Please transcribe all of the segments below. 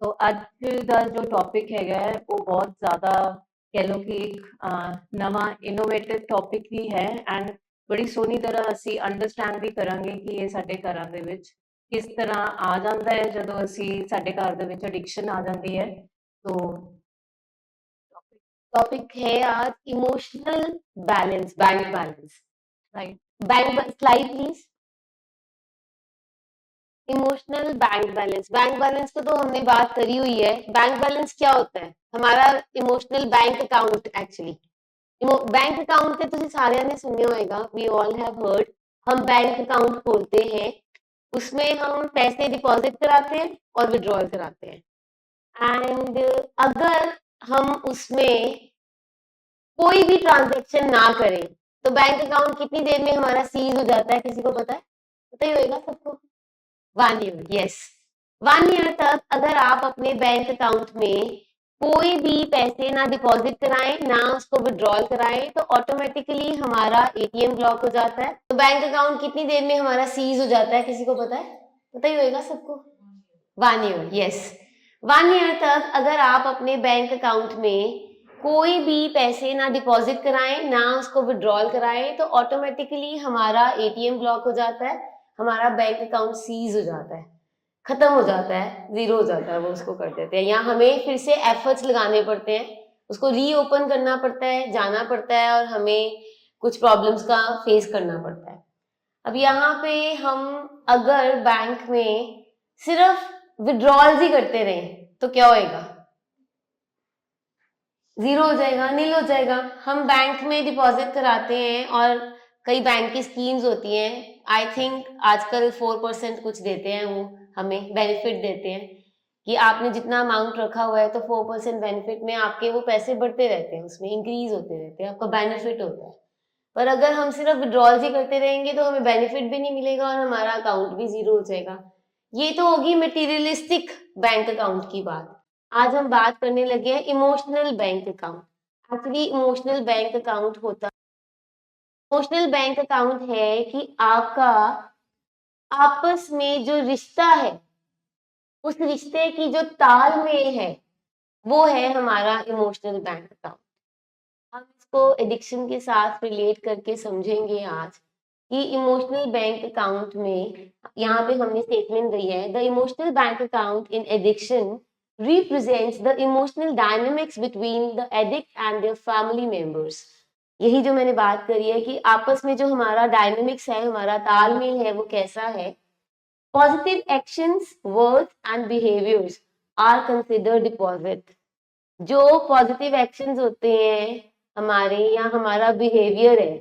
तो ਅੱਜ ਦਾ ਜੋ ਟੌਪਿਕ ਹੈਗਾ ਹੈ ਉਹ ਬਹੁਤ ਜ਼ਿਆਦਾ ਕਹਿ ਲਓ ਕਿ ਇੱਕ ਨਵਾਂ ਇਨੋਵੇਟਿਵ ਟੌਪਿਕ ਵੀ ਹੈ ਐਂਡ ਬੜੀ ਸੋਹਣੀ ਤਰ੍ਹਾਂ ਅਸੀਂ ਅੰਡਰਸਟੈਂਡ ਵੀ ਕਰਾਂਗੇ ਕਿ ਇਹ ਸਾਡੇ ਘਰਾਂ ਦੇ ਵਿੱਚ ਕਿਸ ਤਰ੍ਹਾਂ ਆ ਜਾਂਦਾ ਹੈ ਜਦੋਂ ਅਸੀਂ ਸਾਡੇ ਘਰ ਦੇ ਵਿੱਚ ਐਡਿਕਸ਼ਨ ਆ ਜਾਂਦੀ ਹੈ। तो टॉपिक है आज emotional balance, bank balance. Right, bank slide please. Emotional bank balance को तो हमने बात करी हुई है। बैंक बैलेंस क्या होता है? हमारा emotional bank account actually bank account ਤੇ ਤੁਸੀਂ ਸਾਰਿਆਂ ਨੇ सुने होएगा, वी ऑल हैव हर्ड। हम बैंक अकाउंट खोलते हैं, उसमें हम पैसे डिपॉजिट कराते हैं और विड्रॉल कराते हैं। एंड अगर हम उसमें कोई भी ट्रांजैक्शन ना करें तो बैंक अकाउंट कितनी देर में हमारा सीज हो जाता है? किसी को पता है? पता ही होगा सबको। 1 ईयर, यस। 1 ईयर तक अगर आप अपने बैंक अकाउंट में कोई भी पैसे ना डिपॉजिट कराएं ना उसको विड्रॉल कराएं तो ऑटोमेटिकली हमारा एटीएम ब्लॉक हो जाता है। तो बैंक अकाउंट कितनी देर में हमारा सीज हो जाता है? किसी को पता है? पता ही होगा सबको। 1 ईयर, यस। 1 ईयर तक अगर आप अपने बैंक अकाउंट में कोई भी पैसे ना डिपॉजिट कराएं ना उसको विड्रॉल कराएं तो ऑटोमेटिकली हमारा एटीएम ब्लॉक हो जाता है, हमारा बैंक अकाउंट सीज हो जाता है, खत्म हो जाता है, जीरो हो जाता है, वो उसको कर देते हैं। या हमें फिर से एफर्ट्स लगाने पड़ते हैं, उसको रीओपन करना पड़ता है, जाना पड़ता है और हमें कुछ प्रॉब्लम्स का फेस करना पड़ता है। अब यहाँ पे हम अगर बैंक में सिर्फ विड्रॉल्स ही करते रहे तो क्या होएगा? जीरो हो जाएगा, नील हो जाएगा। हम बैंक में डिपॉजिट कराते हैं और कई बैंक की स्कीम्स होती हैं, आई थिंक आजकल 4% कुछ देते हैं, वो हमें बेनिफिट देते हैं कि आपने जितना अमाउंट रखा हुआ है तो 4% बेनिफिट में आपके वो पैसे बढ़ते रहते हैं, उसमें इंक्रीज होते रहते हैं, आपका बेनिफिट होता है। पर अगर हम सिर्फ विड्रॉल ही करते रहेंगे तो हमें बेनिफिट भी नहीं मिलेगा और हमारा अकाउंट भी जीरो हो जाएगा। ये तो होगी मटेरियलिस्टिक बैंक अकाउंट की बात। आज हम बात करने लगे हैं emotional bank account. Actually emotional bank account होता इमोशनल बैंक अकाउंट है कि आपका आपस में जो रिश्ता है, उस रिश्ते की जो तालमेल है, वो है हमारा इमोशनल बैंक अकाउंट। हम इसको एडिक्शन के साथ रिलेट करके समझेंगे आज कि इमोशनल बैंक अकाउंट में यहाँ पे हमने स्टेटमेंट दी है, the emotional bank account in addiction represents the emotional dynamics between the addict and their family members। यही जो मैंने बात करी है कि आपस में जो हमारा डायनेमिक्स है, हमारा तालमेल है, वो कैसा है। Positive actions, words and behaviours are considered deposit. जो पॉजिटिव एक्शंस होते हैं हमारे या हमारा बिहेवियर है,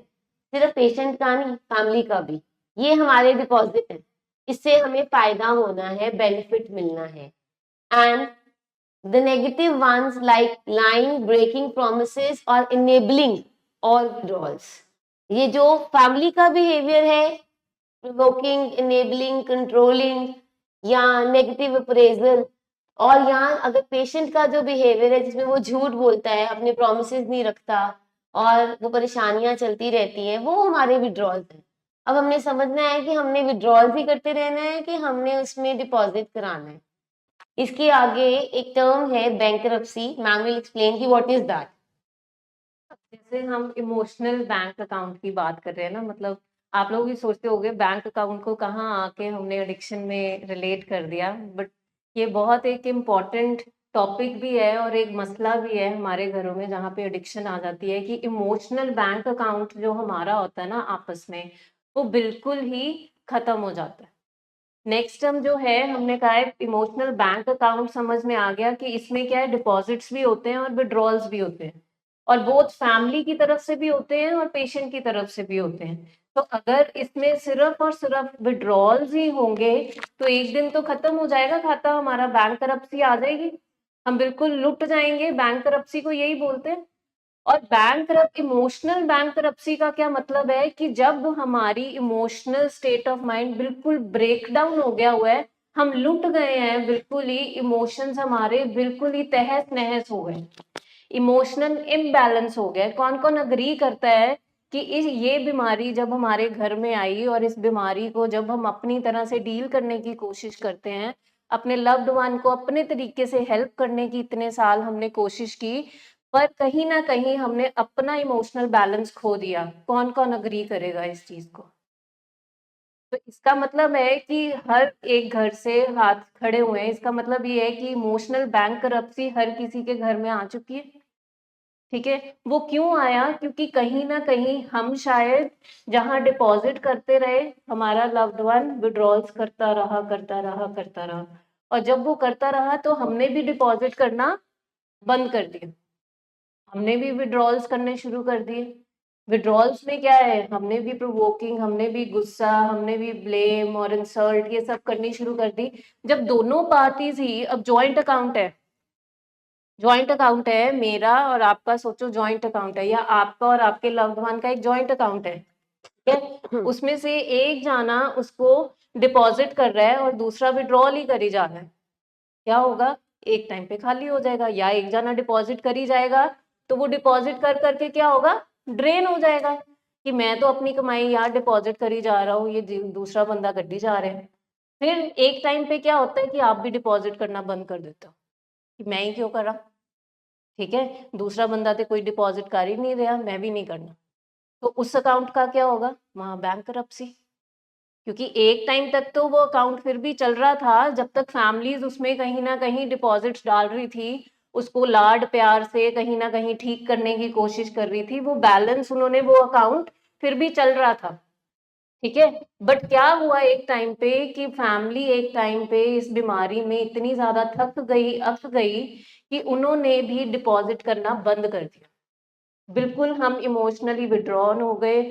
सिर्फ पेशेंट का नहीं, फैमिली का भी, ये हमारे डिपॉजिट है, इससे हमें फायदा होना है, बेनिफिट मिलना है। And the negative ones like lying, breaking promises or enabling all withdrawals। ये जो फैमिली का बिहेवियर है, provoking, enabling, controlling या नेगेटिव अप्रेजल, और यहाँ अगर पेशेंट का जो बिहेवियर है जिसमें वो झूठ बोलता है, अपने प्रोमिसेस नहीं रखता और वो परेशानियां चलती रहती हैं, वो हमारे विड्रॉल्स हैं। अब हमने समझना है कि हमने विड्रॉल्स ही करते रहना है कि हमने उसमें डिपॉजिट कराना है। इसके आगे एक टर्म है बैंकरप्सी। मैम विल एक्सप्लेन कि व्हाट इज दैट। जैसे हम इमोशनल बैंक अकाउंट की बात कर रहे हैं ना, मतलब आप लोग भी सोचते होंगे बैंक अकाउंट को कहाँ आके हमने एडिक्शन में रिलेट कर दिया, बट ये बहुत एक इम्पॉर्टेंट टॉपिक भी है और एक मसला भी है हमारे घरों में जहाँ पे एडिक्शन आ जाती है कि इमोशनल बैंक अकाउंट जो हमारा होता है ना आपस में, वो बिल्कुल ही खत्म हो जाता है। नेक्स्ट टर्म जो है हमने कहा है इमोशनल बैंक अकाउंट, समझ में आ गया कि इसमें क्या है, डिपॉजिट्स भी होते हैं और विड्रॉल्स भी होते हैं, और बोथ फैमिली की तरफ से भी होते हैं और पेशेंट की तरफ से भी होते हैं। तो अगर इसमें सिर्फ और सिर्फ विड्रॉल्स ही होंगे तो एक दिन तो खत्म हो जाएगा खाता, हमारा बैंक करप्सी आ जाएगी, हम बिल्कुल लुट जाएंगे। बैंक करप्सी को यही बोलते हैं। और इमोशनल बैंक करप्सी का क्या मतलब है कि जब हमारी इमोशनल स्टेट ऑफ माइंड बिल्कुल ब्रेक डाउन हो गया हुआ है, हम लुट गए हैं, बिल्कुल ही इमोशंस हमारे बिल्कुल ही तहस नहस हो गए, इमोशनल इम्बैलेंस हो गया। कौन कौन अग्री करता है कि ये बीमारी जब हमारे घर में आई और इस बीमारी को जब हम अपनी तरह से डील करने की कोशिश करते हैं अपने लव्ड वन को अपने तरीके से हेल्प करने की इतने साल हमने कोशिश की, पर कहीं ना कहीं हमने अपना इमोशनल बैलेंस खो दिया। कौन कौन अग्री करेगा इस चीज को? तो इसका मतलब है कि हर एक घर से हाथ खड़े हुए हैं, इसका मतलब ये है कि इमोशनल बैंकरप्सी हर किसी के घर में आ चुकी है। ठीक है, वो क्यों आया? क्योंकि कहीं ना कहीं हम शायद जहां डिपॉजिट करते रहे, हमारा लव्ड वन विड्रॉल्स करता रहा करता रहा करता रहा, और जब वो करता रहा तो हमने भी डिपॉजिट करना बंद कर दिया, हमने भी विड्रॉल्स करने शुरू कर दिए। विड्रॉल्स में क्या है, हमने भी प्रोवोकिंग, हमने भी गुस्सा, हमने भी ब्लेम और इंसल्ट ये सब करनी शुरू कर दी। जब दोनों पार्टीज ही, अब जॉइंट अकाउंट है, जॉइंट अकाउंट है मेरा और आपका, सोचो जॉइंट अकाउंट है, या आपका और आपके लव्ड वन का एक जॉइंट अकाउंट है, ठीक है, उसमें से एक जाना उसको डिपॉजिट कर रहा है और दूसरा विड्रॉल ही करी जा रहा है, क्या होगा? एक टाइम पे खाली हो जाएगा, या एक जना डिपॉजिट करी जाएगा तो वो डिपॉजिट कर करके क्या होगा, ड्रेन हो जाएगा कि मैं तो अपनी कमाई यार डिपॉजिट करी जा रहा हूँ, ये दूसरा बंदा कड्डी जा रहे हैं। फिर एक टाइम पे क्या होता है कि आप भी डिपॉजिट करना बंद कर देते हो कि मैं ही क्यों करा, ठीक है, दूसरा बंदा तो कोई डिपॉजिट कर ही नहीं रहा, मैं भी नहीं करना। तो उस अकाउंट का क्या होगा? वहां बैंकरप्सी, क्योंकि एक टाइम तक तो वो अकाउंट फिर भी चल रहा था, जब तक फैमिलीज उसमें कहीं ना कहीं डिपॉजिट्स डाल रही थी, उसको लाड प्यार से कहीं ना कहीं ठीक करने की कोशिश कर रही थी, वो बैलेंस उन्होंने, वो अकाउंट फिर भी चल रहा था, ठीक है। बट क्या हुआ एक टाइम पे कि फैमिली एक टाइम पे इस बीमारी में इतनी ज्यादा थक गई, अक गई कि उन्होंने भी डिपॉजिट करना बंद कर दिया, बिल्कुल हम इमोशनली विड्रॉन हो गए,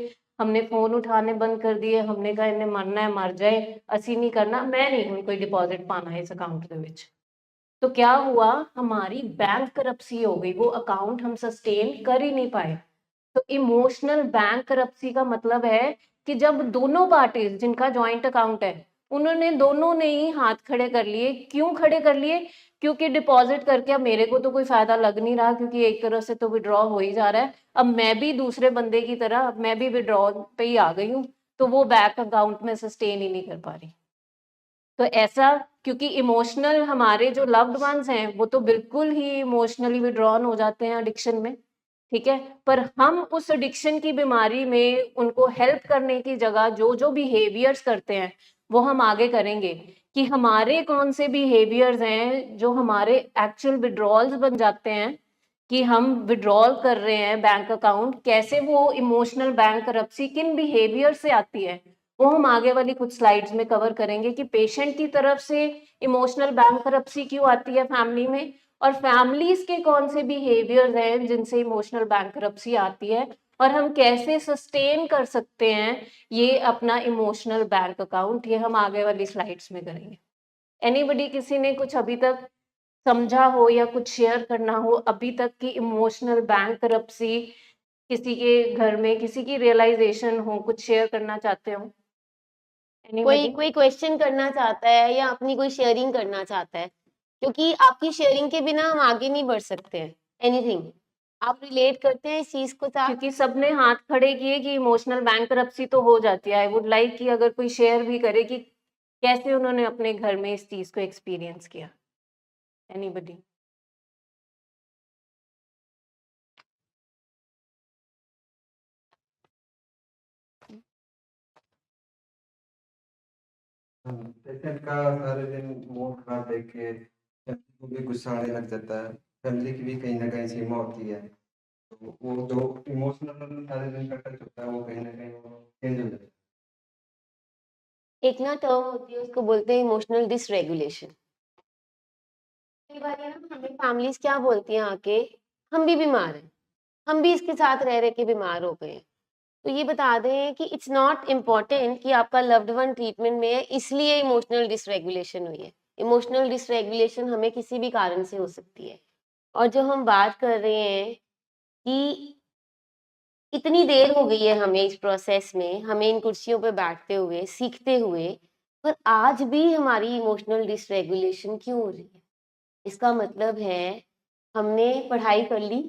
हमने फोन उठाने बंद कर दिए, हमने कहा इन्हें मरना है मर जाए, असी नहीं करना, मैं नहीं हूं कोई डिपॉजिट पाना इस अकाउंट के विच। तो क्या हुआ, हमारी बैंक करप्सी हो गई, वो अकाउंट हम सस्टेन कर ही नहीं पाए। तो इमोशनल बैंक करप्सी का मतलब है कि जब दोनों पार्टीज जिनका जॉइंट अकाउंट है, उन्होंने दोनों ने ही हाथ खड़े कर लिए, क्यों खड़े कर लिए? क्योंकि डिपॉजिट करके अब मेरे को तो कोई फायदा लग नहीं रहा, क्योंकि एक तरह से तो विड्रॉ हो ही जा रहा है, अब मैं भी दूसरे बंदे की तरह, अब मैं भी विड्रॉ पे ही आ गई हूँ, तो वो बैंक अकाउंट में सस्टेन ही नहीं कर पा रही। तो ऐसा, क्योंकि इमोशनल हमारे जो लव्ड वंस हैं वो तो बिल्कुल ही इमोशनली विड्रॉन हो जाते हैं एडिक्शन में, ठीक है, पर हम उस एडिक्शन की बीमारी में उनको हेल्प करने की जगह जो जो बिहेवियर्स करते हैं वो हम आगे करेंगे, कि हमारे कौन से बिहेवियर्स हैं जो हमारे एक्चुअल विड्रॉल्स बन जाते हैं, कि हम विड्रॉल कर रहे हैं बैंक अकाउंट, कैसे वो इमोशनल बैंक करप्सी किन बिहेवियर से आती है, वो हम आगे वाली कुछ स्लाइड्स में कवर करेंगे कि पेशेंट की तरफ से इमोशनल बैंक करप्सी क्यों आती है फैमिली में, और फैमिलीज के कौन से बिहेवियर्स हैं जिनसे इमोशनल बैंकरप्सी आती है, और हम कैसे सस्टेन कर सकते हैं ये अपना इमोशनल बैंक अकाउंट, ये हम आगे वाली स्लाइड्स में करेंगे। एनीबडी, किसी ने कुछ अभी तक समझा हो या कुछ शेयर करना हो अभी तक की इमोशनल बैंकरप्सी, किसी के घर में किसी की रियलाइजेशन हो, कुछ शेयर करना चाहते हो? कोई एनीबडी? कोई क्वेश्चन करना चाहता है या अपनी कोई शेयरिंग करना चाहता है, क्योंकि आपकी शेयरिंग के बिना हम आगे नहीं बढ़ सकते हैं। एनीथिंग आप रिलेट करते हैं इस चीज को साथ? क्योंकि सबने हाथ खड़े किए कि इमोशनल बैंकरप्सी तो हो जाती है, आई वुड लाइक कि अगर कोई शेयर भी करे कि कैसे उन्होंने अपने घर में इस चीज को एक्सपीरियंस किया। एनीबडी? पेशेंट का सारे दिन मूड खराब देख के फैमिली को भी गुस्सा आने लग जाता है, फैमिली की भी कहीं ना कहीं सीमा होती है, तो वो जो इमोशनल सारे दिन का टच होता है वो कहीं ना कहीं वो चेंज हो जाता है। एक ना टर्म होती है, उसको बोलते हैं इमोशनल डिसरेगुलेशन। कई बार ना हमें फैमिलीज क्या बोलती हैं आके, हम भी बीमार हैं, हम भी इसके साथ रह रह के बीमार हो गए हैं। तो ये बता दें कि इट्स नॉट इम्पोर्टेंट कि आपका लव्ड वन ट्रीटमेंट में है इसलिए इमोशनल डिसरेगुलेशन हुई है। इमोशनल डिसरेगुलेशन हमें किसी भी कारण से हो सकती है। और जो हम बात कर रहे हैं कि इतनी देर हो गई है हमें इस प्रोसेस में, हमें इन कुर्सियों पे बैठते हुए, सीखते हुए, पर आज भी हमारी इमोशनल डिसरेगुलेशन क्यों हो रही है? इसका मतलब है हमने पढ़ाई कर ली,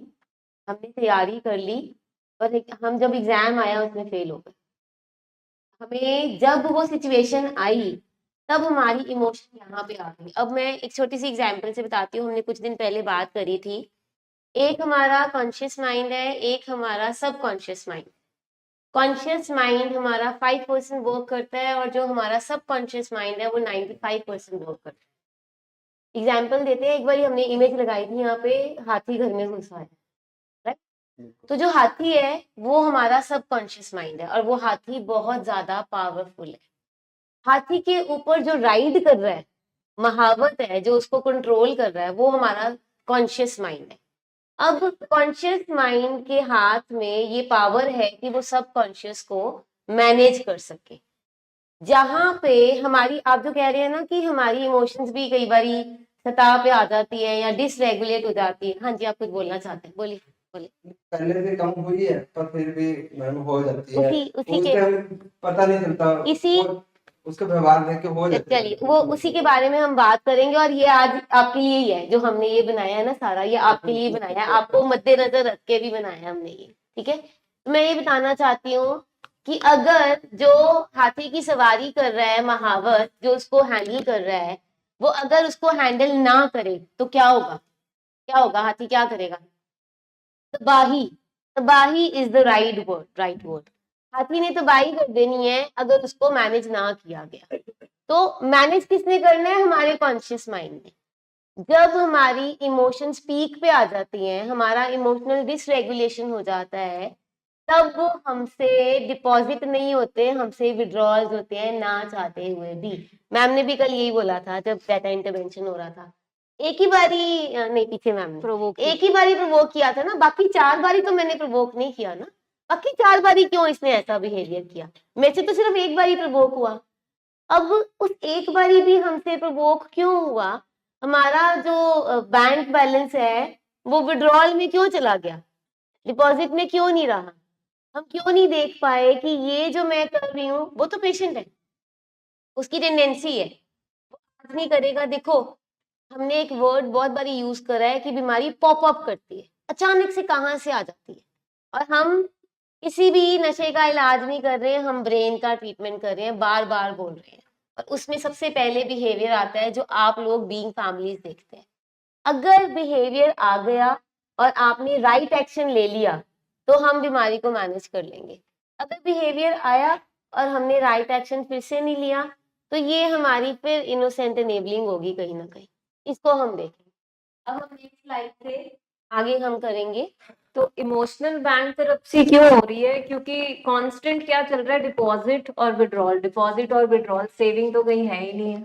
हमने तैयारी कर ली, पर हम जब एग्जाम आया उसमें फेल हो गए। हमें जब वो सिचुएशन आई तब हमारी इमोशन यहाँ पे आ गई। अब मैं एक छोटी सी एग्जांपल से बताती हूँ, हमने कुछ दिन पहले बात करी थी। एक हमारा कॉन्शियस माइंड है, एक हमारा सबकॉन्शियस माइंड। कॉन्शियस माइंड हमारा 5% वर्क करता है और जो हमारा सबकॉन्शियस माइंड है वो 95% वर्क करता है। एग्जाम्पल देते हैं, एक बार हमने इमेज लगाई थी यहाँ पे, हाथी घर में घुसा है, राइट? तो जो हाथी है वो हमारा सबकॉन्शियस माइंड है और वो हाथी बहुत ज्यादा पावरफुल है। हाथी के ऊपर जो राइड कर रहा है, महावत है जो उसको कंट्रोल कर रहा है, वो हमारा कॉन्शियस माइंड है। अब कॉन्शियस माइंड के हाथ में ये पावर है कि वो सब कॉन्शियस को मैनेज कर सके। जहां पे हमारी, आप जो कह रहे हैं ना कि हमारी इमोशंस भी कई बारी सतह पे आ जाती है या डिसरेगुलेट हो जाती है। हाँ जी, आप कुछ बोलना चाहते हैं, बोलिए बोलिए। पहले से कम हुई है पर फिर भी मैम हो जाती है। उसी उसी उस के टाइम पता नहीं चलता, इसी वो उसका व्यवहार देख के हो जाती है। चलिए वो उसी के बारे में हम बात करेंगे। और ये आज आपके लिए ही है, जो हमने ये बनाया है ना सारा, ये आपके लिए बनाया है, आपको मद्देनजर रख के भी बनाया है हमने ये, ठीक है? तो मैं ये बताना चाहती हूँ कि अगर जो हाथी की सवारी कर रहा है महावत, जो उसको हैंडल कर रहा है, वो अगर उसको हैंडल ना करे तो क्या होगा? क्या होगा? हाथी क्या करेगा? तबाही। तबाही is the right word, right word. हाथी ने तबाही कर देनी है अगर उसको मैनेज ना किया गया। तो मैनेज किसने करना है? हमारे कॉन्शियस माइंड ने। जब हमारी इमोशंस पीक पे आ जाती हैं, हमारा इमोशनल डिसरेगुलेशन हो जाता है, तब वो हमसे डिपॉजिट नहीं होते, हमसे विड्रॉल्स होते हैं ना चाहते हुए भी। मैम ने भी कल यही बोला था जब डाटा इंटरवेंशन हो रहा था। एक ही बारी नहीं, पीछे मैम ने प्रोवोक एक ही बारी प्रवोक किया था ना, बाकी 4 बारी तो मैंने प्रवोक नहीं किया ना। बाकी 4 बारी क्यों इसने ऐसा बिहेवियर किया? मेरे से तो सिर्फ एक बारी प्रवोक हुआ। अब उस एक बारी भी हमसे प्रवोक क्यों हुआ? हमारा जो बैंक बैलेंस है वो विड्रॉल में क्यों चला गया, डिपॉजिट में क्यों नहीं रहा? हम क्यों नहीं देख पाए कि ये जो मैं कर रही हूँ, वो तो पेशेंट है, उसकी टेंडेंसी है, वो आज नहीं करेगा। देखो, हमने एक वर्ड बहुत बारी यूज करा है कि बीमारी पॉप अप करती है, अचानक से कहाँ से आ जाती है। और हम किसी भी नशे का इलाज नहीं कर रहे हैं, हम ब्रेन का ट्रीटमेंट कर रहे हैं, बार बार बोल रहे हैं। और उसमें सबसे पहले बिहेवियर आता है जो आप लोग बीइंग फैमिलीज देखते हैं। अगर बिहेवियर आ गया और आपने राइट एक्शन ले लिया तो हम बीमारी को मैनेज कर लेंगे। अगर बिहेवियर आया और हमने राइट एक्शन फिर से नहीं लिया तो ये हमारी फिर इनोसेंट एनेबलिंग होगी कहीं ना कहीं। इसको हम देखेंगे। अब हम नेक्स्ट स्लाइड से आगे हम करेंगे। तो इमोशनल बैंक तरफ से क्यों हो रही है? क्योंकि कांस्टेंट क्या चल रहा है? डिपॉजिट और विड्रॉल, डिपॉजिट और विड्रॉल, सेविंग तो कहीं है ही नहीं है।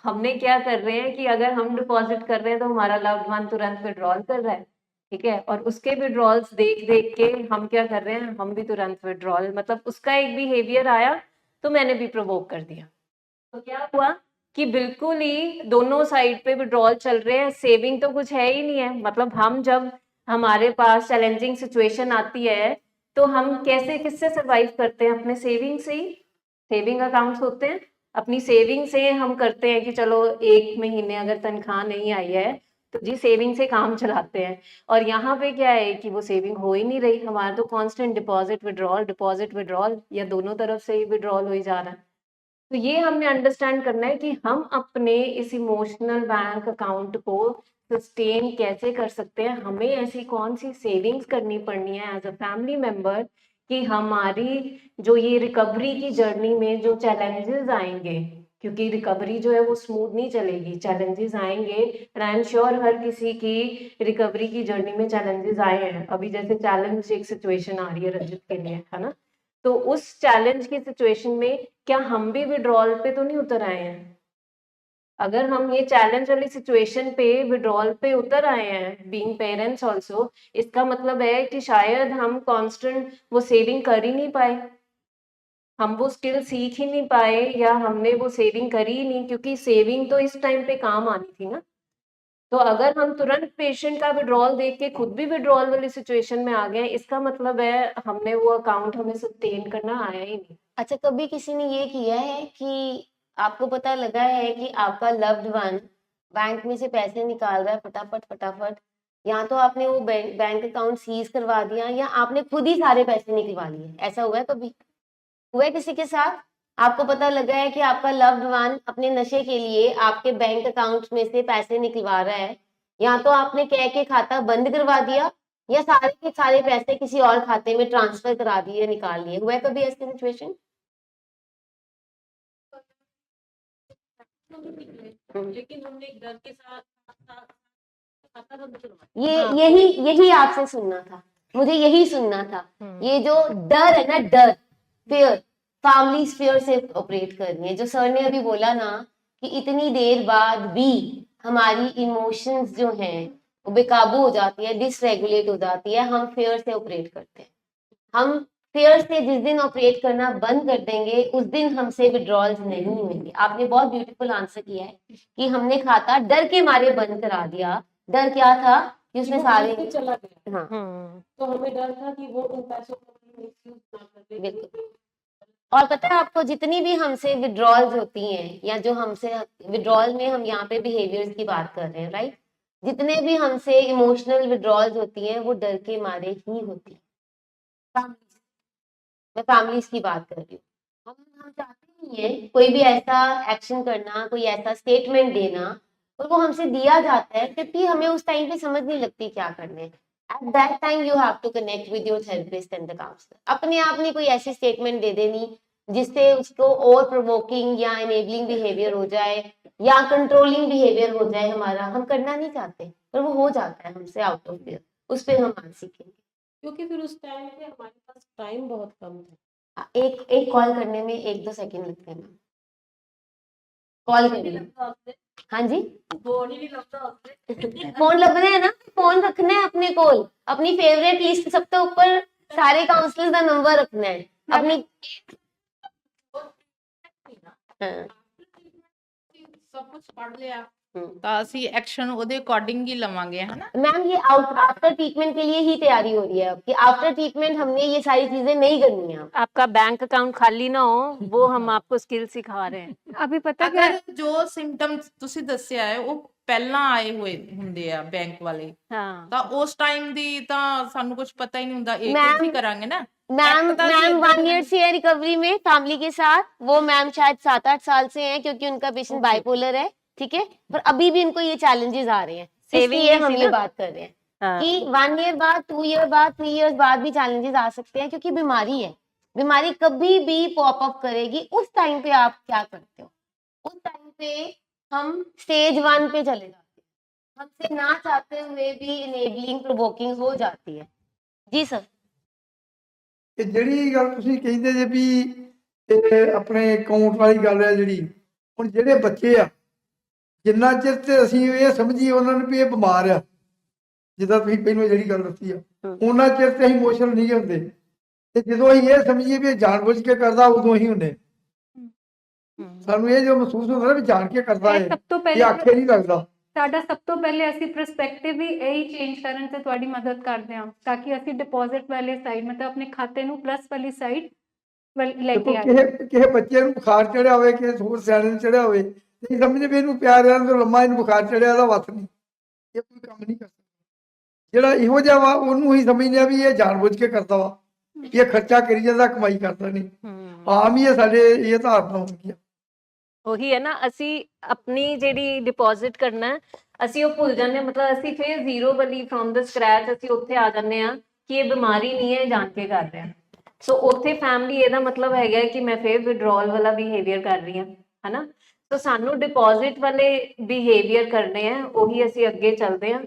हमने क्या कर रहे हैं कि अगर हम डिपॉजिट कर रहे हैं तो हमारा लव्ड वन तुरंत विड्रॉल कर रहा है, ठीक है, और उसके विड्रॉल्स देख देख के हम क्या कर रहे हैं, हम भी तुरंत विड्रॉल, मतलब उसका एक बिहेवियर आया तो मैंने भी प्रोवोक कर दिया। तो क्या हुआ कि बिल्कुल ही दोनों साइड पे विड्रॉल चल रहे हैं, सेविंग तो कुछ है ही नहीं है। मतलब हम जब हमारे पास चैलेंजिंग सिचुएशन आती है तो हम कैसे, किससे सरवाइव करते हैं? अपने सेविंग से ही। सेविंग अकाउंट्स होते हैं, अपनी सेविंग से हम करते हैं कि चलो एक महीने अगर तनख्वाह नहीं आई है तो जी सेविंग से काम चलाते हैं। और यहाँ पे क्या है कि वो सेविंग हो ही नहीं रही, हमारा तो कांस्टेंट डिपॉजिट विड्रॉल या दोनों तरफ से ही विड्रॉल हो ही जा रहा है। तो ये हमने अंडरस्टैंड करना है कि हम अपने इस इमोशनल बैंक अकाउंट को सस्टेन कैसे कर सकते हैं। हमें ऐसी कौन सी सेविंग्स करनी पड़नी है एज अ फैमिली मेंबर कि हमारी जो ये रिकवरी की जर्नी में जो चैलेंजेस आएंगे, क्योंकि रिकवरी जो है वो स्मूथ नहीं चलेगी, चैलेंजेस आएंगे। एंड आई एम श्योर हर किसी की रिकवरी की जर्नी में चैलेंजेस आए हैं। अभी जैसे चैलेंज एक सिचुएशन आ रही है रंजित के लिए, है ना? तो उस चैलेंज की सिचुएशन में क्या हम भी विड्रॉल पे तो नहीं उतर आए हैं? अगर हम ये चैलेंज वाली सिचुएशन पे विड्रॉल पे उतर आए हैं, बीइंग पेरेंट्स आल्सो, इसका मतलब है कि शायद हम कांस्टेंट वो सेविंग कर ही नहीं पाए, हम वो स्किल सीख ही नहीं पाए, या हमने वो सेविंग करी ही नहीं, क्योंकि सेविंग तो इस टाइम पे काम आनी थी ना। तो अगर हम तुरंत पेशेंट का विड्रॉल देख के खुद भी विड्रॉल वाली सिचुएशन में आ गए, इसका मतलब है हमने वो अकाउंट हमें सस्टेन करना आया ही नहीं। अच्छा, कभी किसी ने ये किया है कि आपको पता लगा है कि आपका लव्ड वन बैंक में से पैसे निकाल रहा है फटाफट फटाफट, या तो आपने वो बैंक अकाउंट सीज करवा दिया या आपने खुद ही सारे पैसे निकलवा लिए? ऐसा हुआ है कभी? हुआ है किसी के साथ? आपको पता लगा है कि आपका लव्ड वन अपने नशे के लिए आपके बैंक अकाउंट में से पैसे निकलवा रहा है, या तो आपने कह के खाता बंद करवा दिया या सारे के सारे पैसे किसी और खाते में ट्रांसफर करा दिए, निकाल लिए। हुआ है कभी ऐसी सिचुएशन? लेकिन हमने एक डर के साथ खाता बंद करवाया। ये यही आपसे सुनना था, मुझे यही सुनना था। ये जो डर है ना, डर, फियर, फैमिली फियर से ऑपरेट कर रही है। जो सर ने अभी बोला ना कि इतनी देर बाद भी हमारी इमोशंस जो हैं वो बेकाबू हो जाती है, डिसरेगुलेट हो जाती है, हम फियर से ऑपरेट करते हैं। हम फियर से जिस दिन ऑपरेट करना बंद कर देंगे उस दिन हमसे विड्रॉल्स नहीं होंगे। आपने बहुत ब्यूटीफुल आंसर किया है कि हमने खाता डर के मारे बंद करा दिया। डर क्या था कि उसमें सारे चला गया, हाँ तो हमें डर था कि वो उन पैसों को मिसयूज ना कर दे। बिल्कुल। और पता है आपको, जितनी भी हमसे विड्रॉल्स होती हैं या जो हमसे विड्रॉल में हम यहाँ पे बिहेवियर्स की बात कर रहे हैं, राइट, जितने भी हमसे इमोशनल विड्रॉल्स होती हैं वो डर के मारे ही होती है। मैं फैमिलीज की बात कर रही हूँ। हम चाहते नहीं है कोई भी ऐसा एक्शन करना, कोई ऐसा स्टेटमेंट देना, और वो हमसे दिया जाता है क्योंकि हमें उस टाइम पे समझ नहीं लगती क्या करने है। At that time you have to connect with your therapist and the counsellor. अपने आप नहीं कोई ऐसी स्टेटमेंट दे देनी जिससे उसको ओवर प्रोवोकिंग या इनेबलिंग बिहेवियर हो जाए या कंट्रोलिंग बिहेवियर हो जाए हमारा। हम करना नहीं चाहते पर वो हो जाता है हमसे आउट ऑफ फियर। उस पर हम आज सीखेंगे, क्योंकि फिर उस टाइम पे हमारे पास टाइम बहुत कम था। एक कॉल करने में 1-2 सेकंड लगते हैं मैम। कॉल करिए। हाँ जी, फोन ही नहीं लगता उससे। फोन लगना है ना, फोन रखना है अपने कोल, अपनी फेवरेट लिस्ट सबसे ऊपर सारे काउंसलर्स का नंबर रखना है अपनी। हाँ, सब कुछ पढ़ लिया ਤਾਂ ਅਸੀਂ ਐਕਸ਼ਨ ਉਹਦੇ ਅਕੋਰਡਿੰਗ ਹੀ ਲਵਾਂਗੇ, ਹਨਾ। मैम ये आफ्टर ट्रीटमेंट के लिए ही तैयारी हो रही है अब कि आफ्टर ट्रीटमेंट हमने ये सारी चीजें नहीं करनी है। आपका बैंक अकाउंट खाली ना हो, वो हम आपको स्किल सिखा रहे हैं। अभी पता क्या ਅਗਰ ਜੋ ਸਿੰਪਟਮਸ ਤੁਸੀਂ ਦੱਸਿਆ ਹੈ ਉਹ ਪਹਿਲਾਂ ਆਏ ਹੋਏ ਹੁੰਦੇ ਆ ਬੈਂਕ ਵਾਲੇ, हाँ ਤਾਂ ਉਸ ਟਾਈਮ ਦੀ ਤਾਂ ਸਾਨੂੰ ਕੁਝ ਪਤਾ ਹੀ ਨਹੀਂ ਹੁੰਦਾ, ਇਹ Ma'am, ਕੁਝ ਹੀ ਕਰਾਂਗੇ ਨਾ। मैम Act ਤਾਂ ਅਸੀਂ मैम ਏਦਾਂ 1 ईयर से है रिकवरी में फैमिली के साथ। वो मैम शायद 7-8 साल से हैं क्योंकि उनका पेशेंट बाइपोलर है, ठीक है, पर अभी भी इनको ये चैलेंजेस आ रहे हैं, Saving इसलिए नहीं हम थी ये ना? बात कर रहे हैं हाँ कि 1 ईयर बाद, 2 ईयर बाद, 3 ईयर्स बाद भी चैलेंजेस आ सकते हैं क्योंकि बीमारी है। बीमारी कभी भी पॉप अप करेगी। उस टाइम पे आप क्या करते हो? उस टाइम पे हम स्टेज 1 पे चले जाते हैं, हमसे ना चाहते हुए भी इनेबलिंग प्रोवोकिंग हो जाती है। जी सर। ਇਹ ਜਿਹੜੀ ਗੱਲ ਤੁਸੀਂ ਕਹਿੰਦੇ ਜੇ ਵੀ ਇਹ ਆਪਣੇ ਅਕਾਊਂਟ ਵਾਲੀ ਗੱਲ ਹੈ ਜਿਹੜੀ, ਹੁਣ ਜਿਹੜੇ ਬੱਚੇ ਆ ਜਿੰਨਾ ਚਿਰ ਤੇ ਅਸੀਂ ਇਹ ਸਮਝੀਏ ਉਹਨਾਂ ਨੂੰ ਵੀ ਇਹ ਬਿਮਾਰ ਆ, ਜਿੱਦਾਂ ਤੁਸੀਂ ਪਹਿਲਾਂ ਜਿਹੜੀ ਗੱਲ ਦੱਸੀ ਆ, ਉਹਨਾਂ ਚਿਰ ਤੇ ਅਸੀਂ ਇਮੋਸ਼ਨਲ ਨਹੀਂ ਹੁੰਦੇ, ਤੇ ਜਦੋਂ ਅਸੀਂ ਇਹ ਸਮਝੀਏ ਵੀ ਇਹ ਜਾਣਬੁੱਝ ਕੇ ਕਰਦਾ ਉਦੋਂ ਹੀ ਹੁੰਦੇ। ਸਾਨੂੰ ਇਹ ਜੋ ਮਹਿਸੂਸ ਹੁੰਦਾ ਨਾ ਵੀ ਜਾਣ ਕੇ ਕਰਦਾ ਇਹ ਹੈ, ਸਭ ਤੋਂ ਇਹ ਪਹਿਲੇ ਆਖੇ ਨਹੀਂ ਲੱਗਦਾ। ਸਾਡਾ ਸਭ ਤੋਂ ਪਹਿਲੇ ਅਸੀਂ ਪਰਸਪੈਕਟਿਵ ਵੀ ਇਹੀ ਚੇਂਜ ਕਰਨ ਤੇ ਤੁਹਾਡੀ ਮਦਦ ਕਰਦੇ ਹਾਂ ਤਾਂ ਕਿ ਅਸੀਂ ਡਿਪੋਜ਼ਿਟ ਵਾਲੇ ਸਾਈਡ ਮਤਲਬ ਆਪਣੇ ਖਾਤੇ ਨੂੰ ਪਲੱਸ ਵਾਲੀ ਸਾਈਡ ਲੈ ਦੇਖੋ ਕੇ ਆਈਏ। ਕਿਸੇ ਬੱਚੇ ਨੂੰ ਬੁਖਾਰ ਚੜਿਆ ਹੋਵੇ, ਕਿਸੇ ਹੋਰ ਸਿਆਣੇ ਨੂੰ ਚੜਿਆ ਹੋਵੇ, ਨਹੀਂ ਸਮਝਦੇ ਵੀ ਇਹਨੂੰ ਪਿਆਰ ਰਹਿਣ ਤੋਂ ਲੰਮਾ, ਇਹਨੂੰ ਬੁਖਾਰ ਚੜਿਆ ਇਹਦਾ ਵੱਸ ਨਹੀਂ, ਇਹ ਕੋਈ ਕੰਮ ਨਹੀਂ ਕਰ ਸਕਦਾ। ਜਿਹੜਾ ਇਹੋ ਜਿਹਾ ਵਾ ਉਹਨੂੰ ਹੀ ਸਮਝਦੇ ਆ ਵੀ ਇਹ ਜਾਣਬੁੱਝ ਕੇ ਕਰਦਾ ਵਾ, ਵੀ ਇਹ ਖਰਚਾ ਕਰੀ ਜਾਂਦਾ, ਕਮਾਈ ਕਰਦਾ ਨਹੀਂ। ਆਮ ਹੀ ਇਹ ਸਾਡੇ ਇਹ ਧਾਰਨਾ ਹੋ ਗਈ ਆ। ਉਹੀ ਹੈ ਨਾ, ਅਸੀਂ ਆਪਣੀ ਜਿਹੜੀ ਡਿਪੋਜ਼ਿਟ ਕਰਨਾ ਹੈ, ਅਸੀਂ ਉਹ ਭੁੱਲ ਜਾਂਦੇ ਹਾਂ। ਮਤਲਬ ਅਸੀਂ ਫਿਰ ਜ਼ੀਰੋ ਵਾਲੀ ਫਰੋਮ ਦ ਸਕ੍ਰੈਚ ਅਸੀਂ ਉੱਥੇ ਆ ਜਾਂਦੇ ਹਾਂ ਕਿ ਇਹ ਬਿਮਾਰੀ ਨਹੀਂ ਹੈ, ਜਾਣ ਕੇ ਕਰ ਰਹੇ ਹਾਂ। ਸੋ ਉੱਥੇ ਫੈਮਿਲੀ ਇਹਦਾ ਮਤਲਬ ਹੈਗਾ ਕਿ ਮੈਂ ਫਿਰ ਵਿਡਰੋਲ ਵਾਲਾ ਬਿਹੇਵੀਅਰ ਕਰ ਰਹੀ ਹਾਂ, ਹਨਾ। ਸੋ ਸਾਨੂੰ ਡਿਪੋਜ਼ਿਟ ਵਾਲੇ ਬਿਹੇਵੀਅਰ ਕਰਨੇ ਆ, ਉਹੀ ਅਸੀਂ ਅੱਗੇ ਚੱਲਦੇ ਹਾਂ।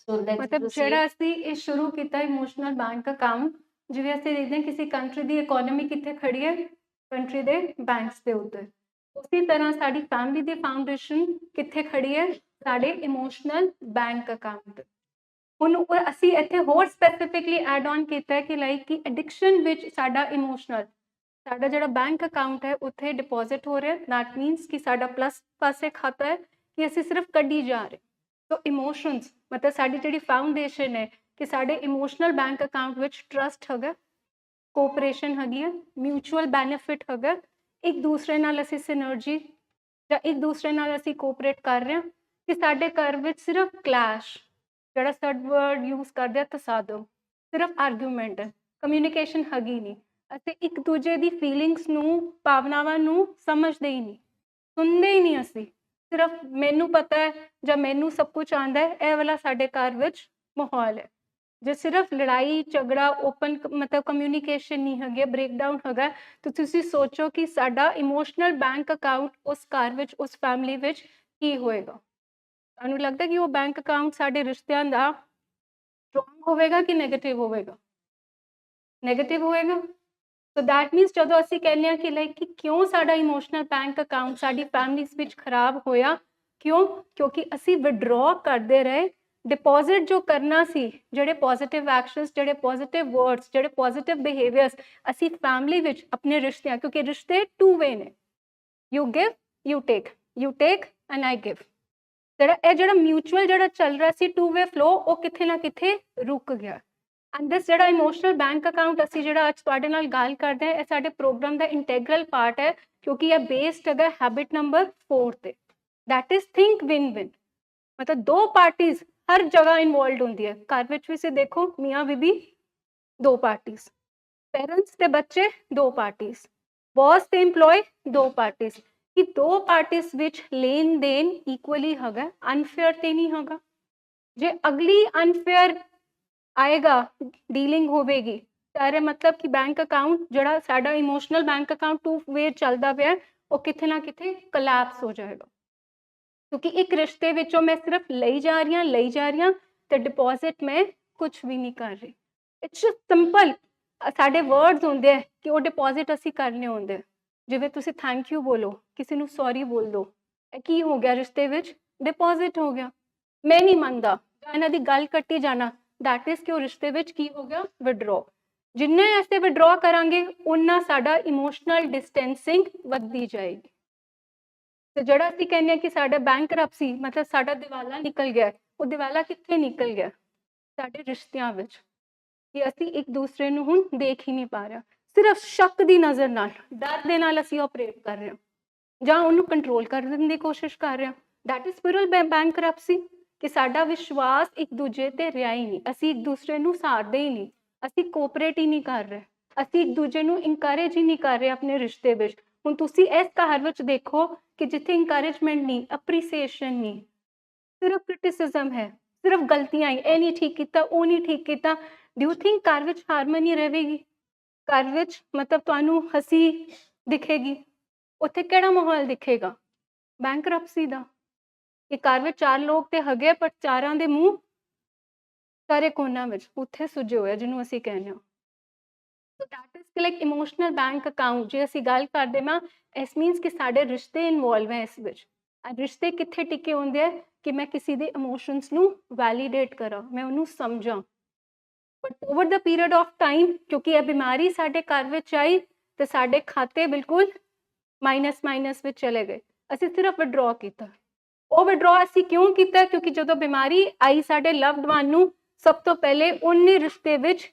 ਸੋ ਮਤਲਬ ਜਿਹੜਾ ਅਸੀਂ ਇਹ ਸ਼ੁਰੂ ਕੀਤਾ ਇਮੋਸ਼ਨਲ ਬੈਂਕ ਅਕਾਊਂਟ, ਜਿਵੇਂ ਅਸੀਂ ਦੇਖਦੇ ਹਾਂ ਕਿਸੇ ਕੰਟਰੀ ਦੀ ਇਕਨੋਮੀ ਕਿੱਥੇ ਖੜੀ ਹੈ, ਕੰਟਰੀ ਦੇ ਬੈਂਕਸ ਦੇ ਉੱਤੇ, ਉਸੇ ਤਰ੍ਹਾਂ ਸਾਡੀ ਫੈਮਿਲੀ ਦੀ ਫਾਊਂਡੇਸ਼ਨ ਕਿੱਥੇ ਖੜੀ ਹੈ, ਸਾਡੇ ਇਮੋਸ਼ਨਲ ਬੈਂਕ ਅਕਾਊਂਟ। ਹੁਣ ਅਸੀਂ ਇੱਥੇ ਹੋਰ ਸਪੈਸੀਫਿਕਲੀ ਐਡ ਔਨ ਕੀਤਾ ਹੈ ਕਿ ਲਾਈਕ ਕਿ ਐਡਿਕਸ਼ਨ ਵਿੱਚ ਸਾਡਾ ਇਮੋਸ਼ਨਲ, ਸਾਡਾ ਜਿਹੜਾ ਬੈਂਕ ਅਕਾਊਂਟ ਹੈ ਉੱਥੇ ਡਿਪੋਜ਼ਿਟ ਹੋ ਰਿਹਾ, ਦੈਟ ਮੀਨਸ ਕਿ ਸਾਡਾ ਪਲੱਸ ਪਾਸੇ ਖਾਤਾ ਹੈ ਕਿ ਅਸੀਂ ਸਿਰਫ ਕੱਢੀ ਜਾ ਰਹੇ। ਸੋ ਇਮੋਸ਼ਨਸ ਮਤਲਬ ਸਾਡੀ ਜਿਹੜੀ ਫਾਊਂਡੇਸ਼ਨ ਹੈ ਕਿ ਸਾਡੇ ਇਮੋਸ਼ਨਲ ਬੈਂਕ ਅਕਾਊਂਟ ਵਿੱਚ ਟਰਸਟ ਹੈਗਾ, ਕੋਆਪਰੇਸ਼ਨ ਹੈਗੀ ਹੈ, ਮਿਊਚੁਅਲ ਬੈਨੀਫਿਟ ਹੈਗਾ, ਇੱਕ ਦੂਸਰੇ ਨਾਲ ਅਸੀਂ ਸਿਨਰਜੀ ਜਾਂ ਇੱਕ ਦੂਸਰੇ ਨਾਲ ਅਸੀਂ ਕੋਆਪਰੇਟ ਕਰ ਰਹੇ ਹਾਂ, ਕਿ ਸਾਡੇ ਘਰ ਵਿੱਚ ਸਿਰਫ ਕਲੈਸ਼, ਜਿਹੜਾ ਥਰਡ ਵਰਡ ਯੂਜ਼ ਕਰਦੇ ਆ ਤਸਾਦਮ, ਸਿਰਫ ਆਰਗੂਮੈਂਟ ਹੈ, ਕਮਿਊਨੀਕੇਸ਼ਨ ਹੈਗੀ ਨਹੀਂ। ਅਸੀਂ ਇੱਕ ਦੂਜੇ ਦੀ ਫੀਲਿੰਗਸ ਨੂੰ, ਭਾਵਨਾਵਾਂ ਨੂੰ ਸਮਝਦੇ ਹੀ ਨਹੀਂ, ਸੁਣਦੇ ਹੀ ਨਹੀਂ ਅਸੀਂ। ਸਿਰਫ ਮੈਨੂੰ ਪਤਾ ਹੈ ਜਾਂ ਮੈਨੂੰ ਸਭ ਕੁਝ ਆਉਂਦਾ ਹੈ, ਇਹ ਵਾਲਾ ਸਾਡੇ ਘਰ ਵਿੱਚ ਮਾਹੌਲ ਹੈ। ਜੇ ਸਿਰਫ ਲੜਾਈ ਝਗੜਾ ਓਪਨ ਮਤਲਬ ਕਮਿਊਨੀਕੇਸ਼ਨ ਨਹੀਂ ਹੈਗੇ, ਬ੍ਰੇਕਡਾਊਨ ਹੈਗਾ, ਤਾਂ ਤੁਸੀਂ ਸੋਚੋ ਕਿ ਸਾਡਾ ਇਮੋਸ਼ਨਲ ਬੈਂਕ ਅਕਾਊਂਟ ਉਸ ਘਰ ਵਿੱਚ, ਉਸ ਫੈਮਿਲੀ ਵਿੱਚ ਕੀ ਹੋਏਗਾ। ਤੁਹਾਨੂੰ ਲੱਗਦਾ ਕਿ ਉਹ ਬੈਂਕ ਅਕਾਊਂਟ ਸਾਡੇ ਰਿਸ਼ਤਿਆਂ ਦਾ ਸਟਰੋਂਗ ਹੋਵੇਗਾ ਕਿ ਨੈਗੇਟਿਵ ਹੋਵੇਗਾ? ਨੈਗੇਟਿਵ ਹੋਏਗਾ। ਸੋ ਦੈਟ ਮੀਨਸ ਜਦੋਂ ਅਸੀਂ ਕਹਿੰਦੇ ਹਾਂ ਕਿ ਲਾਈਕ ਕਿ ਕਿਉਂ ਸਾਡਾ ਇਮੋਸ਼ਨਲ ਬੈਂਕ ਅਕਾਊਂਟ ਸਾਡੀ ਫੈਮਿਲੀਜ਼ ਵਿੱਚ ਖਰਾਬ ਹੋਇਆ, ਕਿਉਂ? ਕਿਉਂਕਿ ਅਸੀਂ ਵਿਡਰੋ ਕਰਦੇ ਰਹੇ। ਡਿਪੋਜ਼ਿਟ ਜੋ ਕਰਨਾ ਸੀ, ਜਿਹੜੇ ਪੋਜ਼ਿਟਿਵ ਐਕਸ਼ਨਸ, ਜਿਹੜੇ ਪੋਜ਼ਿਟਿਵ ਵਰਡਸ, ਜਿਹੜੇ ਪੋਜ਼ਿਟਿਵ ਬਿਹੇਵੀਅਰਸ ਅਸੀਂ ਫੈਮਿਲੀ ਵਿੱਚ ਆਪਣੇ ਰਿਸ਼ਤਿਆਂ, ਕਿਉਂਕਿ ਰਿਸ਼ਤੇ ਟੂ ਵੇ ਨੇ, you give you take and I give. ਜਿਹੜਾ ਮਿਊਚੁਅਲ ਜਿਹੜਾ ਚੱਲ ਰਿਹਾ ਸੀ ਟੂ ਵੇ ਫਲੋ, ਉਹ ਕਿਤੇ ਨਾ ਕਿਤੇ ਰੁਕ ਗਿਆ। ਐਂਡ ਦਿਸ ਜਿਹੜਾ ਇਮੋਸ਼ਨਲ ਬੈਂਕ ਅਕਾਊਂਟ ਅਸੀਂ ਜਿਹੜਾ ਅੱਜ ਤੁਹਾਡੇ ਨਾਲ ਗੱਲ ਕਰਦੇ ਹਾਂ, ਇਹ ਸਾਡੇ ਪ੍ਰੋਗਰਾਮ ਦਾ ਇੰਟੈਗਰਲ ਪਾਰਟ ਹੈ, ਕਿਉਂਕਿ ਇਹ ਬੇਸਡ ਹੈਗਾ ਹੈਬਿਟ ਨੰਬਰ 4 ਤੇ, that is think win win. ਮਤਲਬ ਦੋ ਪਾਰਟੀਜ਼ ਹਰ ਜਗ੍ਹਾ ਇਨਵੋਲਵਡ ਹੁੰਦੀ ਹੈ। ਘਰ ਵਿੱਚ ਵੀ ਤੁਸੀਂ ਦੇਖੋ, ਮੀਆਂ ਬੀਬੀ ਦੋ ਪਾਰਟੀਜ਼, पेरेंट्स ਤੇ ਬੱਚੇ ਦੋ ਪਾਰਟੀਜ਼, ਬੌਸ ਤੇ EMPLOYE ਦੋ ਪਾਰਟੀਜ਼। ਕਿ ਦੋ ਪਾਰਟੀਜ਼ ਵਿੱਚ ਲੈਣ ਦੇਣ ਇਕੁਅਲੀ ਹੈਗਾ, ਅਨਫੇਅਰ ਤੇ ਨਹੀਂ ਹੈਗਾ। ਜੇ ਅਗਲੀ ਅਨਫੇਅਰ ਆਏਗਾ, ਡੀਲਿੰਗ ਹੋਵੇਗੀ, ਸਾਰੇ ਮਤਲਬ ਕਿ ਬੈਂਕ ਅਕਾਊਂਟ ਜਿਹੜਾ ਸਾਡਾ emotional bank account two way ਚੱਲਦਾ ਪਿਆ, ਉਹ ਕਿਤੇ ਨਾ ਕਿਤੇ ਕੋਲੈਪਸ ਹੋ ਜਾਏਗਾ। ਕਿਉਂਕਿ ਇੱਕ ਰਿਸ਼ਤੇ ਵਿੱਚੋਂ ਮੈਂ ਸਿਰਫ ਲਈ ਜਾ ਰਹੀ ਹਾਂ ਤੇ ਡਿਪੋਜ਼ਿਟ ਮੈਂ ਕੁਝ ਵੀ ਨਹੀਂ ਕਰ ਰਹੀ। It's simple. ਸਾਡੇ ਵਰਡਸ ਹੁੰਦੇ ਆ ਕਿ ਉਹ ਡਿਪੋਜ਼ਿਟ ਅਸੀਂ ਕਰਨੇ ਹੁੰਦੇ ਆ। ਜਿਵੇਂ ਤੁਸੀਂ ਥੈਂਕ ਯੂ ਬੋਲੋ, ਕਿਸੇ ਨੂੰ ਸੌਰੀ ਬੋਲ ਦੋ, ਇਹ ਕੀ ਹੋ ਗਿਆ? ਰਿਸ਼ਤੇ ਵਿੱਚ ਡਿਪੋਜ਼ਿਟ ਹੋ ਗਿਆ। ਮੈਂ ਨਹੀਂ ਮੰਨਦਾ, ਇਹਨਾਂ ਦੀ ਗੱਲ ਕੱਟੀ ਜਾਣਾ, ਦੈਟ ਇਜ਼ ਕਿ ਉਹ ਰਿਸ਼ਤੇ ਵਿੱਚ ਕੀ ਹੋ ਗਿਆ? ਵਿਡਰੋ। ਜਿੰਨੇ ਅਸੀਂ ਵਿਡਰੋ ਕਰਾਂਗੇ ਉਨਾ ਸਾਡਾ ਇਮੋਸ਼ਨਲ ਡਿਸਟੈਂਸਿੰਗ ਵੱਧਦੀ ਜਾਏਗੀ। ਤੇ ਜਿਹੜਾ ਅਸੀਂ ਕਹਿੰਦੇ ਹਾਂ ਕਿ ਸਾਡਾ ਬੈਂਕਰਪਸੀ ਮਤਲਬ ਸਾਡਾ ਦਿਵਾਲਾ ਨਿਕਲ ਗਿਆ, ਉਹ ਦਿਵਾਲਾ ਕਿੱਥੇ ਨਿਕਲ ਗਿਆ? ਸਾਡੇ ਰਿਸ਼ਤਿਆਂ ਵਿੱਚ। ਕਿ ਅਸੀਂ ਇੱਕ ਦੂਸਰੇ ਨੂੰ ਹੁਣ ਦੇਖ ਹੀ ਨਹੀਂ ਪਾ ਰਹੇ, ਸਿਰਫ ਸ਼ੱਕ ਦੀ ਨਜ਼ਰ ਨਾਲ, ਡਰ ਦੇ ਨਾਲ ਅਸੀਂ ਆਪਰੇਟ ਕਰ ਰਹੇ ਹਾਂ ਜਾਂ ਉਹਨੂੰ ਕੰਟਰੋਲ ਕਰਨ ਦੀ ਕੋਸ਼ਿਸ਼ ਕਰ ਰਹੇ ਹਾਂ। That is spiral bankruptcy. ਕਿ ਸਾਡਾ ਵਿਸ਼ਵਾਸ ਇੱਕ ਦੂਜੇ ਤੇ ਰਿਹਾ ਹੀ ਨਹੀਂ, ਅਸੀਂ ਇੱਕ ਦੂਸਰੇ ਨੂੰ ਸਹਾਰਦੇ ਹੀ ਨਹੀਂ, ਅਸੀਂ ਕੋਆਪਰੇਟ ਹੀ ਨਹੀਂ ਕਰ ਰਹੇ, ਅਸੀਂ ਇੱਕ ਦੂਜੇ ਨੂੰ ਇਨਕਰੇਜ ਹੀ ਨਹੀਂ ਕਰ ਰਹੇ ਆਪਣੇ ਰਿਸ਼ਤੇ ਵਿੱਚ। ਹੁਣ ਤੁਸੀਂ ਇਸ ਘਰ ਵਿੱਚ ਦੇਖੋ ਕਿ ਜਿੱਥੇ ਇਨਕਰੇਜਮੈਂਟ ਨਹੀਂ, ਅਪਰੀਸੀਏਸ਼ਨ ਨਹੀਂ, ਸਿਰਫ ਕ੍ਰਿਟਿਸਿਜ਼ਮ ਹੈ, ਸਿਰਫ ਗਲਤੀਆਂ ਹੀ, ਇਹ ਨਹੀਂ ਠੀਕ ਕੀਤਾ, ਉਹ ਨਹੀਂ ਠੀਕ ਕੀਤਾ। ਡੂ ਯੂ ਥਿੰਕ ਘਰ ਵਿੱਚ ਹਾਰਮਨੀ ਰਹੇਗੀ? ਘਰ ਵਿੱਚ ਮਤਲਬ ਤੁਹਾਨੂੰ ਹੱਸੀ ਦਿਖੇਗੀ? ਉੱਥੇ ਕਿਹੜਾ ਮਾਹੌਲ ਦਿਖੇਗਾ? ਬੈਂਕਰਪਸੀ ਦਾ। ਕਿ ਘਰ ਵਿੱਚ 4 ਲੋਕ ਤੇ ਹੈਗੇ, ਪਰ ਚਾਰਾਂ ਦੇ ਮੂੰਹ ਸਾਰੇ ਕੋਨਾਂ ਵਿੱਚ ਉੱਥੇ ਸੁੱਜੇ ਹੋਏ, ਜਿਹਨੂੰ ਅਸੀਂ ਕਹਿੰਦੇ ਹਾਂ। So that is like emotional bank account. ਜੇ ਅਸੀਂ ਗੱਲ ਕਰਦੇ ਨਾ, ਇਸ ਮੀਨਸ ਕਿ ਸਾਡੇ ਰਿਸ਼ਤੇ ਇਨਵੋਲਵ ਹੈ ਇਸ ਵਿੱਚ। ਰਿਸ਼ਤੇ ਕਿੱਥੇ ਟਿਕੇ ਹੁੰਦੇ ਆ? ਕਿ ਮੈਂ ਕਿਸੇ ਦੇ ਇਮੋਸ਼ਨਸ ਨੂੰ ਵੈਲੀਡੇਟ ਕਰਾਂ, ਮੈਂ ਉਹਨੂੰ ਸਮਝਾਂ। But over the period of time, ਕਿਉਂਕਿ ਇਹ ਬਿਮਾਰੀ ਸਾਡੇ ਘਰ ਵਿੱਚ ਆਈ ਤੇ ਸਾਡੇ ਖਾਤੇ ਬਿਲਕੁਲ ਮਾਈਨਸ ਵਿੱਚ ਚਲੇ ਗਏ। ਅਸੀਂ ਸਿਰਫ ਵਿਡਰੋ ਕੀਤਾ। ਉਹ ਵਿਡਰੋ ਅਸੀਂ ਕਿਉਂ ਕੀਤਾ? ਕਿਉਂਕਿ ਜਦੋਂ ਬਿਮਾਰੀ ਆਈ ਸਾਡੇ ਲਵਡ ਵਨ ਨੂੰ, ਸਭ ਤੋਂ ਪਹਿਲੇ ਉਹਨੇ ਰਿਸ਼ਤੇ ਵਿੱਚ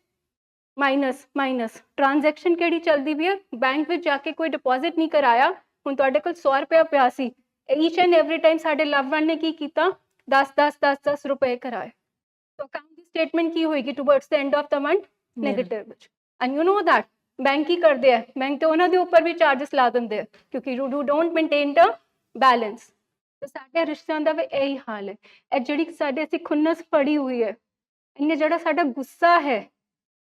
ਮਾਈਨਸ ਟ੍ਰਾਂਜੈਕਸ਼ਨ ਕਿਹੜੀ ਚੱਲਦੀ ਪਈ ਹੈ? ਬੈਂਕ ਵਿੱਚ ਜਾ ਕੇ ਕੋਈ ਡਿਪੋਜ਼ਿਟ ਨਹੀਂ ਕਰਾਇਆ, ਹੁਣ ਤੁਹਾਡੇ ਕੋਲ 100 ਰੁਪਇਆ ਪਿਆ ਸੀ, ਈਚ ਐਂਡ ਐਵਰੀ ਟਾਈਮ ਸਾਡੇ ਲਵਡ ਵਨ ਨੇ ਕੀ ਕੀਤਾ? 10 ਰੁਪਏ ਕਰਾਏ। तो अकाउंट की स्टेटमेंट की होएगी towards the end of the month? Negative ਵਿੱਚ। And you know that bank ਕੀ ਕਰਦੇ ਆ? बैंक ਤੇ ਉਹਨਾਂ ਦੇ ਉੱਪਰ ਵੀ ਚਾਰजेस ਲਾ ਦਿੰਦੇ ਆ, ਕਿਉਂਕਿ you don't maintain the balance. ਤੇ ਸਾਡੇ ਰਿਸ਼ਤਿਆਂ ਦਾ ਵੀ ਇਹੀ ਹਾਲ ਹੈ। ਇਹ ਜਿਹੜੀ ਸਾਡੇ ਅਸੀਂ ਖੁੰਨਸ ਫੜੀ ਹੋਈ ਹੈ, ਇਹਨੇ ਜਿਹੜਾ ਸਾਡਾ ਗੁੱਸਾ ਹੈ,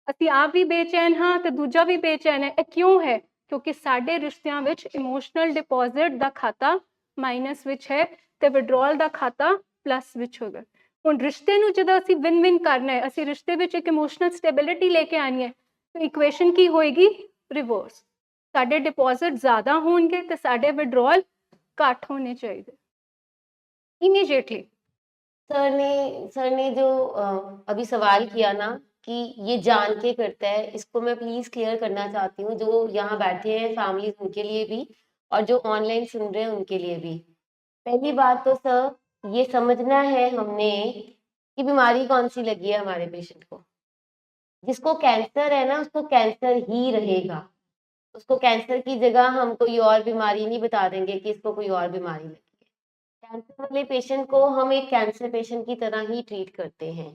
ਅਸੀਂ ਆਪ ਵੀ ਬੇਚੈਨ ਹਾਂ ਤੇ ਦੂਜਾ ਵੀ ਬੇਚੈਨ ਹੈ। ਇਹ ਕਿਉਂ ਹੈ? ਕਿਉਂਕਿ ਸਾਡੇ ਰਿਸ਼ਤਿਆਂ ਵਿੱਚ ਇਮੋਸ਼ਨਲ ਡਿਪੋਜ਼ਿਟ ਦਾ ਖਾਤਾ ਮਾਈਨਸ ਵਿੱਚ ਹੈ ਤੇ ਵਿਡਰੋਅਲ ਦਾ ਖਾਤਾ ਪਲੱਸ ਵਿੱਚ ਹੋਗਾ। ਹੁਣ ਰਿਸ਼ਤੇ ਨੂੰ ਜਦੋਂ ਅਸੀਂ ਵਿਨ ਵਿਨ ਕਰਨਾ ਹੈ, ਅਸੀਂ ਰਿਸ਼ਤੇ ਵਿੱਚ ਇੱਕ ਇਮੋਸ਼ਨਲ ਸਟੇਬਿਲਿਟੀ ਲੈ ਕੇ ਆਣੀ ਹੈ, ਤਾਂ ਇਕੁਏਸ਼ਨ ਕੀ ਹੋਏਗੀ? ਰਿਵਰਸ। ਸਾਡੇ ਡਿਪੋਜ਼ਿਟ ਜ਼ਿਆਦਾ ਹੋਣਗੇ ਤੇ ਸਾਡੇ ਵਿਡਰੋਅਲ ਘੱਟ ਹੋਣੇ ਚਾਹੀਦੇ इमीडिएटली। सर ने जो अभी सवाल किया ना कि ये जान के करता है, इसको मैं प्लीज क्लियर करना चाहती हूँ, जो यहाँ बैठे हैं फैमिलीज उनके लिए भी और जो ऑनलाइन सुन रहे हैं उनके लिए भी। पहली बात तो सर ये समझना है हमने कि बीमारी कौन सी लगी है हमारे पेशेंट को। जिसको कैंसर है ना, उसको कैंसर ही रहेगा, उसको कैंसर की जगह हम कोई और बीमारी नहीं बता देंगे कि इसको कोई और बीमारी लगी है। कैंसर वाले पेशेंट को हम एक कैंसर पेशेंट की तरह ही ट्रीट करते हैं।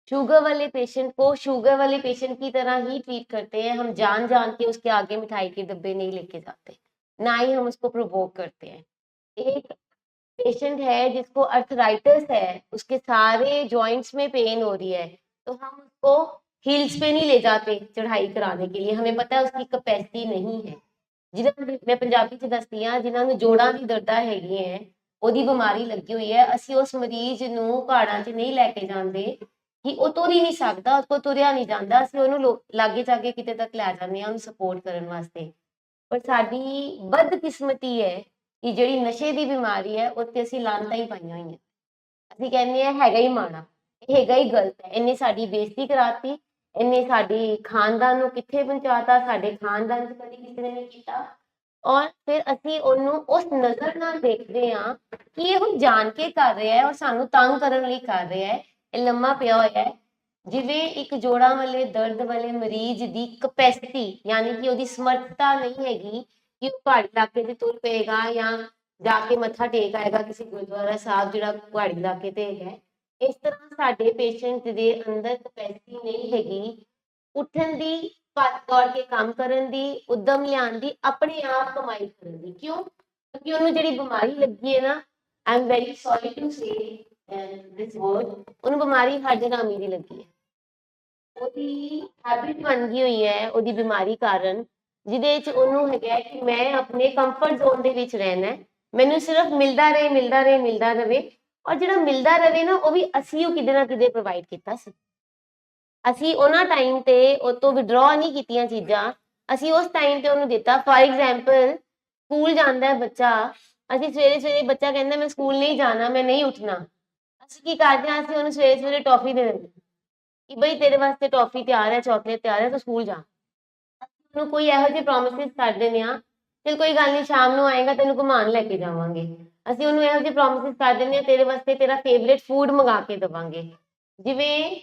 शुगर वाले पेशेंट को शुगर वाले पेशेंट की तरह ही ट्रीट करते हैं। हम जान के उसके आगे मिठाई के डब्बे नहीं लेके जाते, ना ही हम उसको प्रोवोक करते हैं। एक पेशेंट है जिसको अर्थराइटिस है, उसके सारे जॉइंट्स में पेन हो रही है, तो हम उसको हिल्स पे नहीं ले जाते चढ़ाई कराने के लिए, हमें पता है उसकी कैपेसिटी नहीं है। जिन्होंने, मैं पंजाबी च दसदी हाँ, जिन्होंने जोड़ां दी दर्दां हैगियां, ਉਹਦੀ ਬਿਮਾਰੀ ਲੱਗੀ ਹੋਈ ਹੈ, ਅਸੀਂ ਉਸ ਮਰੀਜ਼ ਨੂੰ ਪਹਾੜਾਂ 'ਚ ਨਹੀਂ ਲੈ ਕੇ ਜਾਂਦੇ ਕਿ ਉਹ ਤੁਰ ਹੀ ਨਹੀਂ ਸਕਦਾ, ਉਹ ਕੋਲ ਤੁਰਿਆ ਨਹੀਂ ਜਾਂਦਾ, ਅਸੀਂ ਉਹਨੂੰ ਲਾਗੇ ਜਾ ਕੇ ਕਿਤੇ ਤੱਕ ਲੈ ਜਾਂਦੇ ਹਾਂ ਉਹਨੂੰ ਸਪੋਰਟ ਕਰਨ ਵਾਸਤੇ। ਪਰ ਸਾਡੀ ਬਦਕਿਸਮਤੀ ਹੈ ਕਿ ਜਿਹੜੀ ਨਸ਼ੇ ਦੀ ਬਿਮਾਰੀ ਹੈ ਉੱਤੇ ਅਸੀਂ ਲਾਂਤਾਂ ਹੀ ਪਾਈਆਂ ਹੋਈਆਂ। ਅਸੀਂ ਕਹਿੰਦੇ ਹਾਂ ਹੈਗਾ ਹੀ ਮਾੜਾ, ਇਹ ਹੈਗਾ ਹੀ ਗਲਤ ਹੈ, ਇਹਨੇ ਸਾਡੀ ਬੇਇੱਜ਼ਤੀ ਕਰਾਤੀ, ਇਹਨੇ ਸਾਡੀ ਖਾਨਦਾਨ ਨੂੰ ਕਿੱਥੇ ਪਹੁੰਚਾਤਾ, ਸਾਡੇ ਖਾਨਦਾਨ 'ਚ ਕਦੀ ਕਿਸੇ ਨੇ ਨਹੀਂ ਕੀਤਾ। ਔਰ ਫਿਰ ਅਸੀਂ ਉਹਨੂੰ ਉਸ ਨਜ਼ਰ ਨਾਲ ਦੇਖਦੇ ਹਾਂ ਕਿ ਇਹ ਹੁਣ ਜਾਣ ਕੇ ਕਰ ਰਿਹਾ ਹੈ ਔਰ ਸਾਨੂੰ ਤੰਗ ਕਰਨ ਲਈ ਕਰ ਰਿਹਾ ਹੈ। ਇਹ ਲੰਮਾ ਪਿਆ ਹੋਇਆ ਹੈ, ਜਿਵੇਂ ਇੱਕ ਜੋੜਾਂ ਵਾਲੇ ਦਰਦ ਵਾਲੇ ਮਰੀਜ਼ ਦੀ ਕਪੈਸਿਟੀ ਯਾਨੀ ਕਿ ਉਹਦੀ ਸਮਰਥਤਾ ਨਹੀਂ ਹੈਗੀ ਕਿ ਉਹ ਪਹਾੜੀ ਇਲਾਕੇ 'ਚ ਤੁਰ ਪਏਗਾ ਜਾਂ ਜਾ ਕੇ ਮੱਥਾ ਟੇਕ ਆਏਗਾ ਕਿਸੇ ਗੁਰਦੁਆਰਾ ਸਾਹਿਬ ਜਿਹੜਾ ਪਹਾੜੀ ਇਲਾਕੇ ਤੇ ਹੈਗਾ। ਇਸ ਤਰ੍ਹਾਂ ਸਾਡੇ ਪੇਸ਼ੈਂਟ ਦੇ ਅੰਦਰ ਕਪੈਸਿਟੀ ਨਹੀਂ ਹੈਗੀ ਉੱਠਣ ਦੀ, ਭੱਜ ਦੌੜ ਕੇ ਕੰਮ ਕਰਨ ਦੀ, ਉੱਦਮ ਲਿਆਉਣ ਦੀ, ਆਪਣੇ ਆਪ ਕਮਾਈ ਕਰਨ ਦੀ। ਕਿਉਂ? ਕਿਉਂਕਿ ਉਹਨੂੰ ਜਿਹੜੀ ਬਿਮਾਰੀ ਲੱਗੀ ਹੈ ਨਾ, I am very sorry to say this word, ਉਹਨੂੰ ਬਿਮਾਰੀ ਹੱਡਰਾਮੀ ਦੀ ਲੱਗੀ ਹੈ। ਉਹਦੀ ਹੈਬਿਟ ਬਣ ਗਈ ਹੋਈ ਹੈ ਉਹਦੀ ਬਿਮਾਰੀ ਕਾਰਨ, ਜਿਹਦੇ 'ਚ ਉਹਨੂੰ ਹੈਗਾ ਕਿ ਮੈਂ ਆਪਣੇ ਕੰਫਰਟ ਜ਼ੋਨ ਦੇ ਵਿੱਚ ਰਹਿਣਾ, ਮੈਨੂੰ ਸਿਰਫ ਮਿਲਦਾ ਰਹੇ ਮਿਲਦਾ ਰਹੇ ਮਿਲਦਾ ਰਹੇ। ਔਰ ਜਿਹੜਾ ਮਿਲਦਾ ਰਹੇ ਨਾ, ਉਹ ਵੀ ਅਸੀਂ ਉਹ ਕਿਤੇ ਨਾ ਕਿਤੇ ਪ੍ਰੋਵਾਈਡ ਕੀਤਾ ਸੀ। ਅਸੀਂ ਉਹਨਾਂ ਟਾਈਮ ਤੇ ਉਹ ਤੋਂ ਵਿਡਰਾ ਨਹੀਂ ਕੀਤੀਆਂ ਚੀਜ਼ਾਂ, ਅਸੀਂ ਉਸ ਟਾਈਮ ਤੇ ਉਹਨੂੰ ਦਿੱਤਾ। ਫॉर ਐਗਜ਼ਾਮਪਲ ਸਕੂਲ ਜਾਂਦਾ ਹੈ ਬੱਚਾ, ਅਸੀਂ ਸਵੇਰੇ ਸਵੇਰੇ ਬੱਚਾ ਕਹਿੰਦਾ ਮੈਂ ਸਕੂਲ ਨਹੀਂ ਜਾਣਾ, ਮੈਂ ਨਹੀਂ ਉੱਠਣਾ, ਅਸੀਂ ਕੀ ਕਰਦੇ ਹਾਂ, ਅਸੀਂ ਉਹਨੂੰ ਸਵੇਰੇ ਸਵੇਰੇ ਟੌਫੀ ਦੇ ਦਿੰਦੇ ਕਿ ਬਈ ਤੇਰੇ ਵਾਸਤੇ ਟੌਫੀ ਤਿਆਰ ਹੈ, ਚਾਕਲੇਟ ਤਿਆਰ ਹੈ, ਤੂੰ ਸਕੂਲ ਜਾ। ਉਹਨੂੰ ਕੋਈ ਇਹੋ ਜਿਹੇ ਪ੍ਰੋਮਿਸਿਸ ਕਰ ਦਿੰਦੇ ਹਾਂ, ਚਲ ਕੋਈ ਗੱਲ ਨਹੀਂ ਸ਼ਾਮ ਨੂੰ ਆਏਗਾ ਤੈਨੂੰ ਘੁਮਾਉਣ ਲੈ ਕੇ ਜਾਵਾਂਗੇ। ਅਸੀਂ ਉਹਨੂੰ ਇਹੋ ਜਿਹੇ ਪ੍ਰੋਮਿਸਿਸ ਕਰ ਦਿੰਦੇ ਹਾਂ, ਤੇਰੇ ਵਾਸਤੇ ਤੇਰਾ ਫੇਵਰੇਟ ਫੂਡ ਮੰਗਾ ਕੇ ਦੇਵਾਂਗੇ। ਜਿਵੇਂ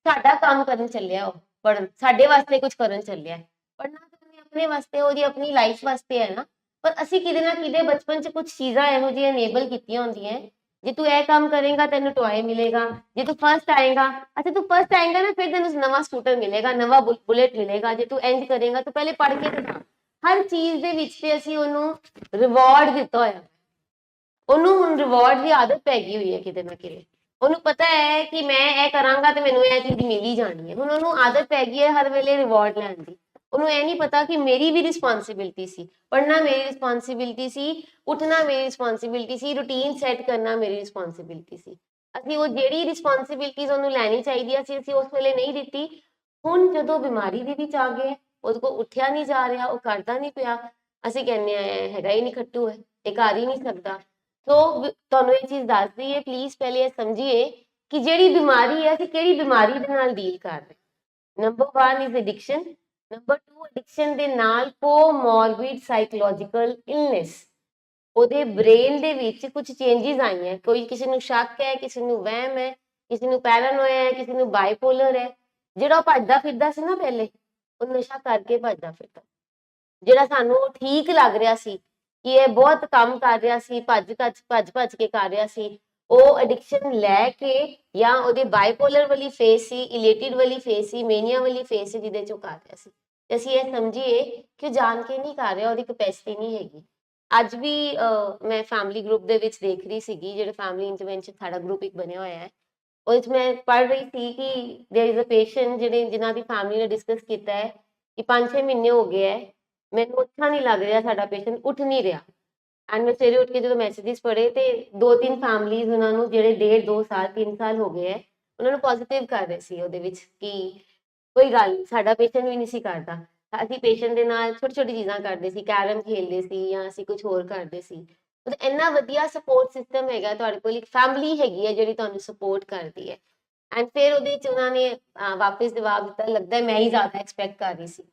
ਸਾਡਾ ਕੰਮ ਕਰਨ ਚੱਲਿਆ, ਉਹ ਪੜ੍ਹਨ ਸਾਡੇ ਵਾਸਤੇ ਕੁਝ ਕਰਨ ਚੱਲਿਆ। ਪੜ੍ਹਨਾ ਤਾਂ ਉਹਨੇ ਆਪਣੇ ਵਾਸਤੇ, ਉਹਦੀ ਆਪਣੀ ਲਾਈਫ ਵਾਸਤੇ ਹੈ ਨਾ, ਪਰ ਅਸੀਂ ਕਿਤੇ ਨਾ ਕਿਤੇ ਬਚਪਨ 'ਚ ਕੁਝ ਚੀਜ਼ਾਂ ਇਹੋ ਜਿਹੀਆਂ ਇਨੇਬਲ ਕੀਤੀਆਂ ਹੁੰਦੀਆਂ, ਜੇ ਤੂੰ ਇਹ ਕੰਮ ਕਰੇਗਾ ਤੈਨੂੰ ਟੋਏ ਮਿਲੇਗਾ, ਜੇ ਤੂੰ ਫਸਟ ਆਏਗਾ, ਅੱਛਾ ਤੂੰ ਫਸਟ ਆਏਗਾ ਨਾ ਫਿਰ ਤੈਨੂੰ ਨਵਾਂ ਸਕੂਟਰ ਮਿਲੇਗਾ, ਨਵਾਂ ਬੁਲੇਟ ਮਿਲੇਗਾ, ਜੇ ਤੂੰ ਇੰਜ ਕਰੇਗਾ ਤੂੰ ਪਹਿਲੇ ਪੜ੍ਹ ਕੇ ਦਿਖਾ। ਹਰ ਚੀਜ਼ ਦੇ ਵਿੱਚ ਤੇ ਅਸੀਂ ਉਹਨੂੰ ਰਿਵਾਰਡ ਦਿੱਤਾ ਹੋਇਆ, ਉਹਨੂੰ ਹੁਣ ਰਿਵਾਰਡ ਦੀ ਆਦਤ ਪੈ ਗਈ ਹੋਈ ਹੈ ਕਿਤੇ ਨਾ ਕਿਤੇ। ਉਹਨੂੰ ਪਤਾ ਹੈ ਕਿ ਮੈਂ ਇਹ ਕਰਾਂਗਾ ਤੇ ਮੈਨੂੰ ਇਹ ਚੀਜ਼ ਮਿਲ ਹੀ ਜਾਣੀ ਹੈ। ਹੁਣ ਉਹਨੂੰ ਆਦਤ ਪੈ ਗਈ ਹੈ ਹਰ ਵੇਲੇ ਰਿਵਾਰਡ ਲੈਣ ਦੀ। ਉਹਨੂੰ ਇਹ ਨਹੀਂ ਪਤਾ ਕਿ ਮੇਰੀ ਵੀ ਰਿਸਪੌਂਸਿਬਿਲਿਟੀ ਸੀ, ਪੜ੍ਹਨਾ ਮੇਰੀ ਰਿਸਪੌਂਸਿਬਿਲਿਟੀ ਸੀ, ਉੱਠਣਾ ਮੇਰੀ ਰਿਸਪੌਂਸਿਬਿਲਿਟੀ ਸੀ, ਰੂਟੀਨ ਸੈੱਟ ਕਰਨਾ ਮੇਰੀ ਰਿਸਪੌਂਸਿਬਿਲਿਟੀ ਸੀ। ਅਸੀਂ ਉਹ ਜਿਹੜੀ ਰਿਸਪੌਂਸਿਬਿਲਿਟੀਜ਼ ਉਹਨੂੰ ਲੈਣੀ ਚਾਹੀਦੀ ਸੀ, ਅਸੀਂ ਉਸ ਵੇਲੇ ਨਹੀਂ ਦਿੱਤੀ। ਹੁਣ ਜਦੋਂ ਬਿਮਾਰੀ ਦੇ ਵਿੱਚ ਆ ਗਏ, ਉਹਦੇ ਕੋਲ ਉੱਠਿਆ ਨਹੀਂ ਜਾ ਰਿਹਾ, ਉਹ ਕਰਦਾ ਨਹੀਂ ਪਿਆ, ਅਸੀਂ ਕਹਿੰਦੇ ਆ ਹੈਗਾ ਹੀ ਨਹੀਂ ਖੱਟੂ, ਹੈ ਇਹ ਕਰ ਹੀ ਨਹੀਂ ਸਕਦਾ। ਸੋ ਤੁਹਾਨੂੰ ਇਹ ਚੀਜ਼ ਦੱਸ ਦਈਏ, ਪਲੀਜ਼ ਪਹਿਲੇ ਇਹ ਸਮਝੀਏ ਕਿ ਜਿਹੜੀ ਬਿਮਾਰੀ ਹੈ ਅਸੀਂ ਕਿਹੜੀ ਬਿਮਾਰੀ ਦੇ ਨਾਲ ਡੀਲ ਕਰ ਰਹੇ। Number 1 is addiction, number 2 addiction ਦੇ ਨਾਲ ਕੋਮੋਰਬਿਡ ਸਾਈਕੋਲੋਜੀਕਲ ਇਲਨੈਸ, ਉਹਦੇ ਬ੍ਰੇਨ ਦੇ ਵਿੱਚ ਕੁਝ ਚੇਂਜਸ ਆਈਆਂ। ਕੋਈ ਕਿਸੇ ਨੂੰ ਸ਼ੱਕ ਹੈ, ਕਿਸੇ ਨੂੰ ਵਹਿਮ ਹੈ, ਕਿਸੇ ਨੂੰ ਪੈਰਾਨੋਇਆ ਹੈ, ਕਿਸੇ ਨੂੰ ਬਾਈਪੋਲਰ ਹੈ। ਜਿਹੜਾ ਭੱਜਦਾ ਫਿਰਦਾ ਸੀ ਨਾ ਪਹਿਲੇ, ਉਹ ਨਸ਼ਾ ਕਰਕੇ ਭੱਜਦਾ ਫਿਰਦਾ, ਜਿਹੜਾ ਸਾਨੂੰ ਠੀਕ ਲੱਗ ਰਿਹਾ ਸੀ ਕਿ ਇਹ ਬਹੁਤ ਕੰਮ ਕਰ ਰਿਹਾ ਸੀ, ਭੱਜ ਕੇ ਕਰ ਰਿਹਾ ਸੀ, ਉਹ ਐਡਿਕਸ਼ਨ ਲੈ ਕੇ ਜਾਂ ਉਹਦੇ ਬਾਈਪੋਲਰ ਵਾਲੀ ਫੇਸ ਸੀ, ਇਲੇਟਿਡ ਵਾਲੀ ਫੇਸ ਸੀ, ਮੇਨੀਆ ਵਾਲੀ ਫੇਸ ਸੀ, ਜਿਹਦੇ ਚੋਂ ਕਰ ਰਿਹਾ ਸੀ। ਤੇ ਅਸੀਂ ਇਹ ਸਮਝੀਏ ਕਿ ਜਾਣ ਕੇ ਨਹੀਂ ਕਰ ਰਿਹਾ, ਉਹਦੀ ਕਪੈਸਿਟੀ ਨਹੀਂ ਹੈਗੀ। ਅੱਜ ਵੀ ਮੈਂ ਫੈਮਿਲੀ ਗਰੁੱਪ ਦੇ ਵਿੱਚ ਦੇਖ ਰਹੀ ਸੀਗੀ, ਜਿਹੜੇ ਫੈਮਿਲੀ ਇੰਟਰਵੈਂਸ਼ਨ ਸਾਡਾ ਗਰੁੱਪ ਇੱਕ ਬਣਿਆ ਹੋਇਆ ਹੈ, ਉਹਦੇ 'ਚ ਮੈਂ ਪੜ੍ਹ ਰਹੀ ਸੀ ਕਿ ਦੇयर इज अ ਪੇਸ਼ੈਂਟ ਜਿਨ੍ਹਾਂ ਦੀ ਫੈਮਿਲੀ ਨੇ ਡਿਸਕਸ ਕੀਤਾ ਹੈ ਕਿ 5-6 ਮਹੀਨੇ ਹੋ ਗਏ ਹੈ, ਮੈਨੂੰ ਅੱਛਾ ਨਹੀਂ ਲੱਗ ਰਿਹਾ, ਸਾਡਾ ਪੇਸ਼ੈਂਟ ਉੱਠ ਨਹੀਂ ਰਿਹਾ। ਐਂਡ ਮੈਂ ਸਵੇਰੇ ਉੱਠ ਕੇ ਜਦੋਂ ਮੈਸੇजेस ਪੜ੍ਹੇ ਤੇ 2-3 ਫੈਮਲੀਜ਼ ਉਹਨਾਂ ਨੂੰ ਜਿਹੜੇ 1.5-2 ਸਾਲ 3 ਸਾਲ ਹੋ ਗਏ ਹੈ, ਉਹਨਾਂ ਨੂੰ ਪੋਜ਼ਿਟਿਵ ਕਰ ਰਹੇ ਸੀ ਉਹਦੇ ਵਿੱਚ ਕਿ ਕੋਈ ਗੱਲ ਸਾਡਾ ਪੇਸ਼ੈਂਟ ਵੀ ਨਹੀਂ ਸੀ ਕਰਦਾ। ਅਸੀਂ ਪੇਸ਼ੈਂਟ ਦੇ ਨਾਲ ਛੋਟੀ ਚੀਜ਼ਾਂ ਕਰਦੇ ਸੀ, ਕੈਰਮ ਖੇਡਦੇ ਸੀ ਜਾਂ ਅਸੀਂ ਕੁਝ ਹੋਰ ਕਰਦੇ ਸੀ। ਇੰਨਾ ਵਧੀਆ ਸਪੋਰਟ ਸਿਸਟਮ ਹੈਗਾ ਤੁਹਾਡੇ ਕੋਲ, ਇੱਕ ਫੈਮਿਲੀ ਹੈਗੀ ਹੈ ਜਿਹੜੀ ਤੁਹਾਨੂੰ ਸਪੋਰਟ ਕਰਦੀ ਹੈ। ਐਂਡ ਫਿਰ ਉਹਦੇ 'ਚ ਉਹਨਾਂ ਨੇ ਵਾਪਿਸ ਜਵਾਬ ਦਿੱਤਾ, ਲੱਗਦਾ ਮੈਂ ਹੀ ਜ਼ਿਆਦਾ ਐਕਸਪੈਕਟ ਕਰ ਰਹੀ ਸੀ।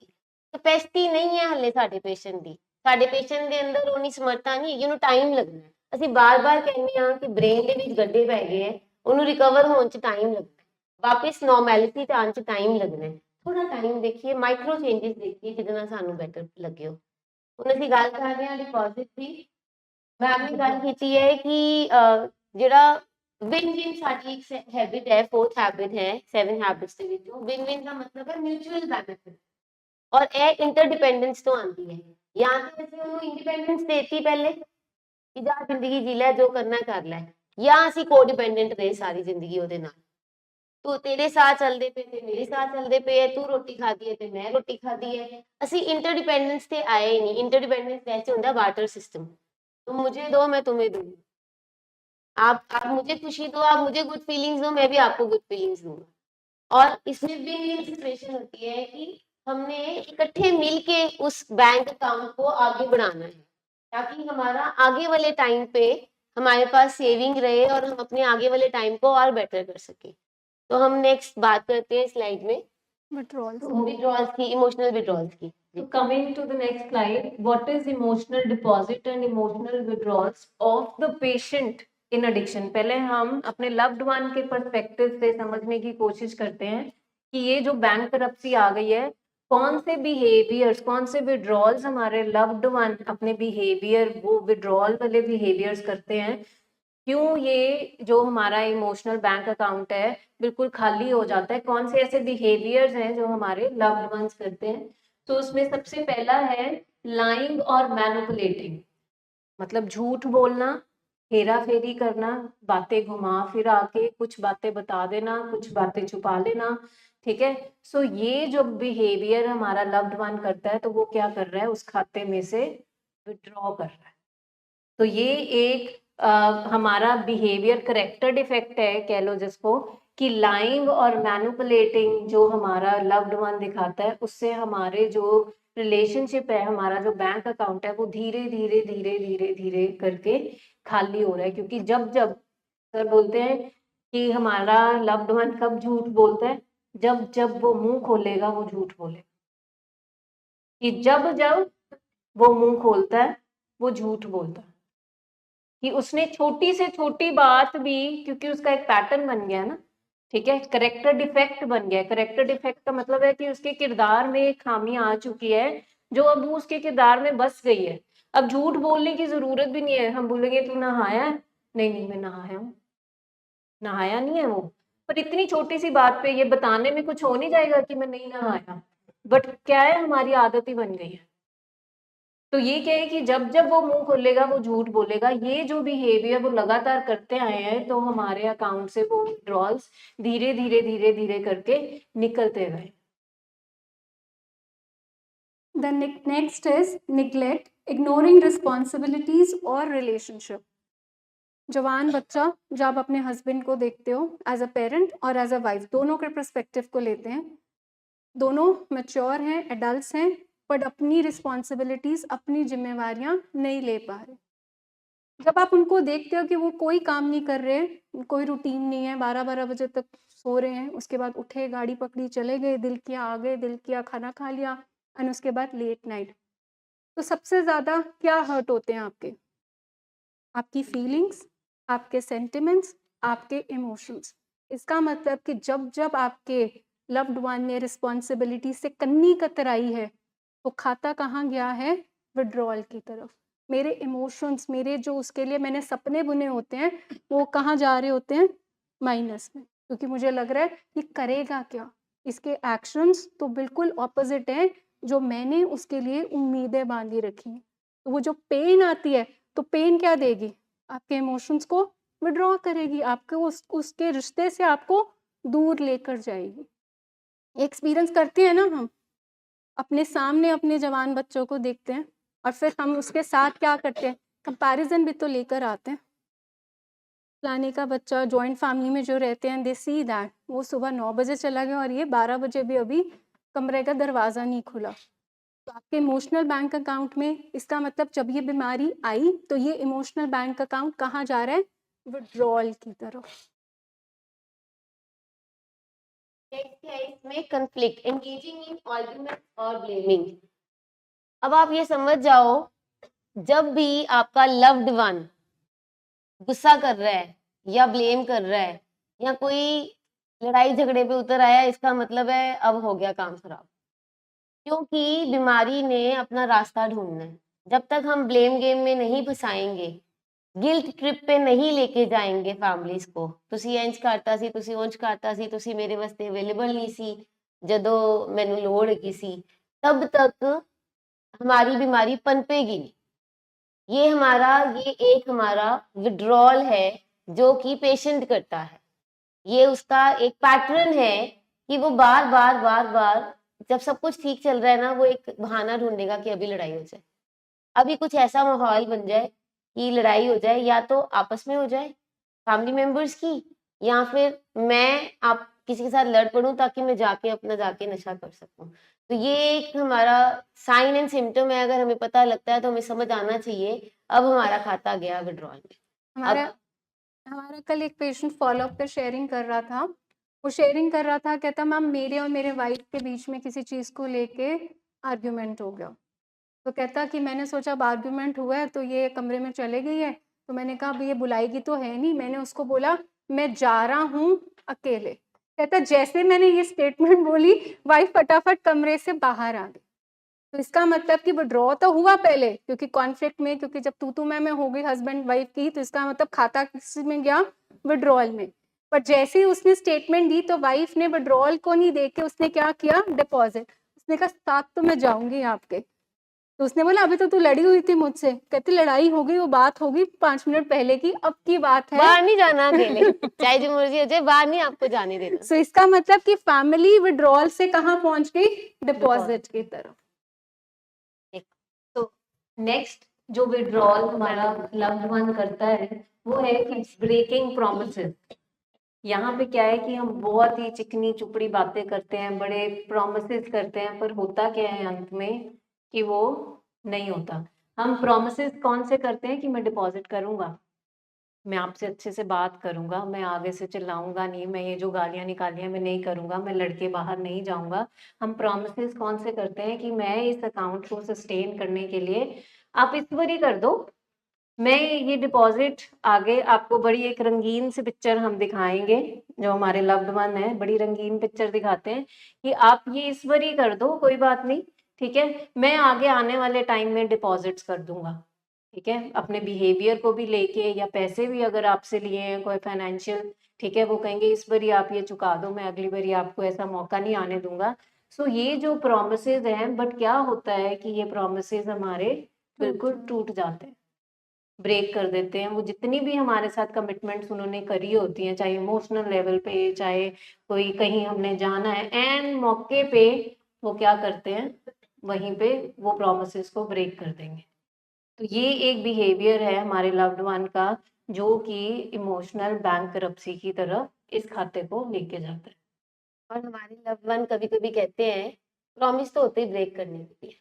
ਕਪੈਸਿਟੀ ਨਹੀਂ ਹੈ ਹਲੇ ਸਾਡੇ ਪੇਸ਼ੈਂਟ ਦੀ, ਸਾਡੇ ਪੇਸ਼ੈਂਟ ਦੇ ਅੰਦਰ ਉਨੀ ਸਮਰੱਥਾ ਨਹੀਂ ਹੈਗੀ, ਉਹਨੂੰ ਟਾਈਮ ਲੱਗਣਾ। ਅਸੀਂ ਬਾਰ-ਬਾਰ ਕਹਿੰਦੇ ਹਾਂ ਕਿ ਬ੍ਰੇਨ ਦੇ ਵਿੱਚ ਗੱਡੇ ਪੈ ਗਏ ਹੈ, ਉਹਨੂੰ ਰਿਕਵਰ ਹੋਣ 'ਚ ਟਾਈਮ ਲੱਗਣਾ, ਵਾਪਿਸ ਨੋਰਮੈਲਿਟੀ 'ਚ ਆਉਣ 'ਚ ਟਾਈਮ ਲੱਗਣਾ। ਥੋੜਾ ਟਾਈਮ ਦੇਖੀਏ, ਮਾਈਕਰੋ ਚੇਂਜਸ ਦੇਖੀਏ ਜਿਹਦੇ ਨਾਲ ਸਾਨੂੰ ਬੈਟਰ ਲੱਗੇ। ਹੁਣ ਅਸੀਂ ਗੱਲ ਕਰ ਰਹੇ ਹਾਂ ਡਿਪੋਜ਼ਿਟ ਦੀ। ਮੈਂ ਆਪਣੀ ਗੱਲ ਕੀਤੀ ਹੈ ਕਿ ਜਿਹੜਾ विन विन साडी एक हैबिट है, फोर्थ हैबिट है 7 हैबिट्स ਦੇ ਵਿੱਚੋਂ विन विन ਦਾ ਮਤਲਬ ਹੈ ਮਿਊਚੁਅਲ ਬੈਨੀਫਿਟ ਔਰ ਇਹ ਇੰਟਰਡਿਪੈਂਡੈਂਸ ਤੋਂ ਆਉਂਦੀ ਹੈ। ਜਾਂ ਤੇ ਅਸੀਂ ਉਹਨੂੰ ਇੰਡੀਪੈਂਡੈਂਸ ਦੇਤੀ ਪਹਿਲੇ ਕਿ ਜਾ ਜ਼ਿੰਦਗੀ ਜੀ ਲੈ ਜੋ ਕਰਨਾ ਕਰ ਲੈ, ਜਾਂ ਅਸੀਂ ਕੋਡਿਪੈਂਡੈਂਟ ਰਹੇ ਸਾਰੀ ਜ਼ਿੰਦਗੀ ਉਹਦੇ ਨਾਲ। ਤੂੰ ਤੇਰੇ ਸਾਹ ਚੱਲਦੇ ਪਏ ਤੇ ਮੇਰੇ ਸਾਹ ਚੱਲਦੇ ਪਏ ਹੈ, ਤੂੰ ਰੋਟੀ ਖਾਦੀ ਹੈ ਤੇ ਮੈਂ ਰੋਟੀ ਖਾਦੀ ਹੈ। ਅਸੀਂ ਇੰਟਰਡਿਪੈਂਡੈਂਸ ਤੇ ਆਏ ਹੀ ਨਹੀਂ। ਇੰਟਰਡਿਪੈਂਡੈਂਸ ਵੈਸੇ ਹੁੰਦਾ ਬਾਰटर सिस्टम, तुम मुझे दो मैं तुम्हें दूंगी, आप मुझे खुशी दो, आप मुझे गुड फीलिंग्स दो, मैं भी आपको गुड फीलिंग्स दूंगा। और इसमें विन विन सिचुएशन होती है कि हमने इकट्ठे मिलके उस बैंक अकाउंट को आगे बढ़ाना है ताकि हमारा आगे वाले टाइम पे हमारे पास सेविंग रहे और हम अपने आगे वाले टाइम को और बेटर कर सके। तो हम नेक्स्ट बात करते हैं स्लाइड में विड्रॉल्स। विड्रॉल्स की, इमोशनल विड्रॉल्स की। So coming to the next slide, what is emotional deposit and emotional withdrawals of the patient in addiction? पहले हम अपने loved one के perspective से समझने की कोशिश करते हैं कि ये जो bankruptcy आ गई है, कौन से behaviors, कौन से withdrawals हमारे loved one अपने behavior, वो withdrawal वाले behaviors करते हैं, क्यों ये जो हमारा इमोशनल बैंक अकाउंट है बिल्कुल खाली हो जाता है, कौन से ऐसे बिहेवियर्स हैं जो हमारे लव्ड वंस करते हैं। तो उसमें सबसे पहला है लाइंग और मैनिपुलेटिंग, मतलब झूठ बोलना, हेरा फेरी करना, बातें घुमा फिरा के कुछ बातें बता देना, कुछ बातें छुपा लेना। ठीक है, सो ये जो बिहेवियर हमारा लव्ड वन करता है तो वो क्या कर रहा है, उस खाते में से विड्रॉ कर रहा है। तो ये एक हमारा बिहेवियर करेक्टर डिफेक्ट है कह लो जिसको, कि लाइंग और मैनिपुलेटिंग जो हमारा लव्ड वन दिखाता है उससे हमारे जो रिलेशनशिप है, हमारा जो बैंक अकाउंट है वो धीरे धीरे धीरे धीरे धीरे करके खाली हो रहा है। क्योंकि जब जब सर बोलते हैं कि हमारा लव्ड वन कब झूठ बोलता है, जब जब वो मुंह खोलेगा वो झूठ बोलेगा, कि जब जब वो मुंह खोलता है वो झूठ बोलता है, कि उसने छोटी से छोटी बात भी, क्योंकि उसका एक पैटर्न बन गया ना, ठीक है, करेक्टर डिफेक्ट बन गया है। करेक्टर डिफेक्ट का मतलब है कि उसके किरदार में एक खामी आ चुकी है जो अब वो उसके किरदार में बस गई है। अब झूठ बोलने की जरूरत भी नहीं है, हम बोलेंगे तू नहाया है, नहीं नहीं मैं नहाया हूँ, नहाया नहीं है वो, पर इतनी छोटी सी बात पे ये बताने में कुछ हो नहीं जाएगा कि मैं नहीं नहाया, बट क्या है, हमारी आदत ही बन गई है। तो ये क्या है कि जब जब वो मुंह खोलेगा वो झूठ बोलेगा। ये जो बिहेवियर वो लगातार करते आए हैं तो हमारे अकाउंट से वो विड्रॉल्स धीरे धीरे धीरे धीरे करके निकलते गए। The next is neglect, ignoring responsibilities और relationship। जवान बच्चा जब अपने हस्बैंड को देखते हो एज अ पेरेंट और एज अ वाइफ, दोनों के पर्सपेक्टिव को लेते हैं, दोनों मैच्योर हैं, एडल्ट्स हैं, बट अपनी रिस्पॉन्सिबिलिटीज, अपनी जिम्मेवारियां नहीं ले पा रहे। जब आप उनको देखते हो कि वो कोई काम नहीं कर रहे, कोई रूटीन नहीं है, 12-12 बजे तक सो रहे हैं, उसके बाद उठे, गाड़ी पकड़ी, चले गए, दिल किया आ गए, दिल किया खाना खा लिया, एंड उसके बाद लेट नाइट, तो सबसे ज़्यादा क्या हर्ट होते हैं आपकी फीलिंग्स, आपके सेंटिमेंट्स, आपके इमोशंस। इसका मतलब कि जब जब आपके लव्ड वन ने रिस्पॉन्सिबिलिटी से कन्नी कतराई है तो खाता कहाँ गया है, विड्रॉल की तरफ। मेरे इमोशंस, मेरे जो उसके लिए मैंने सपने बुने होते हैं वो कहाँ जा रहे होते हैं, माइनस में, क्योंकि मुझे लग रहा है ये करेगा क्या, इसके एक्शंस तो बिल्कुल ऑपोजिट हैं जो मैंने उसके लिए उम्मीदें बांधी रखी हैं। तो वो जो पेन आती है, तो पेन क्या देगी, आपके इमोशंस को विड्रॉ करेगी, आपको उसके रिश्ते से आपको दूर लेकर जाएगी। एक्सपीरियंस करते हैं ना, हम अपने सामने अपने जवान बच्चों को देखते हैं और फिर हम उसके साथ क्या करते हैं, कंपैरिजन भी तो लेकर आते हैं। फलाने का बच्चा जॉइंट फैमिली में जो रहते हैं, दे सी दैट वो सुबह 9 बजे चला गया और ये 12 बजे भी अभी कमरे का दरवाज़ा नहीं खुला। तो आपके इमोशनल बैंक अकाउंट में, इसका मतलब जब ये बीमारी आई तो ये इमोशनल बैंक अकाउंट कहाँ जा रहा है, विड्रॉल की तरफ। नेक्स्ट है इसमें कंफ्लिक्ट, एंगेजिंग इन आर्गुमेंट और ब्लेमिंग। अब आप ये समझ जाओ, जब भी आपका लव्ड वन गुस्सा कर रहा है या ब्लेम कर रहा है या कोई लड़ाई झगड़े पे उतर आया, इसका मतलब है अब हो गया काम खराब, क्योंकि बीमारी ने अपना रास्ता ढूंढना है। जब तक हम ब्लेम गेम में नहीं फंसाएंगे, गिल्ट ट्रिप पे नहीं लेके जाएंगे फैमिलीज को। तुसी इंज करता सी, तुसी उंज करता सी, तुसी मेरे वास्ते अवेलेबल नहीं सी जदों मैनू लोड़ हैगी सी, तब तक हमारी बीमारी पनपेगी नहीं। ये एक हमारा विड्रॉल है जो कि पेशेंट करता है। ये उसका एक पैटर्न है कि वो बार बार बार बार जब सब कुछ ठीक चल रहा है ना, वो एक बहाना ढूंढेगा कि अभी लड़ाई हो जाए, अभी कुछ ऐसा माहौल बन जाए कि लड़ाई हो जाए, या तो आपस में हो जाए फैमिली मेंबर्स की, या फिर मैं आप किसी के साथ लड़ पड़ूं ताकि मैं जाके नशा कर सकूं। तो ये एक हमारा साइन एंड सिम्टम है। अगर हमें पता लगता है तो हमें समझ आना चाहिए अब हमारा खाता गया विड्रॉल में। हमारा अब हमारा कल एक पेशेंट फॉलोअप पे शेयरिंग कर रहा था। वो शेयरिंग कर रहा था, कहता मैम मेरे और मेरे वाइफ के बीच में किसी चीज़ को लेके आर्ग्यूमेंट हो गया। तो कहता कि मैंने सोचा अब आर्ग्यूमेंट हुआ है तो ये कमरे में चले गई है, तो मैंने कहा अब ये बुलाएगी तो है नहीं, मैंने उसको बोला मैं जा रहा हूँ अकेले। कहता जैसे मैंने ये स्टेटमेंट बोली, वाइफ फटाफट कमरे से बाहर आ गई। तो इसका मतलब कि विड्रॉ तो हुआ पहले, क्योंकि कॉन्फ्लिक्ट में, क्योंकि जब तू मैं हो गई हस्बैंड वाइफ की, तो इसका मतलब खाता किस में गया, विड्रॉल में। पर जैसे ही उसने स्टेटमेंट दी तो वाइफ ने विड्रॉल को नहीं देके उसने क्या किया, डिपॉजिट। उसने कहा साथ तो मैं जाऊंगी आपके। तो उसने बोला अभी तो तू लड़ी हुई थी मुझसे। कहती लड़ाई हो गई, वो बात होगी 5 मिनट पहले की, अब की बात है। बाहर नहीं जाना अकेले, चाहे जो मर्जी हो जाए, बाहर नहीं आपको जाने देना। सो इसका मतलब कि फैमिली विड्रॉल से कहाँ पहुंच गई, डिपॉजिट की तरफ। तो नेक्स्ट जो विड्रॉल हमारा लव्ड वन करता है वो है कि ब्रेकिंग प्रोमिसेस। यहाँ पे क्या है कि हम बहुत ही चिकनी चुपड़ी बातें करते हैं, बड़े प्रोमिसेस करते हैं, पर होता क्या है अंत में कि वो नहीं होता। हम प्रोमिसेस कौन से करते हैं कि मैं डिपॉजिट करूंगा, मैं आपसे अच्छे से बात करूंगा, मैं आगे से चिल्लाऊंगा नहीं, मैं ये जो गालियां निकाली हैं मैं नहीं करूंगा, मैं लड़के बाहर नहीं जाऊंगा। हम प्रोमिसेस कौन से करते हैं कि मैं इस अकाउंट को सस्टेन करने के लिए आप इस बार ही कर दो, मैं ये डिपॉजिट आगे आपको बड़ी एक रंगीन सी पिक्चर हम दिखाएंगे, जो हमारे लव्ड वन है बड़ी रंगीन पिक्चर दिखाते हैं कि आप ये इस बार ही कर दो, कोई बात नहीं, ठीक है, मैं आगे आने वाले टाइम में डिपॉजिट्स कर दूंगा, ठीक है, अपने बिहेवियर को भी लेके, या पैसे भी अगर आपसे लिए हैं कोई फाइनेंशियल, ठीक है, वो कहेंगे इस बार ही आप ये चुका दो, मैं अगली बार आपको ऐसा मौका नहीं आने दूंगा। सो ये जो प्रोमिसेस हैं, बट क्या होता है कि ये प्रोमिसेस हमारे बिल्कुल टूट जाते हैं, ब्रेक कर देते हैं। वो जितनी भी हमारे साथ कमिटमेंट्स उन्होंने करी होती हैं, चाहे इमोशनल लेवल पे, चाहे कोई कहीं हमने जाना है, एंड मौके पे वो क्या करते हैं, वहीं पे वो प्रोमिसेस को ब्रेक कर देंगे। तो ये एक बिहेवियर है हमारे लव्ड वन का, जो कि इमोशनल बैंकरप्सी की तरफ इस खाते को लेके जाता है। और हमारे लव्ड वन कभी कभी कहते हैं प्रॉमिस तो होते ही ब्रेक करने के लिए।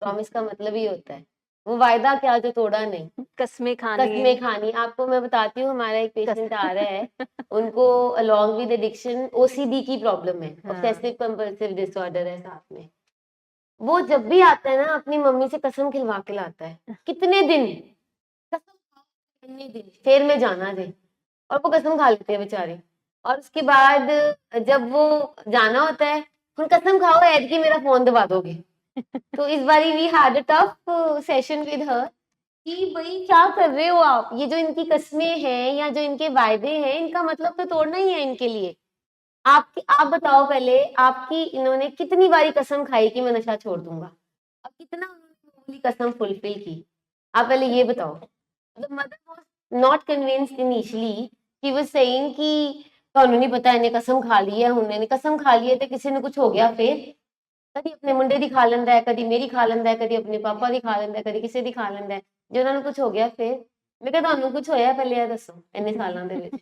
प्रॉमिस का मतलब ही होता है वो वायदा क्या जो तोड़ा नहीं, कसमें खानी कसमें खानी। आपको मैं बताती हूँ, हमारा एक पेशेंट आ रहा है, उनको अलॉन्ग विद एडिक्शन ओसीडी की प्रॉब्लम है, ऑब्सेसिव कंपल्सिव डिसऑर्डर है साथ में। वो जब भी आता है ना, अपनी मम्मी से कसम खिलवा के लाता है, कितने दिन कसम खाओ, कितने दिन फिर मैं जाना दे, और वो कसम खा लेते हैं बेचारे। और उसके बाद जब वो जाना होता है, हम कसम खाओ ऐड की मेरा फोन दबा दोगे। तो इस बारी we had a tough session with her कि भाई क्या कर रहे हो आप, ये जो इनकी कस्में हैं या जो इनके वायदे हैं, इनका मतलब तो तोड़ना ही है इनके लिए। आप बताओ पहले, आपकी इन्होंने कितनी बारी कसम खाई कि मैं नशा छोड़ दूंगा, और कितना उन्होंने बोली कसम फुलफिल की, आप पहले ये बताओ। The mother was not convinced initially, she was saying कि ਤੁਹਾਨੂੰ नहीं पता इन्हें कसम खा ली है, उन्होंने कसम खा ली है तो किसी ने कुछ हो गया फिर, कभी अपने मुंडे दी खा लेंदा है, कभी मेरी खा लेंदा है, कभी अपने पापा दी खा लेंदा है, कभी किसी दी खा लेंदा है, ਜੇ ਉਹਨਾਂ ਨੂੰ ਕੁਝ ਹੋ ਗਿਆ ਫਿਰ। ਮੈਂ ਕਿਹਾ ਤੁਹਾਨੂੰ ਕੁਝ ਹੋਇਆ ਪਹਿਲੇ ਇਹ ਦੱਸੋ, ਇੰਨੇ ਸਾਲਾਂ ਦੇ ਵਿੱਚ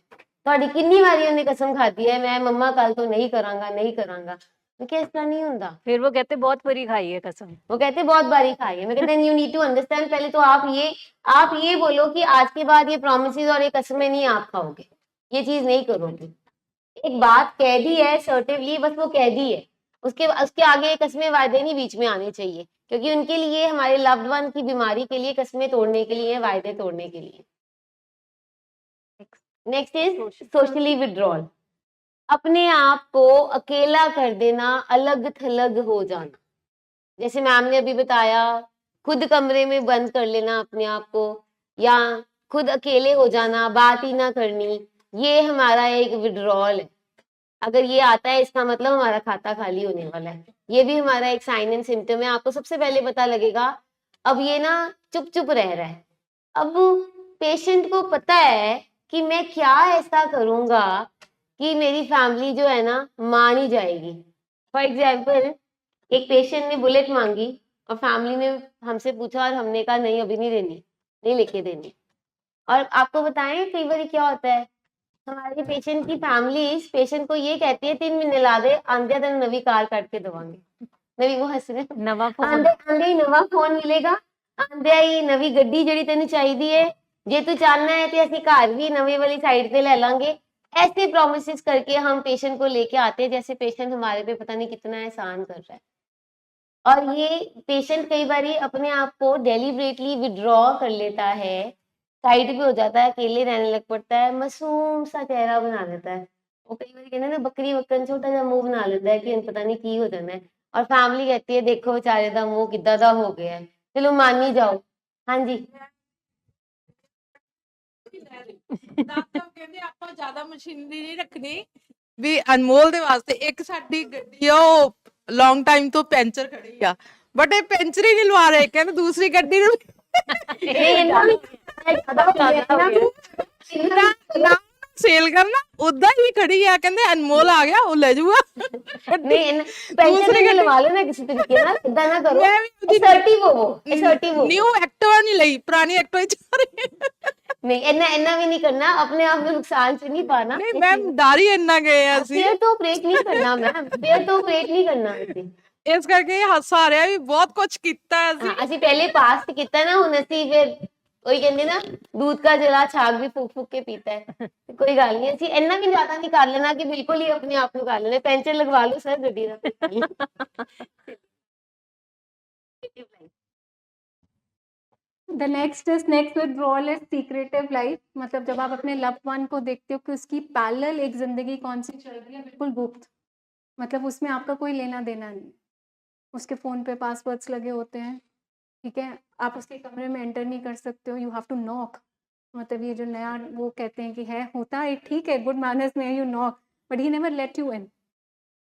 ਤੁਹਾਡੀ ਕਿੰਨੀ ਵਾਰੀ ਉਹਨੇ ਕਸਮ ਖਾਧੀ ਹੈ ਮੈਂ ਮੰਮਾ ਕੱਲ ਤੋਂ ਨਹੀਂ ਕਰਾਂਗਾ नहीं करांगा। मैं क्या, इस तरह नहीं होता। फिर वो कहते बहुत बड़ी खाई है कसम, वो कहते बहुत बारी खाई है। मैं कहते यू नीड टू अंडरस्टैंड, पहले तो आप ये बोलो कि आज के बाद ये प्रॉमिसेस और ये कसमें नहीं आप खाओगे, ये चीज नहीं करोगे। एक बात कह दी है सर्टिवली, बस वो कह दी है, उसके आगे कसमें वायदे नहीं बीच में आने चाहिए, क्योंकि उनके लिए, हमारे लव्ड वन की बीमारी के लिए कसमें तोड़ने के लिए, वायदे तोड़ने के लिए। नेक्स्ट इज सोशली विड्रॉल, अपने आप को अकेला कर देना, अलग थलग हो जाना। जैसे मैम ने अभी बताया, खुद कमरे में बंद कर लेना अपने आप को, या खुद अकेले हो जाना, बात ही ना करनी, ये हमारा एक विड्रॉल है। अगर ये आता है इसका मतलब हमारा खाता खाली होने वाला है। ये भी हमारा एक साइन एंड सिम्टम है। आपको सबसे पहले पता लगेगा अब ये ना चुप चुप रह रहा है। अब पेशेंट को पता है कि मैं क्या ऐसा करूंगा कि मेरी फैमिली जो है ना मान ही जाएगी। फॉर एग्जाम्पल एक पेशेंट ने बुलेट मांगी और फैमिली ने हमसे पूछा और हमने कहा नहीं अभी नहीं देनी, नहीं लेके देनी। और आपको बताएं कई बार क्या होता है, हमारे पेशेंट की फैमिली पेशेंट को ये कहती है 3 महीने ला दे आंदे तेन नवी कार काट के देवांगे। नवी वो हंस रहे नवा फोन आंदे आंदे ही नवा फोन मिलेगा, आंदे ही नवी गड्डी ਜਿਹੜੀ ਤੈਨੂੰ ਚਾਹੀਦੀ ਹੈ, ਜੇ तू चाहना है तो ਅਸੀਂ घर भी नवी वाली साइड पे ले लांगे। ऐसे प्रोमिसेस करके हम पेशेंट को लेके आते हैं जैसे पेशेंट हमारे पे पता नहीं कितना एहसान कर रहा है। और ये पेशेंट कई बार अपने आप को डेलिबरेटली विड्रॉ कर लेता है, साइड पे हो जाता है, अकेले रहने लग पड़ता है, मासूम सा चेहरा बना लेता है। वो कई बार कहते हैं ना बकरी वक्कन छोटा सा मुंह बना लेता है कि पता नहीं की हो जाना है। और फैमिली कहती है देखो बेचारे दा मुंह किदा दा हो गया है, चलो मान ही जाओ। हाँ जी ਡਾਕਟਰ ਕਹਿੰਦੇ ਆਪਾਂ ਜ਼ਿਆਦਾ ਮਸ਼ੀਨਰੀ ਨਹੀਂ ਰੱਖਣੀ ਵੀ ਅਨਮੋਲ ਦੇ ਵਾਸਤੇ। ਇੱਕ ਸਾਡੀ ਗੱਡੀ ਆ ਉਹ ਲੌਂਗ ਟਾਈਮ ਤੋਂ ਪੈਂਚਰ ਖੜੀ ਆ, ਬਟ ਇਹ ਪੈਂਚਰ ਹੀ ਨਹੀਂ ਲਵਾ ਰਹੇ, ਕਹਿੰਦੇ ਦੂਸਰੀ ਗੱਡੀ ਨੂੰ ਸੇਲ ਕਰਨਾ ਉਦਾਂ ਹੀ ਖੜੀ ਆ, ਕਹਿੰਦੇ ਅਨਮੋਲ ਆ ਗਿਆ ਉਹ ਲੈ ਜਾਊਗਾ। नहीं पेंशन नहीं लगा लो ना किसी तरीके ना, इतना ना करो। असर्टिव हो, असर्टिव हो। ਨਿਊ ਐਕਟਿਵਾ ਨਹੀਂ ਲਈ, ਪੁਰਾਣੀ ਐਕਟਿਵਾ ਹੀ ਚਲਾ ਰਹੀ नहीं इतना इतना भी नहीं करना, अपने आप को नुकसान से नहीं पाना। ਨਹੀਂ ਮੈਮ ਡਰ ਹੀ ਇੰਨਾ ਗਏ ਆ ਅਸੀਂ, फेयर तो ऑपरेट नहीं करना मैम, फेयर तो ऑपरेट नहीं करना ਅਸੀਂ। ਇਸ ਕਰਕੇ ਇਹ ਹਾਸਾ ਆ ਰਿਹਾ ਵੀ ਬਹੁਤ ਕੁਝ ਕੀਤਾ ਅਸੀਂ। ਹਾਂ ਅਸੀਂ ਪਹਿਲੇ ਪਾਸ ਕੀਤਾ ਨਾ, ਹੁਣ ਅਸੀਂ ਫਿਰ ਉਹੀ ਕਹਿੰਦੇ ਨਾ दूध का जला छाग भी फूक फूक के पीता है। कोई गल नहीं, ਅਸੀਂ ਇੰਨਾ ਵੀ ਜ਼ਿਆਦਾ ਨਹੀਂ ਕਰ ਲੈਣਾ ਕਿ ਬਿਲकुल ਹੀ ਆਪਣੇ ਆਪ ਨੂੰ ਕਰ ਲੈਣਾ। ਪੈਂਚਰ ਲਗਵਾ ਲਓ ਸਰ ਗੱਡੀ ਦਾ। The next withdrawal is secretive life. मतलब जब आप अपने लव्ड वन को देखते हो कि उसकी पैरेलल एक जिंदगी कौन सी चल रही है, बिल्कुल गुप्त, मतलब उसमें आपका कोई लेना देना नहीं। उसके फ़ोन पे पासवर्ड्स लगे होते हैं, ठीक है, आप उसके कमरे में एंटर नहीं कर सकते हो, यू हैव टू नॉक। मतलब ये जो नया वो कहते हैं कि है होता है ठीक है, गुड मैनर्स में you knock, but he never let you in.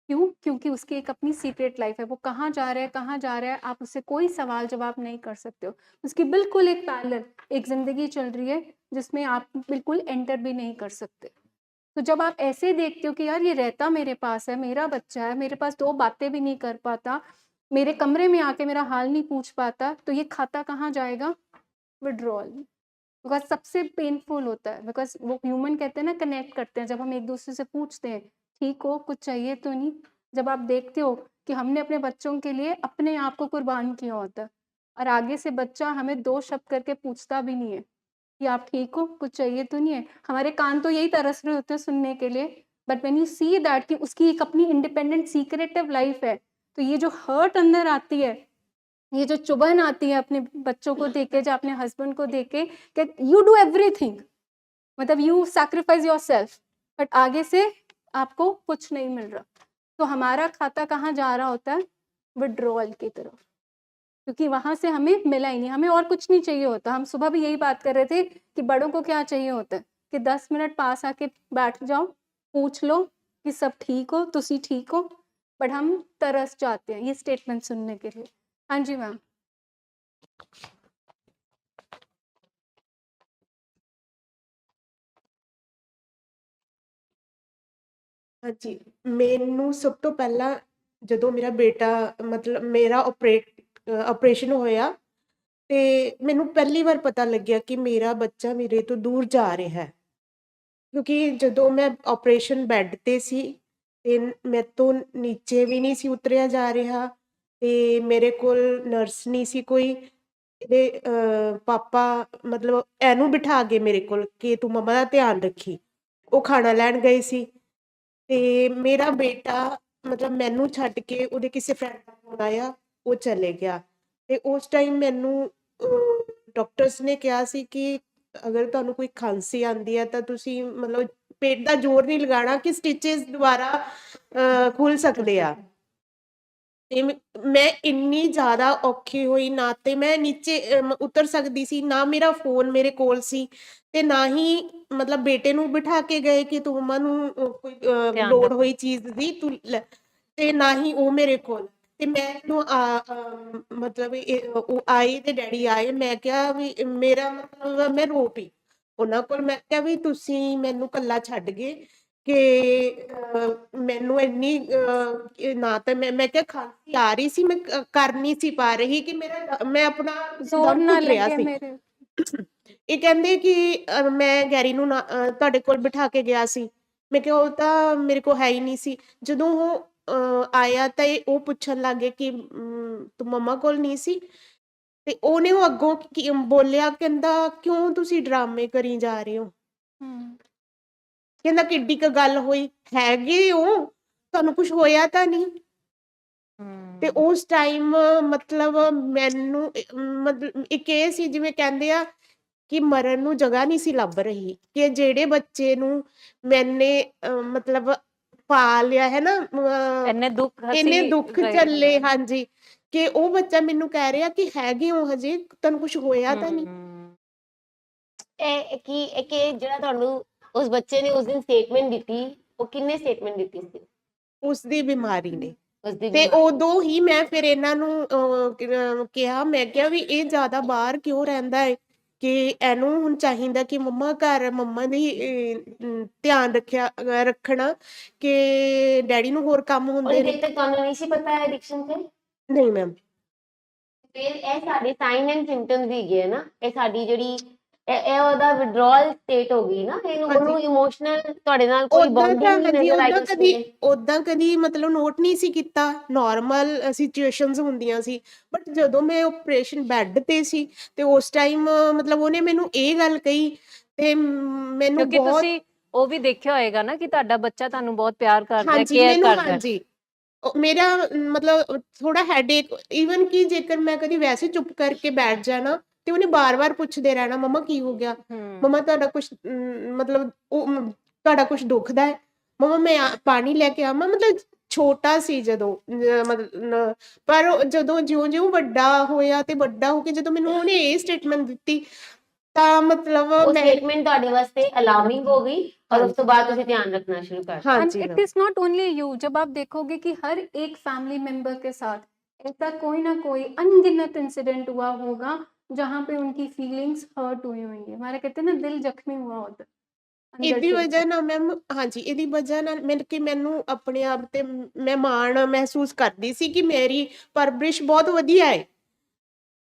क्यों? क्योंकि उसकी एक अपनी सीक्रेट लाइफ है, वो कहाँ जा रहा है कहाँ जा रहा है आप उससे कोई सवाल जवाब नहीं कर सकते हो। उसकी बिल्कुल एक पैरेलल एक ज़िंदगी चल रही है जिसमें आप बिल्कुल एंटर भी नहीं कर सकते। तो जब आप ऐसे देखते हो कि यार ये रहता मेरे पास है, मेरा बच्चा है, मेरे पास 2 बातें भी नहीं कर पाता, मेरे कमरे में आके मेरा हाल नहीं पूछ पाता, तो ये खाता कहाँ जाएगा? विड्रॉल। बिकॉज सबसे पेनफुल होता है, बिकॉज वो ह्यूमन कहते हैं ना कनेक्ट करते हैं, जब हम एक दूसरे से पूछते हैं ठीक हो, कुछ चाहिए तो नहीं। जब आप देखते हो कि हमने अपने बच्चों के लिए अपने आप को कुर्बान किया होता है और आगे से बच्चा हमें 2 शब्द करके पूछता भी नहीं है कि आप ठीक हो, कुछ चाहिए तो नहीं है। हमारे कान तो यही तरस रहे होते हैं सुनने के लिए, but when you see that कि उसकी एक अपनी इंडिपेंडेंट सीक्रेटिव लाइफ है, तो ये जो हर्ट अंदर आती है, ये जो चुभन आती है अपने बच्चों को देख के, जो अपने हस्बैंड को देख के कि यू डू एवरीथिंग, मतलब यू सैक्रिफाइस योरसेल्फ, बट आगे से आपको कुछ नहीं मिल रहा। तो हमारा खाता कहाँ जा रहा होता है? विड्रॉल की तरफ, क्योंकि वहाँ से हमें मिला ही नहीं, हमें और कुछ नहीं चाहिए होता। हम सुबह भी यही बात कर रहे थे कि बड़ों को क्या चाहिए होता है कि 10 मिनट पास आके बैठ जाओ, पूछ लो कि सब ठीक हो, तुसी ठीक हो, बट हम तरस जाते हैं ये स्टेटमेंट सुनने के लिए। हाँ जी मैम। ਹਾਂਜੀ, ਮੈਨੂੰ ਸਭ ਤੋਂ ਪਹਿਲਾਂ ਜਦੋਂ ਮੇਰਾ ਬੇਟਾ ਮਤਲਬ ਮੇਰਾ ਆਪਰੇਸ਼ਨ ਹੋਇਆ ਤੇ ਮੈਨੂੰ ਪਹਿਲੀ ਵਾਰ ਪਤਾ ਲੱਗਿਆ ਕਿ ਮੇਰਾ ਬੱਚਾ ਮੇਰੇ ਤੋਂ ਦੂਰ ਜਾ ਰਿਹਾ ਹੈ। ਕਿਉਂਕਿ ਜਦੋਂ ਮੈਂ ਆਪਰੇਸ਼ਨ ਬੈੱਡ ਤੇ ਸੀ ਤੇ ਮੇਰੇ ਤੋਂ ਨੀਚੇ ਵੀ ਨਹੀਂ ਸੀ ਉਤਰਿਆ ਜਾ ਰਿਹਾ ਤੇ ਮੇਰੇ ਕੋਲ ਨਰਸ ਨਹੀਂ ਸੀ ਕੋਈ। ਇਹਦੇ ਪਾਪਾ ਮਤਲਬ ਇਹਨੂੰ ਬਿਠਾ ਗਏ ਮੇਰੇ ਕੋਲ ਕਿ ਤੂੰ ਮੰਮਾ ਦਾ ਧਿਆਨ ਰੱਖੀ। ਉਹ ਖਾਣਾ ਲੈਣ ਗਏ ਸੀ ਤੇ ਮੇਰਾ ਬੇਟਾ ਮਤਲਬ ਮੈਨੂੰ ਛੱਡ ਕੇ ਉਹਦੇ ਕਿਸੇ ਫਰੈਂਡ ਦਾ ਫੋਨ ਆਇਆ, ਉਹ ਚਲੇ ਗਿਆ ਤੇ ਉਸ ਟਾਈਮ ਮੈਨੂੰ ਡਾਕਟਰਸ ਨੇ ਕਿਹਾ ਸੀ ਕਿ ਅਗਰ ਤੁਹਾਨੂੰ ਕੋਈ ਖਾਂਸੀ ਆਉਂਦੀ ਹੈ ਤਾਂ ਤੁਸੀਂ ਮਤਲਬ ਪੇਟ ਦਾ ਜ਼ੋਰ ਨਹੀਂ ਲਗਾਉਣਾ ਕਿ ਸਟਿਚਸ ਦੁਬਾਰਾ ਖੁੱਲ ਸਕਦੇ ਆ। ਤੇ ਮੈਂ ਇੰਨੀ ਜ਼ਿਆਦਾ ਔਖੀ ਹੋਈ, ਨਾ ਤੇ ਮੈਂ ਨੀਚੇ ਉਤਰ ਸਕਦੀ ਸੀ, ਨਾ ਮੇਰਾ ਫੋਨ ਮੇਰੇ ਕੋਲ ਸੀ ਤੇ ਨਾ ਹੀ ਮਤਲਬ ਬੇਟੇ ਨੂੰ ਬਿਠਾ ਕੇ ਗਏ ਕਿ ਤੂੰ ਮੰਮਾ ਨੂੰ ਕੋਈ ਧਿਆਨ ਲੋੜ ਰੱਖੋ। ਹੋਈ ਚੀਜ਼ ਦੀ ਤੂੰ ਲੈ, ਤੇ ਨਾ ਹੀ ਉਹ ਮੇਰੇ ਕੋਲ। ਤੇ ਮੈਨੂੰ ਮਤਲਬ ਉਹ ਆਏ ਤੇ ਡੈਡੀ ਆਏ, ਮੈਂ ਕਿਹਾ ਵੀ ਮੇਰਾ ਮਤਲਬ ਮੈਂ ਰੋ ਪਈ ਉਹਨਾਂ ਕੋਲ। ਮੈਂ ਕਿਹਾ ਵੀ ਤੁਸੀਂ ਮੈਨੂੰ ਕੱਲਾ ਛੱਡ ਗਏ ਕਿ ਮੈਨੂੰ ਇੰਨੀ ਨਾ ਤਾਂ ਮੈਂ ਕਿਹਾ ਖਾਂਸੀ ਆ ਰਹੀ ਸੀ, ਮੈਂ ਕਰ ਨਹੀਂ ਸੀ ਪਾ ਰਹੀ ਕਿ ਮੈਂ ਆਪਣਾ ਜ਼ੋਰ ਦਮ ਨਾ ਘੁੱਟ ਰਿਹਾ ਲੱਗੇ ਸੀ। ਮੇਰੇ। ਇਹ ਕਹਿੰਦੇ ਕਿ ਮੈਂ ਗੈਰੀ ਨੂੰ ਤੁਹਾਡੇ ਕੋਲ ਬਿਠਾ ਕੇ ਗਿਆ ਸੀ। ਮੈਂ ਕਿਹਾ ਉਹ ਤਾਂ ਮੇਰੇ ਕੋਲ ਹੈ ਹੀ ਨਹੀਂ ਸੀ। ਜਦੋਂ ਉਹ ਆਇਆ ਤਾਂ ਉਹ ਪੁੱਛਣ ਲੱਗੇ ਕਿ ਤੂੰ ਮੰਮਾ ਕੋਲ ਨਹੀਂ ਸੀ, ਤੇ ਉਹਨੇ ਉਹ ਅੱਗੋਂ ਬੋਲਿਆ, ਕਹਿੰਦਾ ਕਿਉਂ ਤੁਸੀਂ ਡਰਾਮੇ ਕਰੀ ਜਾ ਰਹੇ ਹੋ, ਕਹਿੰਦਾ ਕਿੱਡੀ ਕੁ ਗੱਲ ਹੋਈ, ਹੈਗੇ ਉਹ ਤੁਹਾਨੂੰ ਕੁਝ ਹੋਇਆ ਤਾਂ ਨਹੀਂ। ਤੇ ਉਸ ਟਾਈਮ ਮਤਲਬ ਮੈਨੂੰ ਮਤਲਬ ਇੱਕ ਇਹ ਸੀ, ਜਿਵੇਂ ਕਹਿੰਦੇ ਆ ਕਿ ਮਰਨ ਨੂੰ ਜਗ੍ਹਾ ਨਹੀਂ ਸੀ ਲੱਭ ਰਹੀ, ਕਿ ਜਿਹੜੇ ਬੱਚੇ ਨੂੰ ਮੈਨੇ ਮਤਲਬ ਪਾਲਿਆ ਹੈ ਨਾ, ਇੰਨੇ ਦੁੱਖ ਇੰਨੇ ਅਸੀਂ ਦੁੱਖ ਗਏ ਝੱਲੇ, ਹਾਂਜੀ, ਕਿ ਉਹ ਬੱਚਾ ਮੈਨੂੰ ਕਹਿ ਰਿਹਾ ਕਿ ਹੈਗੇ ਹੋ ਹਜੇ, ਤੁਹਾਨੂੰ ਕੁਝ ਹੋਇਆ ਤਾਂ ਨਹੀਂ। ਕਿ ਜਿਹੜਾ ਤੁਹਾਨੂੰ ਉਸ ਬੱਚੇ ਨੇ ਉਸ ਦਿਨ ਸਟੇਟਮੈਂਟ ਦਿੱਤੀ, ਉਹ ਕਿੰਨੇ ਸਟੇਟਮੈਂਟ ਦਿੱਤੀ ਸੀ? ਉਸ ਦੀ ਬਿਮਾਰੀ ਨੇ। ਉਸ ਦੀ ਤੇ ਬਿਮਾਰੀ। ਉਦੋਂ ਹੀ ਮੈਂ ਫਿਰ ਇਹਨਾਂ ਨੂੰ ਕਿਹਾ, ਮੈਂ ਕਿਹਾ ਵੀ ਇਹ ਜ਼ਿਆਦਾ ਬਾਹਰ ਕਿਉਂ ਰਹਿੰਦਾ ਹੈ, ਕਿ ਇਹਨੂੰ ਹੁਣ ਚਾਹੀਦਾ ਕਿ ਮੰਮਾ ਘਰ ਮੰਮਾ ਦੀ ਧਿਆਨ ਰੱਖਣਾ, ਕਿ ਡੈਡੀ ਨੂੰ ਹੋਰ ਕੰਮ ਔਰ ਹੁੰਦੇ ਨੇ। ਜਦ ਤੱਕ ਤੁਹਾਨੂੰ ਨਹੀਂ ਸੀ ਪਤਾ ਹੈ ਐਡਿਕਸ਼ਨ ਤੇ, ਨਹੀਂ ਮੈਮ। ਫਿਰ ਇਹ ਸਾਡੇ ਸਾਈਨ ਐਂਡ ਸਿੰਪਟਮਸ ਹੀ ਹੈ ਨਾ, ਇਹ ਸਾਡੀ ਜਿਹੜੀ ਇਹ ਉਹਦਾ ਵਿਡਰਾਲ ਸਟੇਟ ਹੋ ਗਈ ਨਾ, ਉਹਨੂੰ ਇਮੋਸ਼ਨਲ ਤੁਹਾਡੇ ਨਾਲ ਕੋਈ ਉਦਾਂ ਤਾਂ ਬੌਂਡਿੰਗ ਨਹੀਂ ਹਾਂਜੀ, ਨਜ਼ਰ ਆਈ ਉਸ ਵੇਲੇ। ਉਦਾਂ ਕਦੀ ਮਤਲਬ ਨੋਟ ਨਹੀਂ ਸੀ ਕੀਤਾ, ਨਾਰਮਲ ਸਿਚੁਏਸ਼ਨਸ ਹੁੰਦੀਆਂ ਸੀ। ਬਟ ਜਦੋਂ ਮੈਂ ਆਪਰੇਸ਼ਨ ਬੈੱਡ ਤੇ ਸੀ ਤੇ ਉਸ ਟਾਈਮ ਮਤਲਬ ਉਹਨੇ ਮੈਨੂੰ ਇਹ ਗੱਲ ਕਹੀ ਤੇ ਮੈਨੂੰ ਕਿਉਂਕਿ ਬਹੁਤ, ਤੁਸੀਂ ਉਹ ਵੀ ਦੇਖਿਆ ਹੋਏਗਾ ਨਾ ਕਿ ਤੁਹਾਡਾ ਬੱਚਾ ਤੁਹਾਨੂੰ ਬਹੁਤ ਪਿਆਰ ਕਰਦਾ ਹੈ, ਹਾਂਜੀ ਕੇਅਰ ਮੈਨੂੰ, ਕਰਦਾ ਹੈ। ਹਾਂਜੀ ਮੇਰਾ ਮਤਲਬ ਥੋੜਾ ਹੈਡੇਕ, ਈਵਨ ਕਿ ਜੇਕਰ ਮੈਂ ਕਦੀ ਵੈਸੇ ਚੁੱਪ ਕਰਕੇ ਬੈਠ ਜਾਣਾ ਤੇ ਉਹਨੇ ਬਾਰ-ਬਾਰ ਪੁੱਛਦੇ ਰਹਿਣਾ, ਮੰਮਾ ਕੀ ਹੋ ਗਿਆ, ਮੰਮਾ ਤੁਹਾਡਾ ਕੁਝ ਮਤਲਬ ਤੁਹਾਡਾ ਕੁਝ ਦੁਖਦਾ ਹੈ, ਮੰਮਾ ਮੈਂ ਪਾਣੀ ਲੈ ਕੇ ਆਵਾਂ। ਮਤਲਬ ਛੋਟਾ ਸੀ ਜਦੋਂ ਮਤਲਬ, ਪਰ ਜਦੋਂ ਜਿਉਂ-ਜਿਉਂ ਵੱਡਾ ਹੋਇਆ ਤੇ ਵੱਡਾ ਹੋ ਕੇ ਜਦੋਂ ਮੈਨੂੰ ਉਹਨੇ ਇਹ ਸਟੇਟਮੈਂਟ ਦਿੱਤੀ ਤਾਂ ਮਤਲਬ ਉਹ ਮੈਂ, ਸਟੇਟਮੈਂਟ ਤੁਹਾਡੇ ਵਾਸਤੇ ਅਲਾਰमिंग हो गई और उस तो बाद ਤੁਸੀਂ ਧਿਆन रखना शुरू कर दिया। एंड ਹਾਂਜੀ it is not only you, जब आप देखोगे कि हर एक फैमिली मेंबर के साथ ऐसा कोई ना कोई अनगिनत इंसिडेंट हुआ होगा जहाँ पे उनकी फीलिंग्स हर्ट हुई होंगी। हमारा कहते हैं ना, दिल जख्मी हुआ होता है अंदर ਇਹਦੀ से। ਵਜ੍ਹਾ ਨਾਲ ਮੈਮ, ਹਾਂਜੀ ਇਹਦੀ ਵਜ੍ਹਾ ਨਾਲ ਮੈਨੂੰ ਆਪਣੇ ਆਪ ਤੇ ਮੈਂ ਮਾਣ ਮਹਿਸੂਸ ਕਰਦੀ ਸੀ ਕਿ ਮੇਰੀ ਪਰਵਰਿਸ਼ ਬਹੁਤ ਵਧੀਆ ਹੈ।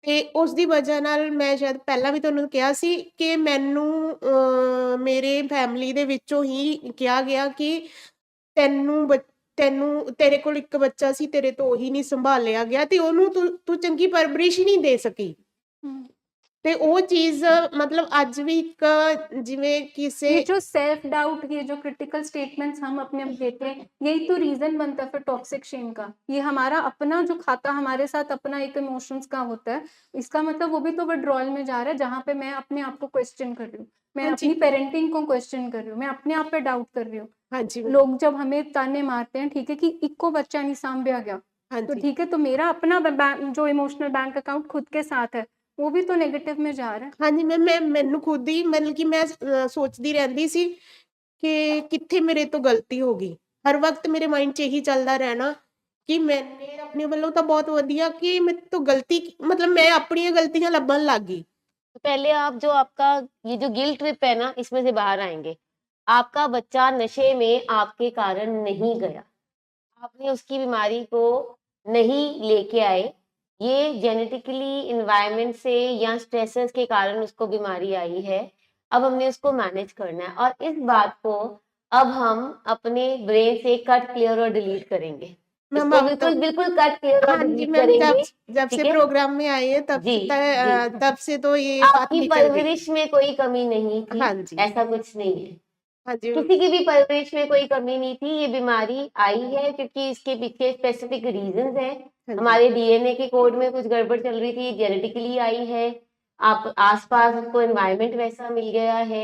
ਤੇ ਉਸ ਦੀ ਵਜ੍ਹਾ ਨਾਲ ਮੈਂ ਸ਼ਾਇਦ ਪਹਿਲਾਂ ਵੀ ਤੁਹਾਨੂੰ ਕਿਹਾ ਸੀ ਕਿ ਮੈਨੂੰ ਮੇਰੇ ਫੈਮਿਲੀ ਦੇ ਵਿੱਚੋਂ ਹੀ ਕਿਹਾ ਗਿਆ ਕਿ ਤੈਨੂੰ ਤੇਰੇ ਕੋਲ ਇੱਕ ਬੱਚਾ ਸੀ, ਤੇਰੇ ਤੋਂ ਉਹੀ ਨਹੀਂ ਸੰਭਾਲਿਆ ਗਿਆ ਤੇ ਉਹਨੂੰ ਤੂੰ ਚੰਗੀ ਪਰਵਰਿਸ਼ ਹੀ ਨਹੀਂ ਦੇ ਸਕੀ। ਤੇ ਉਹ ਚੀਜ਼ ਮਤਲਬ ਅੱਜ ਵੀ ਇੱਕ ਜਿਵੇਂ ਕਿਸੇ ये जो सेल्फ डाउट, ये जो क्रिटिकल स्टेटमेंट्स हम अपने आप देते हैं, यही तो रीजन बनता है फिर टॉक्सिक शेम का। ये हमारा अपना जो खाता हमारे साथ अपना एक इमोशंस का होता है, इसका मतलब वो भी तो विड्रॉल में जा रहा है, जहाँ पे मैं अपने आप को क्वेश्चन कर रही हूँ, मैं हाँ जी। अपनी पेरेंटिंग को क्वेश्चन कर रही हूँ, मैं अपने आप पे डाउट कर रही हूँ। ਹਾਂਜੀ लोग जब हमें ताने मारते हैं, ठीक है, कि इक्को बच्चा नहीं सामभ्या गया, तो ਹਾਂਜੀ ठीक है, तो मेरा अपना जो इमोशनल बैंक अकाउंट खुद के साथ है, वो भी तो नेगेटिव में जा रहा है। ਹਾਂਜੀ ਮੈਨੂੰ ਖੁਦ ਹੀ ਮਤਲਬ ਕਿ ਮੈਂ ਸੋਚਦੀ ਰਹਿੰਦੀ ਸੀ ਕਿ ਕਿੱਥੇ ਮੇਰੇ ਤੋਂ ਗਲਤੀ ਹੋ ਗਈ। ਹਰ ਵਕਤ ਮੇਰੇ ਮਾਈਂਡ 'ਚ ਇਹੀ ਚੱਲਦਾ ਰਹਿਣਾ ਕਿ ਮੈਨੇ ਆਪਣੇ ਵੱਲੋਂ ਤਾਂ ਬਹੁਤ ਵਧੀਆ, ਕਿ ਮੇਰੇ ਤੋਂ ਗਲਤੀ ਮਤਲਬ मैं ਆਪਣੀਆਂ ਗਲਤੀਆਂ ਲੱਭਣ ਲੱਗ ਗਈ। तो पहले आप जो आपका ये जो गिल्ट ट्रिप है ना, इसमें से बाहर आएंगे। आपका बच्चा नशे में आपके कारण नहीं गया, आपने उसकी बीमारी को नहीं लेके आए, ये जेनेटिकली इन्वायरमेंट से या स्ट्रेसेस के कारण उसको बीमारी आई है। अब हमने उसको मैनेज करना है और इस बात को अब हम अपने ब्रेन से कट क्लियर और डिलीट करेंगे। मैम इसको अब तो बिल्कुल बिल्कुल कट क्लियर और हाँ जी डिलीट मैम, करेंगे। जब ठीक से है? प्रोग्राम में आई है तब जी, तब से तो ये बात आपकी निकल गई। परवरिश में कोई कमी नहीं थी, हाँ जी। ऐसा कुछ नहीं है। हाँ जी किसी की भी परवरिश में कोई कमी नहीं थी। ये बीमारी आई है क्योंकि इसके पीछे स्पेसिफिक रीजंस हैं। हाँ जी। हमारे डीएनए के कोड में कुछ गड़बड़ चल रही थी, जेनेटिकली आई है। आप आसपास उसको एनवायरनमेंट वैसा मिल गया है,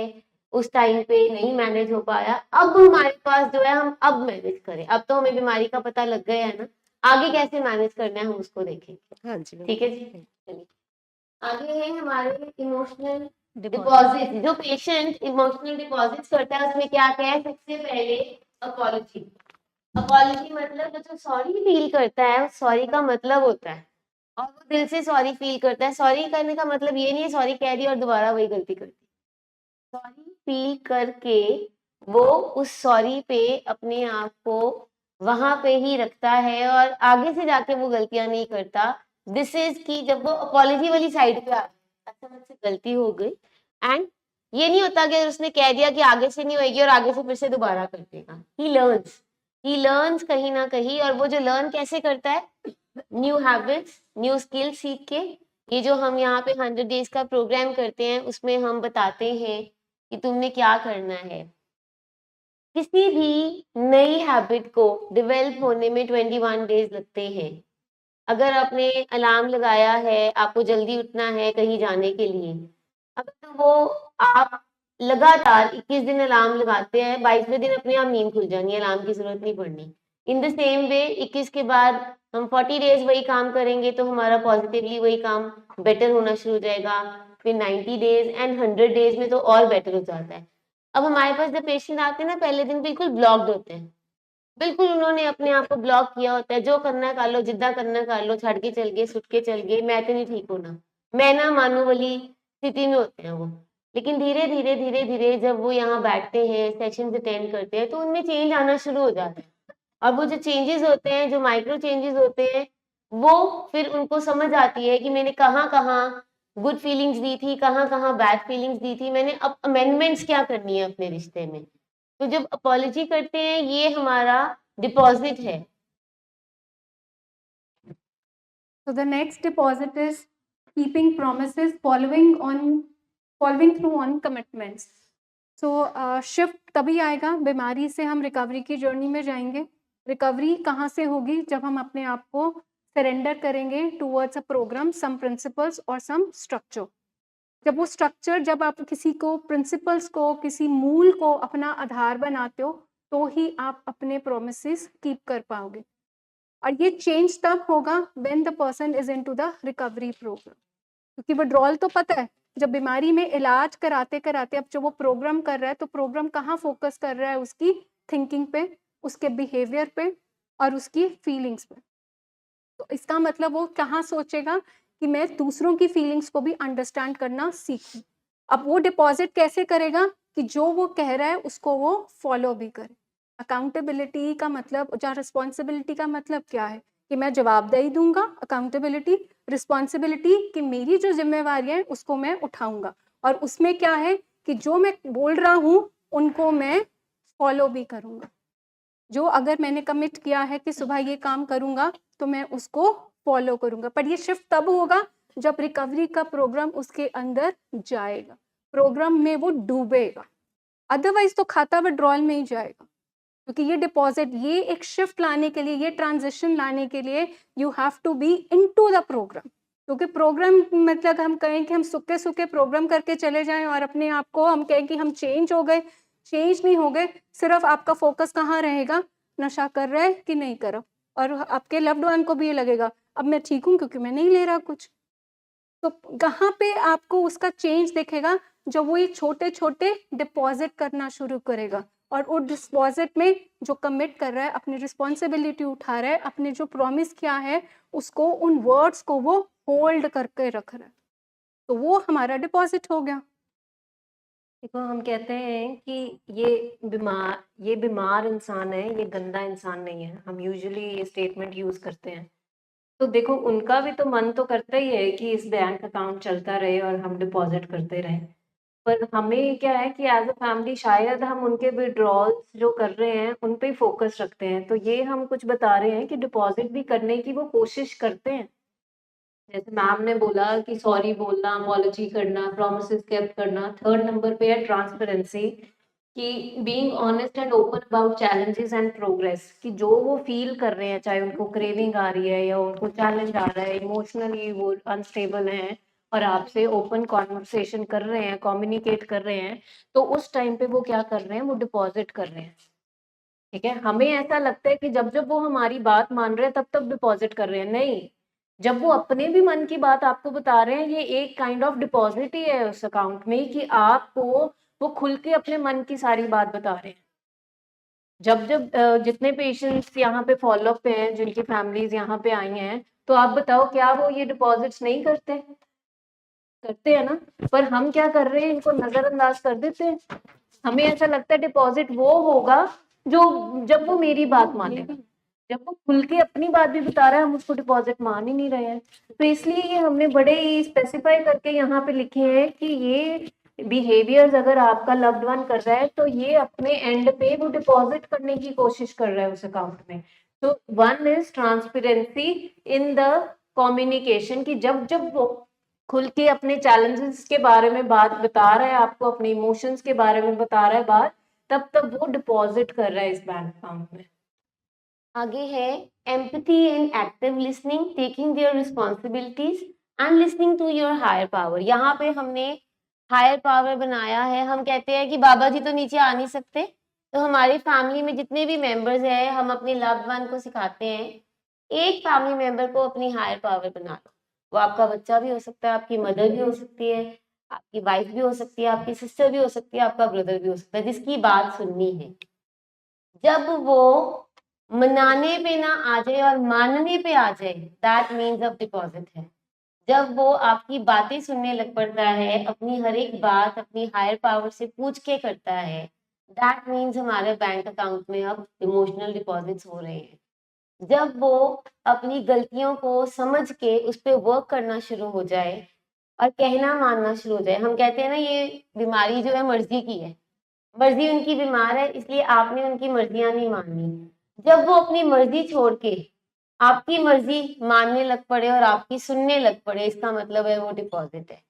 उस टाइम पे नहीं मैनेज हो पाया। अब हमारे पास जो है, हम अब मैनेज करें। अब तो हमें बीमारी का पता लग गया है ना, आगे कैसे मैनेज करना है हम उसको देखेंगे। हाँ जी मैम। ठीक है जी, चलिए आगे है हमारे इमोशनल डिपॉजिट डिपॉजिट। जो पेशेंट इमोशनल डिपॉजिट करता है उसमें क्या क्या है, सबसे पहले अपॉलजी। अपॉलजी मतलब वो जो सॉरी फील करता है, सॉरी का मतलब होता है और वो दिल से सॉरी फील करता है। सॉरी करने का मतलब ये नहीं है सॉरी कह दी और दोबारा वही गलती कर दी। सॉरी फील करके वो उस सॉरी पे अपने आप को वहां पे ही रखता है और आगे से जाके वो गलतियां नहीं करता। दिस इज कि जब वो अपॉलजी वाली साइड पे आ गया, अच्छा मुझसे गलती हो गई, एंड ये नहीं होता कि उसने कह दिया कि आगे से नहीं होगी और आगे से फिर से दोबारा कर देगा। ही लर्न्स कहीं ना कहीं। और वो जो लर्न कैसे करता है, न्यू हैबिट्स, न्यू स्किल सीख के। ये जो हम यहाँ पे 100 डेज का प्रोग्राम करते हैं उसमें हम बताते हैं कि तुमने क्या करना है। किसी भी नई हैबिट को डेवलप होने में 21 डेज लगते हैं। अगर आपने अलार्म लगाया है, आपको जल्दी उठना है कहीं जाने के लिए, अब तो वो आप लगातार 21 दिन अलार्म लगाते हैं, 22वें दिन अपने आप नींद खुल जानी है, अलार्म की जरूरत नहीं पड़नी। इन द सेम वे 21 के बाद हम 40 डेज वही काम करेंगे तो हमारा पॉजिटिवली वही काम बेटर होना शुरू हो जाएगा। फिर 90 डेज एंड 100 डेज में तो और बेटर हो जाता है। अब हमारे पास जब पेशेंट आते हैं ना, पहले दिन बिल्कुल ब्लॉक्ड होते हैं, बिल्कुल उन्होंने अपने आप को ब्लॉक किया होता है। जो करना है कर लो, जिद्दा करना है कर लो, छड़ के चल गए, सुट के चल गए, मैं तो नहीं ठीक होना, मैं ना मानू वाली स्थिति में होते हैं वो। लेकिन धीरे धीरे धीरे धीरे जब वो यहाँ बैठते हैं, सेशन अटेंड करते हैं, तो उनमें चेंज आना शुरू हो जाता है। और वो जो चेंजेस होते हैं, जो माइक्रो चेंजेस होते हैं, वो फिर उनको समझ आती है कि मैंने कहाँ कहाँ गुड फीलिंग्स दी थी, कहाँ कहाँ बैड फीलिंग्स दी थी, मैंने अब अमेंडमेंट्स क्या करनी है अपने रिश्ते में। तो जब अपॉलजी करते हैं, ये हमारा डिपॉजिट है। So the next deposit is keeping promises, following through on commitments. So shift तभी आएगा, बीमारी से हम रिकवरी की जर्नी में जाएंगे। रिकवरी कहाँ से होगी, जब हम अपने आप को सरेंडर करेंगे towards a programme, some principles और सम स्ट्रक्चर। जब वो स्ट्रक्चर, जब आप किसी को प्रिंसिपल्स को, किसी मूल को अपना आधार बनाते हो, तो ही आप अपने प्रोमिसेस कीप कर पाओगे। और ये चेंज तब होगा when the person is into the recovery programme. क्योंकि विड्रॉल तो पता है, जब बीमारी में इलाज कराते कराते अब जो वो प्रोग्राम कर रहा है, तो प्रोग्राम कहाँ फोकस कर रहा है, उसकी थिंकिंग पे, उसके बिहेवियर पे और उसकी फीलिंग्स पे। तो इसका मतलब वो कहाँ सोचेगा कि मैं दूसरों की फीलिंग्स को भी अंडरस्टैंड करना सीखूं। अब वो डिपॉजिट कैसे करेगा कि जो वो कह रहा है उसको वो फॉलो भी करे। अकाउंटेबिलिटी का मतलब, या रिस्पॉन्सिबिलिटी का मतलब क्या है कि मैं जवाबदेही दूंगा। अकाउंटेबिलिटी, रिस्पॉन्सिबिलिटी कि मेरी जो जिम्मेवारियां हैं उसको मैं उठाऊंगा, और उसमें क्या है कि जो मैं बोल रहा हूँ उनको मैं फॉलो भी करूंगा। जो अगर मैंने कमिट किया है कि सुबह ये काम करूंगा, तो मैं उसको फॉलो करूंगा। पर ये शिफ्ट तब होगा जब रिकवरी का प्रोग्राम उसके अंदर जाएगा, प्रोग्राम में वो डूबेगा। अदरवाइज तो खाता विड्रॉल में ही जाएगा। क्योंकि ये डिपॉजिट, ये एक शिफ्ट लाने के लिए, ये ट्रांजिशन लाने के लिए you have to be into the programme. क्योंकि प्रोग्राम मतलब हम कहें कि हम सूखे सूखे प्रोग्राम करके चले जाएं और अपने आप को हम कहें कि हम चेंज हो गए, चेंज नहीं हो गए। सिर्फ आपका फोकस कहाँ रहेगा, नशा कर रहा है कि नहीं कर रहा, और आपके लव्ड वन को भी ये लगेगा अब मैं ठीक हूँ क्योंकि मैं नहीं ले रहा कुछ। तो कहाँ पे आपको उसका चेंज दिखेगा, जब वो ये छोटे छोटे डिपॉजिट करना शुरू करेगा और वो डिपॉजिट में जो कमिट कर रहा है, अपनी रिस्पॉन्सिबिलिटी उठा रहा है, अपने जो प्रॉमिस किया है उसको, उन वर्ड्स को वो होल्ड करके रख रहा है, तो वो हमारा डिपॉजिट हो गया। देखो, हम कहते हैं कि ये बीमार इंसान है, ये गंदा इंसान नहीं है। हम यूजुअली ये स्टेटमेंट यूज़ करते हैं। तो देखो, उनका भी तो मन तो करता ही है कि इस बैंक अकाउंट चलता रहे और हम डिपॉज़िट करते रहें। पर हमें क्या है कि एज़ अ फैमिली शायद हम उनके विथड्रॉल्स जो कर रहे हैं, उन पे फ़ोकस रखते हैं। तो ये हम कुछ बता रहे हैं कि डिपॉज़िट भी करने की वो कोशिश करते हैं। जैसे मैम ने बोला कि सॉरी बोलना, अपॉलजी करना, प्रॉमिसेस कीप करना। थर्ड नंबर पे है ट्रांसपेरेंसी, कि being honest and open about challenges and progress, कि जो वो फील कर रहे हैं, चाहे उनको क्रेविंग आ रही है या उनको चैलेंज आ रहा है, इमोशनली वो अनस्टेबल हैं और आपसे ओपन कॉन्वर्सेशन कर रहे हैं, कम्युनिकेट कर रहे हैं, तो उस टाइम पे वो क्या कर रहे हैं, वो डिपॉजिट कर रहे हैं। ठीक है? हमें ऐसा लगता है कि जब-जब वो हमारी बात मान रहे हैं तब-तब डिपॉज़िट कर रहे हैं, नहीं। जब वो अपने भी मन की बात आपको बता रहे हैं, ये एक काइंड ऑफ डिपॉज़िट ही है उस अकाउंट में कि आपको वो खुल के अपने मन की सारी बात बता रहे हैं। जब-जब जितने पेशेंट्स यहाँ पे फ़ॉलो-अप पे हैं, जिनकी फैमिलीज़ यहाँ पे आई हैं, तो आप बताओ क्या वो ये डिपॉज़िट्स नहीं करते? करते हैं ना? पर हम क्या कर रहे हैं, इनको नज़रअंदाज कर देते हैं। हमें ऐसा लगता है डिपॉज़िट वो होगा जो जब वो मेरी बात मानेगा। जब वो खुल के अपनी बात भी बता रहा है, हम उसको डिपॉज़िट मान ही नहीं रहे हैं। तो इसलिए ये हमने बड़े ही स्पेसिफ़ाई करके यहाँ पे लिखे हैं कि ये बिहेवियर्स अगर आपका लव्ड वन कर रहा है, तो ये अपने एंड पे वो डिपॉज़िट करने की कोशिश कर रहा है उस अकाउंट में। तो one is transparency in the communication कि जब-जब वो खुल के अपने चैलेंजेस के बारे में बात बता रहा है आपको, अपने इमोशंस के बारे में बता रहा है बात, तब-तब वो डिपॉज़िट कर रहा है इस बैंक अकाउंट में। आगे है empathy and active listening, taking their responsibilities and listening to your higher power. यहाँ पे हमने हायर पावर बनाया है। हम कहते हैं कि बाबा जी तो नीचे आ नहीं सकते, तो हमारी फैमिली में जितने भी मेंबर्स हैं, हम अपने लव्ड वन को सिखाते हैं एक फैमिली मेंबर को अपनी हायर पावर बना लो। वो आपका बच्चा भी हो सकता है, आपकी मदर भी हो सकती है, आपकी वाइफ भी हो सकती है, आपकी सिस्टर भी हो सकती है, आपका ब्रदर भी हो सकता है, जिसकी बात सुननी है। जब वो मनाने पे ना आ जाए और मानने पे आ जाए, दैट मीन्स अब डिपॉजिट है। जब वो आपकी बातें सुनने लग पड़ता है, अपनी हर एक बात अपनी हायर पावर से पूछ के करता है, दैट मीन्स हमारे बैंक अकाउंट में अब इमोशनल डिपॉजिट्स हो रहे हैं। जब वो अपनी गलतियों को समझ के उस पे वर्क करना शुरू हो जाए और कहना मानना शुरू हो जाए। हम कहते हैं ना, ये बीमारी जो है मर्जी की है, मर्जी उनकी बीमार है, इसलिए आपने उनकी मर्जियां नहीं माननी। जब वो अपनी मर्जी छोड़ के आपकी मर्जी मानने लग पड़े और आपकी सुनने लग पड़े, इसका मतलब है वो डिपॉजिट है।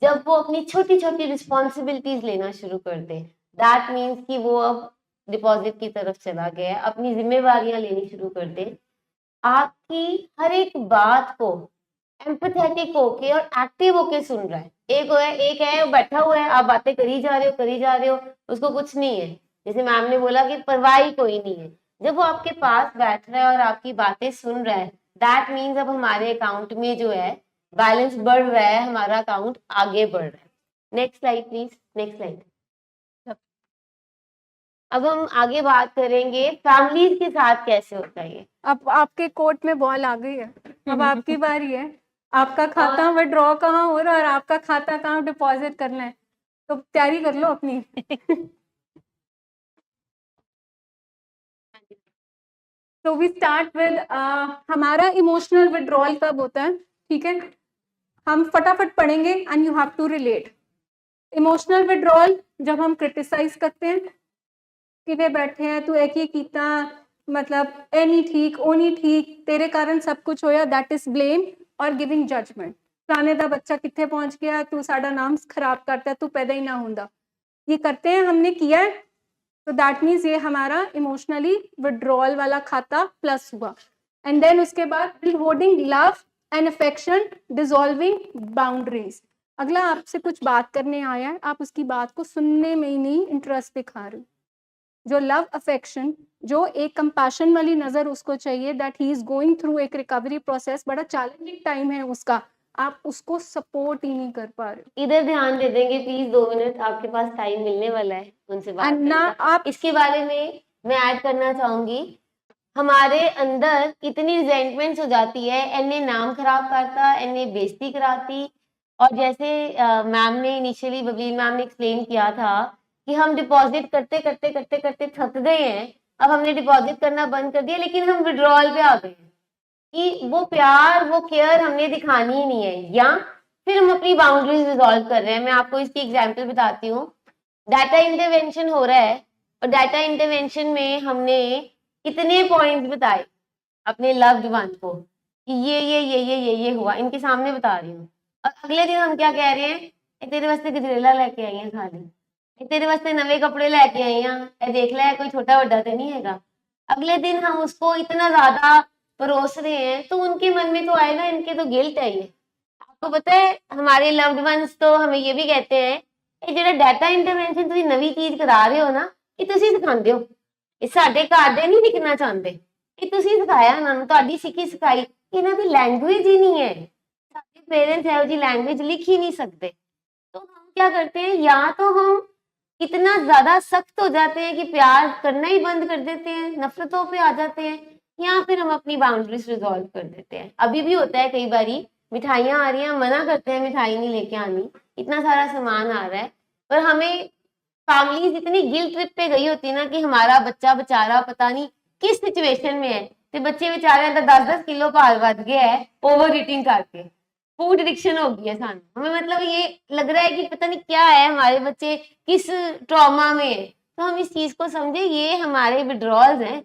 जब वो अपनी छोटी छोटी रिस्पॉन्सिबिलिटीज लेना शुरू कर दे, दैट मीन्स कि वो अब डिपॉजिट की तरफ चला गया है, अपनी जिम्मेवारियां लेनी शुरू कर दे। आपकी हर एक बात को एम्पैथेटिक होके और एक्टिव होके सुन रहा है। एक है वो बैठा हुआ है, आप बातें करी जा रहे हो, उसको कुछ नहीं है। जैसे मैम ने बोला कि परवाह ही कोई नहीं है। जब वो आपके पास बैठ रहा है और आपकी बातें सुन रहा है, दैट मीन्स अब हमारे अकाउंट में जो है बैलेंस बढ़ रहा है, हमारा अकाउंट आगे बढ़ रहा है। Next slide please, next slide. अब हम आगे बात करेंगे फैमिलीज के साथ कैसे होता है ये। अब आपके कोर्ट में बॉल आ गई है, अब आपकी बारी है। आपका खाता विड्रॉ कहाँ हो रहा है और आपका खाता कहाँ डिपॉजिट करना है, तो तैयारी कर लो अपनी। तो वी स्टार्ट विद हमारा इमोशनल विड्रॉल कब होता है, ठीक है? हम फटाफट पढ़ेंगे and you have to relate. Emotional withdrawal जब हम क्रिटिसाइज करते हैं कि वे बैठे हैं, तू एक ही कीता, मतलब ए नहीं ठीक, ओ नहीं ठीक, तेरे कारण सब कुछ होया, दैट इज ब्लेम और गिविंग जजमेंट। फलाने दा बच्चा कितने पहुंच गया, तू साडा नाम खराब करता है, तू पैदा ही ना होंदा। ये करते हैं, हमने किया है, तो दैट मीन्स ये हमारा इमोशनली विड्रॉल वाला खाता प्लस हुआ। एंड देन उसके बाद holding love and affection, dissolving boundaries. अगला आपसे कुछ बात करने आया है, आप उसकी बात को सुनने में ही नहीं इंटरेस्ट दिखा रहे हो। जो लव अफेक्शन, जो एक कंपैशन वाली नज़र उसको चाहिए, that he is going through एक रिकवरी प्रोसेस, बड़ा चैलेंजिंग टाइम है उसका, आप उसको सपोर्ट ही नहीं कर पा रहे हो। इधर ध्यान दे देंगे प्लीज, 2 मिनट आपके पास टाइम मिलने वाला है उनसे बात And ना करने का। आप इसके बारे में मैं ऐड करना चाहूंगी, हमारे अंदर इतनी रिजेंटमेंट्स हो जाती है, एने नाम खराब करता, एने बेइज्जती कराती। और जैसे मैम ने इनिशियली, बबलीन मैम ने एक्सप्लेन किया था कि हम डिपॉजिट करते करते करते करते थक गए हैं, अब हमने डिपॉजिट करना बंद कर दिया, लेकिन हम विड्रॉल पे आ गए हैं कि वो प्यार वो केयर हमने दिखानी ही नहीं है, या फिर हम अपनी बाउंड्रीज रिजॉल्व कर रहे हैं। मैं आपको इसकी एग्जांपल बताती हूँ। डाटा इंटरवेंशन हो रहा है और डाटा इंटरवेंशन में हमने इतने पॉइंट्स बताए अपने लव्ड वन को कि ये हुआ, इनके सामने बता रही हूँ, और अगले दिन हम क्या कह रहे हैं, ए तेरे वास्ते गजरेला लेके आई हैं खाली, ए तेरे वास्ते नवे कपड़े लेके आई हैं, ए देख ले कोई छोटा बड़ा तो नहीं हैगा। अगले दिन हम उसको इतना ज्यादा परोस रहे हैं, तो उनके मन में तो आएगा, इनके तो गिल्ट है ये। आपको पता है हमारे लव्ड वंस तो हमें ये भी कहते हैं, ये जो डाटा इंटरवेंशन तुम नवी चीज करा रहे हो ना, ये तुम सिखाते हो, ਇਹ ਸਾਡੇ ਘਰ ਦੇ ਨਹੀਂ ਵਿਕਣਾ ਚਾਹੁੰਦੇ, ਇਹ ਤੁਸੀਂ ਸਿਖਾਇਆ ਇਹਨਾਂ ਨੂੰ, ਤੁਹਾਡੀ ਸਿੱਖੀ ਸਿਖਾਈ, ਇਹਨਾਂ ਦੀ लैंग्वेज ही नहीं है, सारे पेरेंट्स है जी लैंग्वेज लिख ही नहीं सकते, तो हम क्या करते हैं, या तो हम इतना ज्यादा सख्त हो जाते हैं कि प्यार करना ही बंद कर देते हैं, नफरतों पे आ जाते हैं, या फिर हम अपनी बाउंड्रीज रिजॉल्व कर देते हैं। अभी भी होता है कई बारी, मिठाइयाँ आ रही हैं, मना करते हैं मिठाई नहीं लेके आनी, इतना सारा सामान आ रहा है, पर हमें फैमिलीज इतनी गिल्ट ट्रिप पे गई होती है ना कि हमारा बच्चा बेचारा पता नहीं किस सिचुएशन में है, ਤੇ ਬੱਚੇ ਵਿਚਾਰਿਆਂ ਦਾ 10-10 किलो भार बढ़ गया है ओवर ईटिंग करके, फूड एडिक्शन हो गई है सानू, हमें मतलब ये लग रहा है कि पता नहीं क्या है, हमारे बच्चे किस ट्रॉमा में है, तो हम इस चीज को समझे, ये हमारे विड्रॉल्स हैं,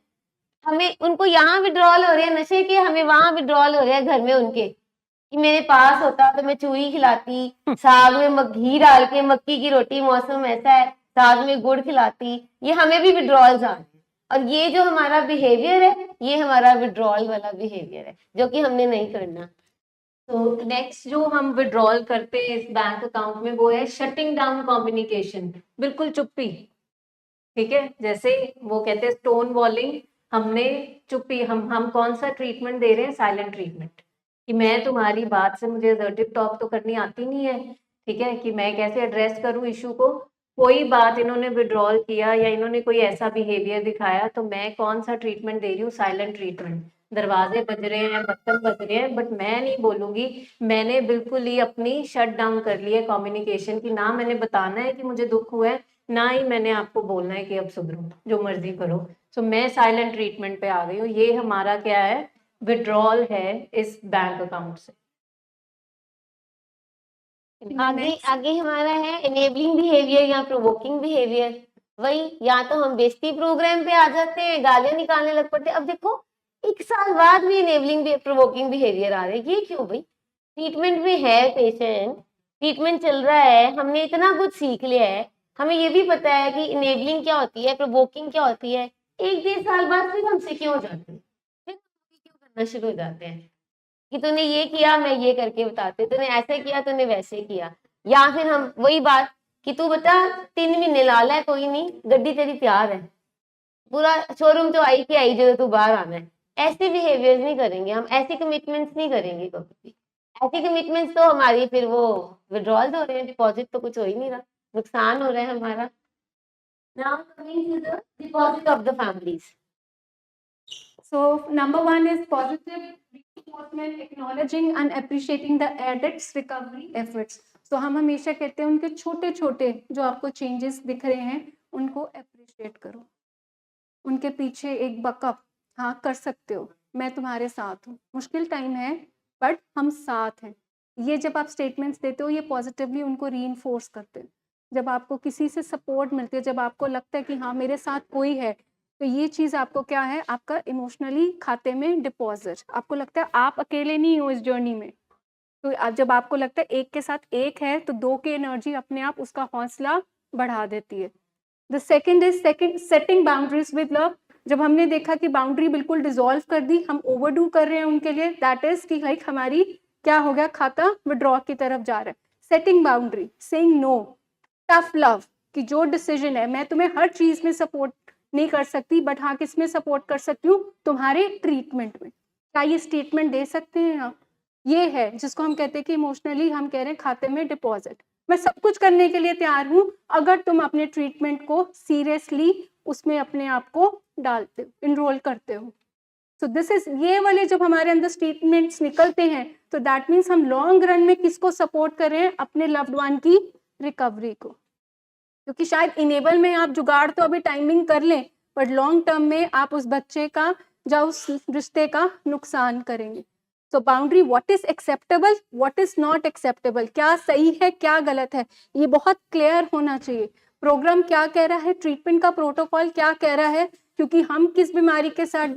हमें उनको यहाँ विड्रॉल हो रहे हैं नशे के, हमें वहां विड्रॉल हो रहे हैं घर में उनके, कि मेरे पास होता तो मैं चूरी खिलाती, साग में घी डाल के, मक्की की रोटी, मौसम ऐसा है, साग में गुड़ खिलाती, ये हमें भी विड्रॉल्स आ रहे हैं, और ये जो हमारा बिहेवियर है, ये हमारा विड्रॉल वाला बिहेवियर है, जो कि हमने नहीं करना। तो नेक्स्ट जो हम विड्रॉल करते हैं इस बैंक अकाउंट में वो है शटिंग डाउन कम्युनिकेशन, बिल्कुल चुप्पी, ठीक है, जैसे वो कहते हैं स्टोन वॉलिंग, हमने चुप्पी, हम कौन सा ट्रीटमेंट दे रहे हैं, साइलेंट ट्रीटमेंट, कि मैं तुम्हारी बात से मुझे असर्टिव टॉक तो करनी आती नहीं है, ठीक है, कि मैं कैसे एड्रेस करूं इशू को, कोई बात इन्होंने विड्रॉल किया या इन्होंने कोई ऐसा बिहेवियर दिखाया तो मैं कौन सा ट्रीटमेंट दे रही हूँ, साइलेंट ट्रीटमेंट, दरवाजे बज रहे हैं, बर्तन बज रहे हैं, बट मैं नहीं बोलूंगी, मैंने बिल्कुल ही अपनी शट डाउन कर ली है कम्युनिकेशन की, ना मैंने बताना है कि मुझे दुख हुआ है, ना ही मैंने आपको बोलना है कि अब सुधरो, जो मर्जी करो, सो मैं साइलेंट ट्रीटमेंट पे आ गई हूँ, ये हमारा क्या है, विड्रॉल है इस बैंक अकाउंट से। आगे आगे हमारा है इनेबलिंग बिहेवियर या प्रोवोकिंग बिहेवियर, वही या तो हम बेइज्जती प्रोग्राम पे आ जाते हैं, गालियां निकालने लग पड़ते हैं, अब देखो 1 साल बाद भी इनेबलिंग प्रोवोकिंग बिहेवियर आ रहे हैं, ये क्यों भाई, ट्रीटमेंट में है पेशेंट, ट्रीटमेंट चल रहा है, हमने इतना कुछ सीख लिया है, हमें ये भी पता है कि इनेबलिंग क्या होती है, प्रोवोकिंग क्या होती है, 1-1.5 साल बाद फिर हमसे क्यों हो जाते हैं, फिर क्यों करना शुरू हो जाते हैं कि तूने ये किया, मैं ये करके बताते, तूने ऐसे किया, तूने वैसे किया, या फिर हम वही बात कि तू बता 3 महीने ला लै, कोई नहीं, गड्डी तेरी तैयार है, पूरा शोरूम तो आई के आई जो तू बाहर आना है, ऐसे बिहेवियर नहीं करेंगे हम, ऐसी कमिटमेंट्स नहीं करेंगे कभी भी, ऐसी कमिटमेंट्स तो हमारी फिर वो विड्रॉल्स हो रहे हैं, डिपॉजिट तो कुछ हो ही नहीं रहा, नुकसान हो रहा है हमारा। Now coming to the deposit of the families. So number 1 is positive reinforcement, acknowledging and appreciating the addicts recovery efforts. So हम हमेशा कहते हैं उनके छोटे छोटे जो आपको चेंजेस दिख रहे हैं उनको अप्रिशिएट करो, उनके पीछे एक बकअप, हाँ कर सकते हो, मैं तुम्हारे साथ हूँ, मुश्किल टाइम है बट हम साथ हैं, ये जब आप स्टेटमेंट्स देते हो ये पॉजिटिवली उनको रीइंफोर्स करते हैं। जब आपको किसी से सपोर्ट मिलती है, जब आपको लगता है कि हाँ मेरे साथ कोई है, तो ये चीज़ आपको क्या है, आपका इमोशनली खाते में डिपॉजिट, आपको लगता है आप अकेले नहीं हो इस जर्नी में, तो आप जब आपको लगता है एक के साथ एक है तो 2 की एनर्जी अपने आप उसका हौसला बढ़ा देती है। The second is setting boundaries with love, जब हमने देखा कि बाउंड्री बिल्कुल डिसॉल्व कर दी, हम ओवरडू कर रहे हैं उनके लिए, दैट इज कि लाइक हमारी क्या हो गया, खाता विड्रॉ की तरफ जा रहा है। Setting boundary, saying no, tough love, कि जो डिसीजन है, मैं तुम्हें हर चीज में सपोर्ट नहीं कर सकती बट हाँ किस में सपोर्ट कर सकती हूँ, तुम्हारे ट्रीटमेंट में, क्या ये स्टेटमेंट दे सकते हैं आप, ये है जिसको हम कहते हैं कि इमोशनली हम कह रहे हैं खाते में डिपॉजिट, मैं सब कुछ करने के लिए तैयार हूँ अगर तुम अपने ट्रीटमेंट को सीरियसली उसमें अपने आप को डालते हो, इनरोल करते हो। सो दिस इज, ये वाले जब हमारे अंदर स्टेटमेंट्स निकलते हैं तो दैट मीन्स हम लॉन्ग रन में किसको सपोर्ट कर रहे हैं, अपने लव्ड वन की रिकवरी को, क्योंकि शायद इनेबल में आप जुगाड़ तो अभी टाइमिंग कर लें बट लॉन्ग टर्म में आप उस बच्चे का या उस रिश्ते का नुकसान करेंगे। So boundary, what is acceptable, what is not acceptable, क्या सही है क्या गलत है, ये बहुत क्लियर होना चाहिए। प्रोग्राम क्या कह रहा है, ट्रीटमेंट का प्रोटोकॉल क्या कह रहा है, क्योंकि हम किस बीमारी के साथ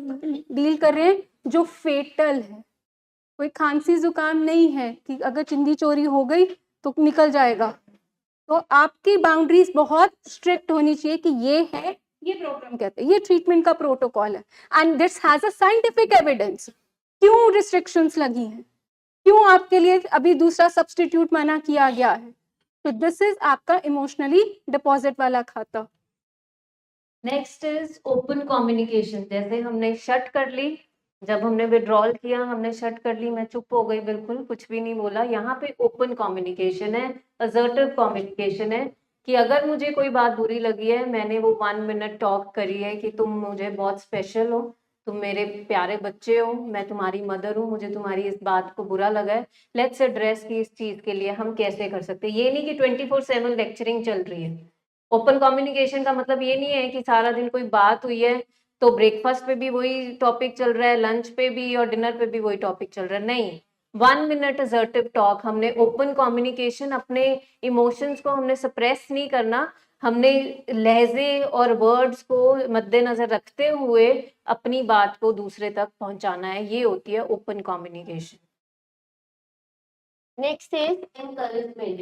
डील कर रहे हैं जो फेटल है, कोई खांसी जुकाम नहीं है कि अगर चिंदी चोरी हो गई तो निकल जाएगा, तो आपकी बाउंड्रीज बहुत स्ट्रिक्ट होनी चाहिए कि ये है, ये प्रोग्राम कहते हैं, ये ट्रीटमेंट का प्रोटोकॉल है and this has a scientific evidence. क्यों रिस्ट्रिक्शंस लगी हैं, क्यों आपके लिए अभी दूसरा सब्स्टिट्यूट मना किया गया है, तो दिस इज आपका इमोशनली डिपॉजिट वाला खाता। Next is open communication. जैसे हमने शट कर ली, जब हमने विड्रॉल किया हमने शट कर ली, मैं चुप हो गई, बिल्कुल कुछ भी नहीं बोला। यहाँ पे ओपन कम्युनिकेशन है, असर्टिव कम्युनिकेशन है कि अगर मुझे कोई बात बुरी लगी है, मैंने वो 1 मिनट टॉक करी है कि तुम मुझे बहुत स्पेशल हो, तुम मेरे प्यारे बच्चे हो, मैं तुम्हारी मदर हूँ, मुझे तुम्हारी इस बात को बुरा लगा है, लेट्स एड्रेस की इस चीज के लिए हम कैसे कर सकते हैं। ये नहीं कि 24/7 लेक्चरिंग चल रही है। ओपन कम्युनिकेशन का मतलब ये नहीं है कि सारा दिन कोई बात हुई है तो ब्रेकफास्ट पे भी वही टॉपिक चल रहा है, लंच पे भी और डिनर पे भी वही टॉपिक चल रहा है, नहीं। 1 मिनट असर्टिव टॉक, हमने ओपन कम्युनिकेशन, अपने इमोशंस को हमने सप्रेस नहीं करना, हमने लहजे और वर्ड्स को मद्देनजर रखते हुए अपनी बात को दूसरे तक पहुंचाना है, ये होती है open communication. Next is encouragement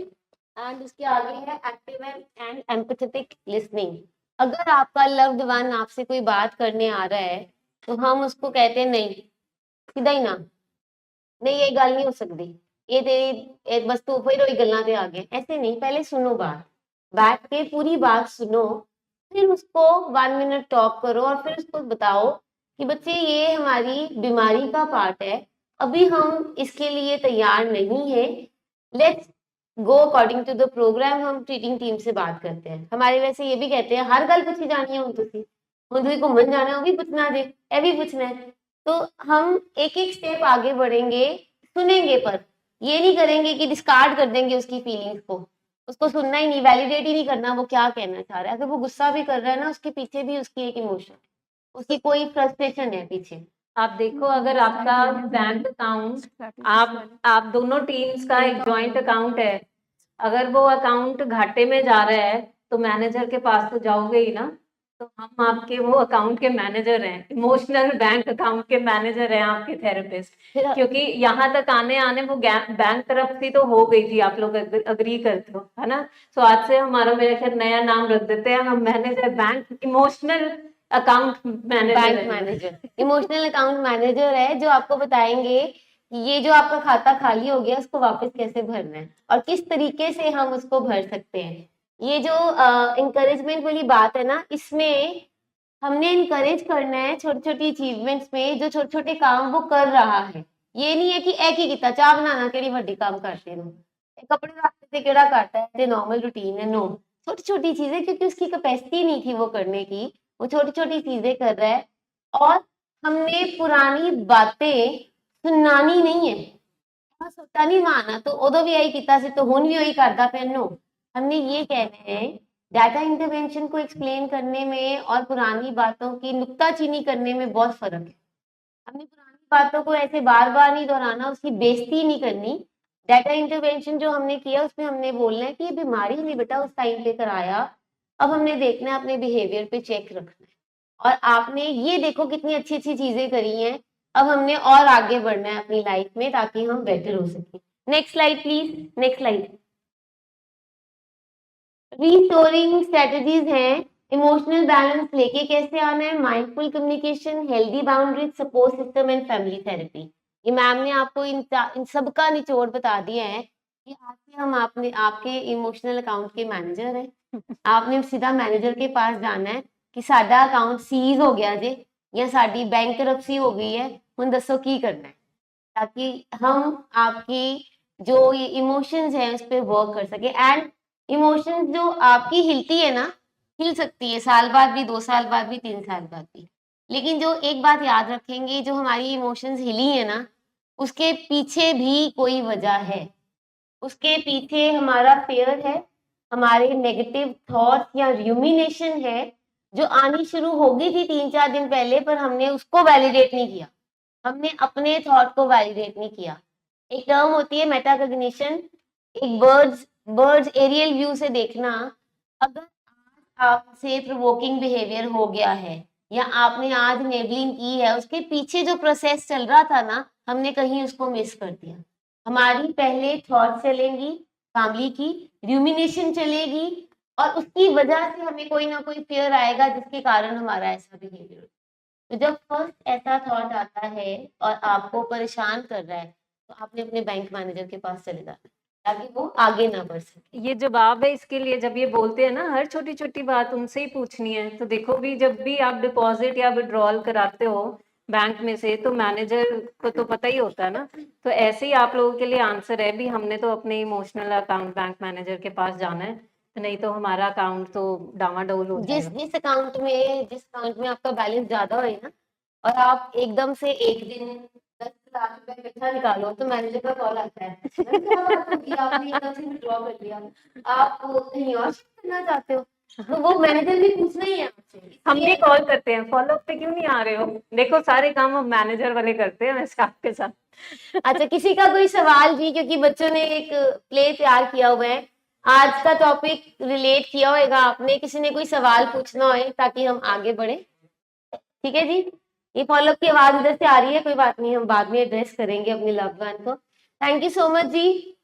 and उसके आगे है एक्टिव एंड एम्पैथेटिक लिसनिंग। अगर आपका लव्ड वन आपसे कोई बात करने आ रहा है तो हम उसको कहते हैं नहीं, सीधा ही ना, नहीं ये गल नहीं हो सकती, ये तेरी बस तू फिर वही गल्लां ते आ गया, ऐसे नहीं। पहले सुनो बात, बैठ के पूरी बात सुनो, फिर उसको 1 मिनट टॉक करो और फिर उसको बताओ कि बच्चे ये हमारी बीमारी का पार्ट है, अभी हम इसके लिए तैयार नहीं है, let's go according to the programme. हम ट्रीटिंग टीम से बात करते हैं, हमारे वैसे ये भी कहते हैं हर गल पूछी जानी है, हुण तुसीं घूमन जाना है वो भी पूछना जे, ये भी पूछना है। तो हम एक एक स्टेप आगे बढ़ेंगे, सुनेंगे, पर ये नहीं करेंगे कि डिस्कार्ड कर देंगे उसकी फीलिंग्स को, उसको सुनना ही नहीं, वैलिडेट ही नहीं करना वो क्या कहना चाह रहा है। अगर वो गुस्सा भी कर रहा है ना, उसके पीछे भी उसकी एक इमोशन है, उसकी कोई फ्रस्ट्रेशन है पीछे। आप देखो, अगर आपका बैंक अकाउंट, आप दोनों टीम्स का एक जॉइंट अकाउंट है, अगर वो अकाउंट घाटे में जा रहा है तो मैनेजर के पास तो जाओगे ही ना। तो हम आपके वो अकाउंट के मैनेजर हैं, इमोशनल बैंक अकाउंट के मैनेजर हैं आपके थेरेपिस्ट, क्योंकि यहाँ तक आने आने वो बैंक तरफ से तो हो गई थी, आप लोग अग्री करते हो है ना। तो आज से हमारा मेरे ख्याल नया नाम रख देते हैं हम, manager bank emotional account manager bank है। मैनेजर, इमोशनल अकाउंट मैनेजर है जो आपको बताएंगे कि ये जो आपका खाता खाली हो गया उसको वापस कैसे भरना है और किस तरीके से हम उसको भर सकते हैं। ये जो इंकरेजमेंट वाली बात है ना, इसमें हमने इनकरेज करना है छोटी छोटी अचीवमेंट्स में, जो छोटे छोटे काम वो कर रहा है। ये नहीं है कि एक ही किता, चाह बनाना केड़ी वड्डी काम करते हो, कपड़े रखते थे केड़ा करता है, ते नॉर्मल रूटीन है, नो। छोटी छोटी चीजें, क्योंकि उसकी कैपेसिटी नहीं थी वो करने की, वो छोटी छोटी चीजें कर रहा है। और हमने पुरानी बातें सुनानी नहीं है, सोचा नहीं माना तो उदो भी यही किया तो हुण भी वही करता पे, नो। हमने ये कहना है डाटा इंटरवेंशन को एक्सप्लेन करने में और पुरानी बातों की नुक्ताचीनी करने में बहुत फर्क है। हमने पुरानी बातों को ऐसे बार बार नहीं दोहराना, उसकी बेइज्जती नहीं करनी। डाटा इंटरवेंशन जो हमने किया उसमें हमने बोलना है कि ये बीमारी हमने बेटा उस टाइम पे कराया, अब हमने देखना है अपने बिहेवियर पे चेक रखना है, और आपने ये देखो कितनी अच्छी अच्छी चीजें करी हैं, अब हमने और आगे बढ़ना है अपनी लाइफ में ताकि हम बेटर हो सके। Next slide please, next slide. Restoring strategies हैं, इमोशनल बैलेंस लेके कैसे आना है, mindful communication, healthy boundaries, support system and family therapy. ये मैम ने आपको इन सब का निचोड़ बता दिया है कि आज से हम आपने आपके इमोशनल अकाउंट के मैनेजर हैं। आपने सीधा मैनेजर के पास जाना है कि साडा अकाउंट सीज हो गया जे या साडी बैंकरप्सी हो गई है, हुण दसो की करना है, ताकि हम आपकी जो ये इमोशंस हैं उस पर वर्क कर सके। एंड इमोशंस जो आपकी हिलती है ना, हिल सकती है साल बाद भी, 2 साल बाद भी, 3 साल बाद भी, लेकिन जो एक बात याद रखेंगे, जो हमारी इमोशंस हिली है ना, उसके पीछे भी कोई वजह है, उसके पीछे हमारा फेयर है, हमारे नेगेटिव थॉट्स या रूमिनेशन है जो आनी शुरू हो गई थी 3-4 दिन पहले, पर हमने उसको वैलिडेट नहीं किया, हमने अपने थॉट को वैलिडेट नहीं किया। एक टर्म होती है मेटाकॉग्निशन, एक बर्ड्स एरियल व्यू से देखना। अगर आज आपसे प्रोवोकिंग बिहेवियर हो गया है या आपने आज इनेबलिंग की है, उसके पीछे जो प्रोसेस चल रहा था ना, हमने कहीं उसको मिस कर दिया। हमारी पहले थॉट चलेंगी फैमिली की, रूमिनेशन चलेगी, और उसकी वजह से हमें कोई ना कोई फियर आएगा जिसके कारण हमारा ऐसा बिहेवियर। तो जब फर्स्ट ऐसा थॉट आता है और आपको परेशान कर रहा है, तो आपने अपने बैंक मैनेजर के पास चले जाना है। ताकि वो आगे ना बढ़ सके। ये जवाब है इसके लिए, जब ये बोलते हैं ना हर छोटी-छोटी बात उनसे ही पूछनी है, तो देखो भी जब भी आप डिपॉज़िट या विथड्रॉल कराते हो बैंक में से, तो मैनेजर को तो पता ही होता है ना, तो ऐसे ही आप लोगों के लिए आंसर है भी हमने तो अपने इमोशनल अकाउंट बैंक मैनेजर के पास जाना है, नहीं तो हमारा अकाउंट तो डामाडोल हो जिस जाएगा। जिस अकाउंट में आपका बैलेंस ज़्यादा होए ना और आप एकदम से एक दिन 10 लाख रुपए इकट्ठा निकालो तो मैनेजर का कॉल आता है। मैम क्या बात होगी आपने एकदम से विथड्रॉ कर लिया, आप कहीं और शिफ्ट करना चाहते हो? तो वो मैनेजर भी पूछना ही है आपसे। हम भी इसलिए कॉल करते हैं, फॉलो अप पे क्यों नहीं आ रहे हो? देखो सारे काम हम मैनेजर वाले करते हैं वैसे आपके साथ। अच्छा, किसी का कोई सवाल भी, क्योंकि बच्चों ने एक प्ले तैयार किया हुआ है, आज का टॉपिक रिलेट किया होगा आपने, किसी ने कोई सवाल पूछना हो ताकि हम आगे बढ़े। ठीक है जी, ये फॉलोअप की आवाज इधर से आ रही है, कोई बात नहीं, हम बाद में एड्रेस करेंगे अपने लव्ड वन को। Thank you so much ji.